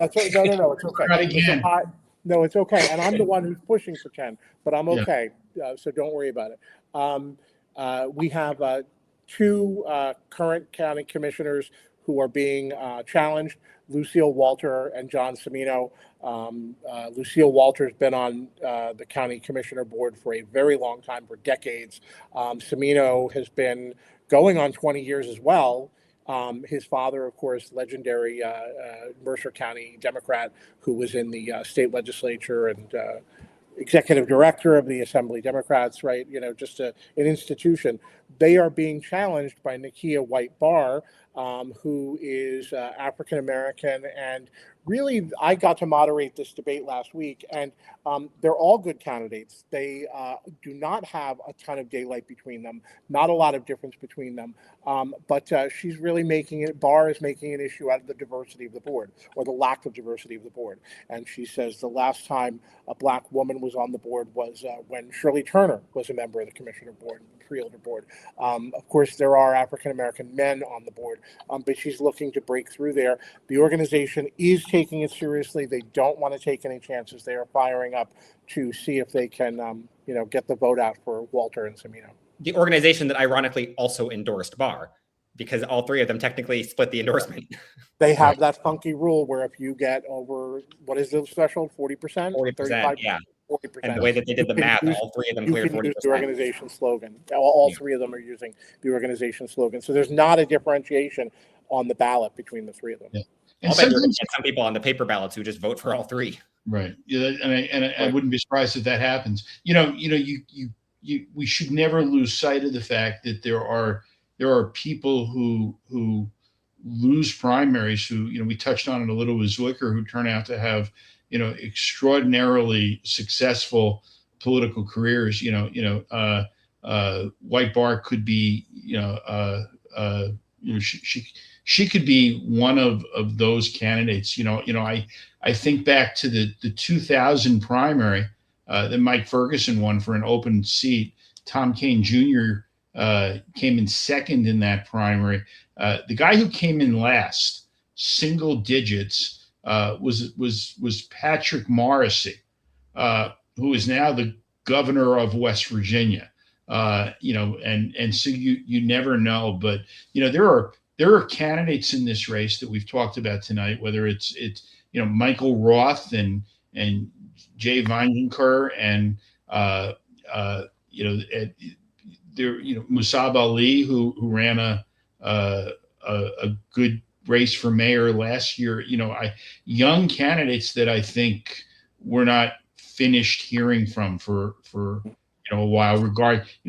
okay. Not again. No, it's okay. And I'm the one who's pushing for 10, but I'm okay. So don't worry about it. We have two current county commissioners who are being challenged, Lucille Walter and John Cimino. Lucille Walter's been on the county commissioner board for a very long time, for decades. Cimino has been going on 20 years as well. His father, of course, legendary Mercer County Democrat who was in the state legislature and executive director of the Assembly Democrats, right? Just an institution. They are being challenged by Nakia White-Barr, who is African-American. And really, I got to moderate this debate last week, and they're all good candidates. They do not have a ton of daylight between them, not a lot of difference between them. But she's really Barr is making an issue out of the diversity of the board, or the lack of diversity of the board. And she says the last time a Black woman was on the board was when Shirley Turner was a member of the commissioner board, Freeholder board. Of course, there are African-American men on the board, but she's looking to break through there. The organization is taking it seriously. They don't want to take any chances. They are firing up to see if they can, get the vote out for Walter and Cimino. The organization that ironically also endorsed Barr, because all three of them technically split the endorsement. They have that funky rule where if you get over, what is the threshold, 40%? 40%, yeah. 40%. And the way that they did the math, all three of them cleared 40%. Use the organization slogan. All three of them are using the organization slogan. So there's not a differentiation on the ballot between the three of them. Yeah. And sometimes some people on the paper ballots who just vote for all three. Right. Yeah, and I wouldn't be surprised if that happens. We should never lose sight of the fact that there are people who lose primaries who, we touched on it a little with Zwicker, who turn out to have, extraordinarily successful political careers. White-Barr could be, she could be one of those candidates. I think back to the 2000 primary that Mike Ferguson won for an open seat. Tom Kean Jr. Came in second in that primary. The guy who came in last, single digits, was Patrick Morrissey, who is now the governor of West Virginia. And so you never know, but there are candidates in this race that we've talked about tonight, whether it's Michael Roth and Jay Weinker and Musab Ali, who ran a good race for mayor last year. Young candidates that I think we're not finished hearing from for a while.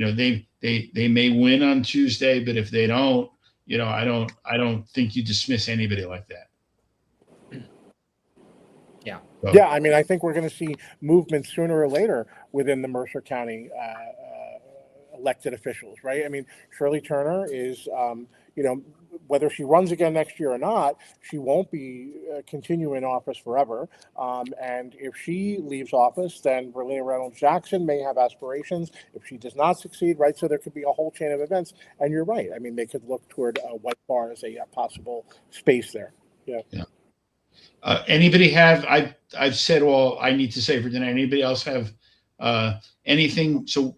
They may win on Tuesday, but if they don't, I don't think you dismiss anybody like that. Yeah. So. Yeah. I mean, I think we're going to see movement sooner or later within the Mercer County elected officials, right? I mean, Shirley Turner is, whether she runs again next year or not, she won't be continue in office forever. And if she leaves office, then Verlina Reynolds-Jackson may have aspirations. If she does not succeed, right? So there could be a whole chain of events. And you're right. I mean, they could look toward White Bar as a possible space there. Yeah. Anybody have? I've said all I need to say for tonight. Anybody else have anything? So.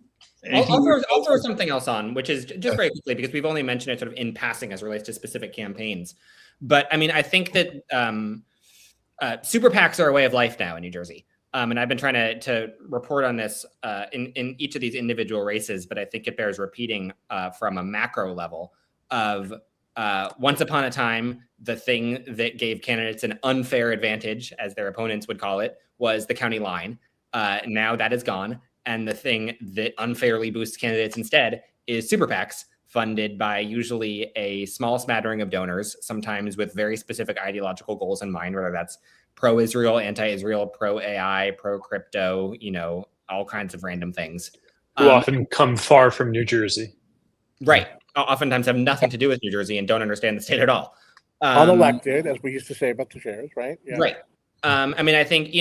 I'll throw something else on, which is just very quickly, because we've only mentioned it sort of in passing as it relates to specific campaigns. But I mean, I think that super PACs are a way of life now in New Jersey. And I've been trying to report on this in each of these individual races, but I think it bears repeating from a macro level of once upon a time, the thing that gave candidates an unfair advantage, as their opponents would call it, was the county line. Now that is gone. And the thing that unfairly boosts candidates instead is super PACs, funded by usually a small smattering of donors, sometimes with very specific ideological goals in mind, whether that's pro-Israel, anti-Israel, pro-AI, pro-crypto, all kinds of random things. Who often come far from New Jersey. Right. Oftentimes have nothing to do with New Jersey and don't understand the state at all. Unelected, as we used to say about the chairs, right? Yeah. Right. I mean, I think,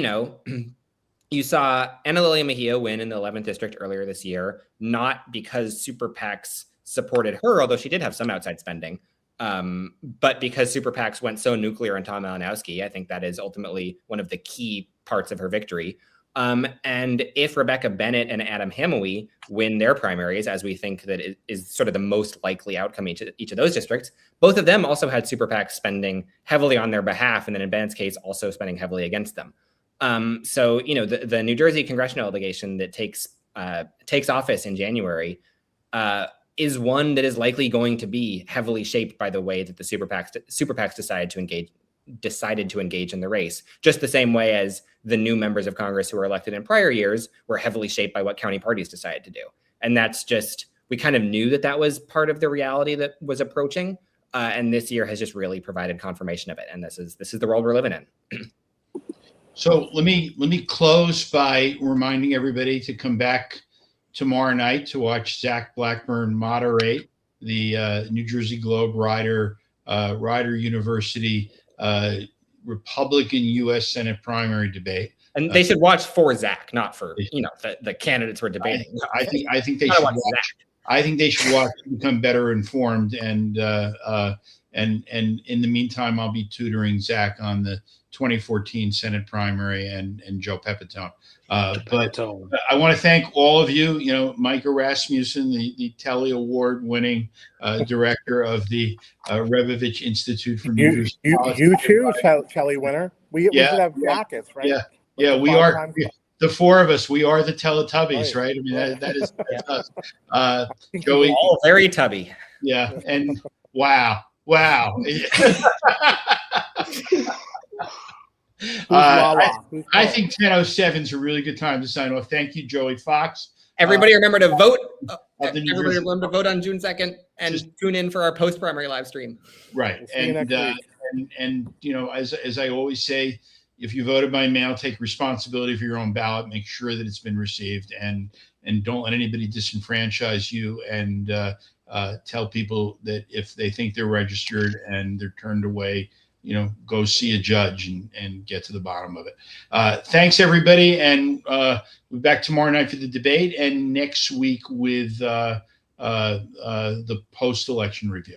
you saw Ana Lilia Mejia win in the 11th district earlier this year, not because super PACs supported her, although she did have some outside spending, but because super PACs went so nuclear on Tom Malinowski. I think that is ultimately one of the key parts of her victory. And if Rebecca Bennett and Adam Hamawee win their primaries, as we think that it is sort of the most likely outcome in each of those districts, both of them also had super PACs spending heavily on their behalf, and then in Bennett's case, also spending heavily against them. So, the New Jersey congressional delegation that takes office in January is one that is likely going to be heavily shaped by the way that the super PACs decided to engage in the race, just the same way as the new members of Congress who were elected in prior years were heavily shaped by what county parties decided to do. And that's just, we kind of knew that was part of the reality that was approaching. And this year has just really provided confirmation of it. And this is the world we're living in. So let me close by reminding everybody to come back tomorrow night to watch Zach Blackburn moderate the New Jersey Globe Rider University Republican U.S. Senate primary debate. And they should watch for Zach, not for the candidates we're debating. I think they should watch. I think they should watch to become better informed. And in the meantime, I'll be tutoring Zach on the 2014 Senate primary and Joe Pepitone. But I want to thank all of you. Micah Rasmussen, the Telly Award-winning director of the Rebovich Institute for New Jersey. You too, Telly winner. We should have jackets, right? Yeah, we are. The four of us, we are the Teletubbies, right? I mean, that is us. Joey, all very tubby. Yeah, and wow. I think 10:07 is a really good time to sign off. Thank you, Joey Fox. Everybody remember to vote. Everybody remember to vote on June 2nd and tune in for our post-primary live stream. Right. And as I always say, if you voted by mail, take responsibility for your own ballot. Make sure that it's been received, and don't let anybody disenfranchise you. And tell people that if they think they're registered and they're turned away, go see a judge and get to the bottom of it. Thanks, everybody. And we'll be back tomorrow night for the debate and next week with the post-election review.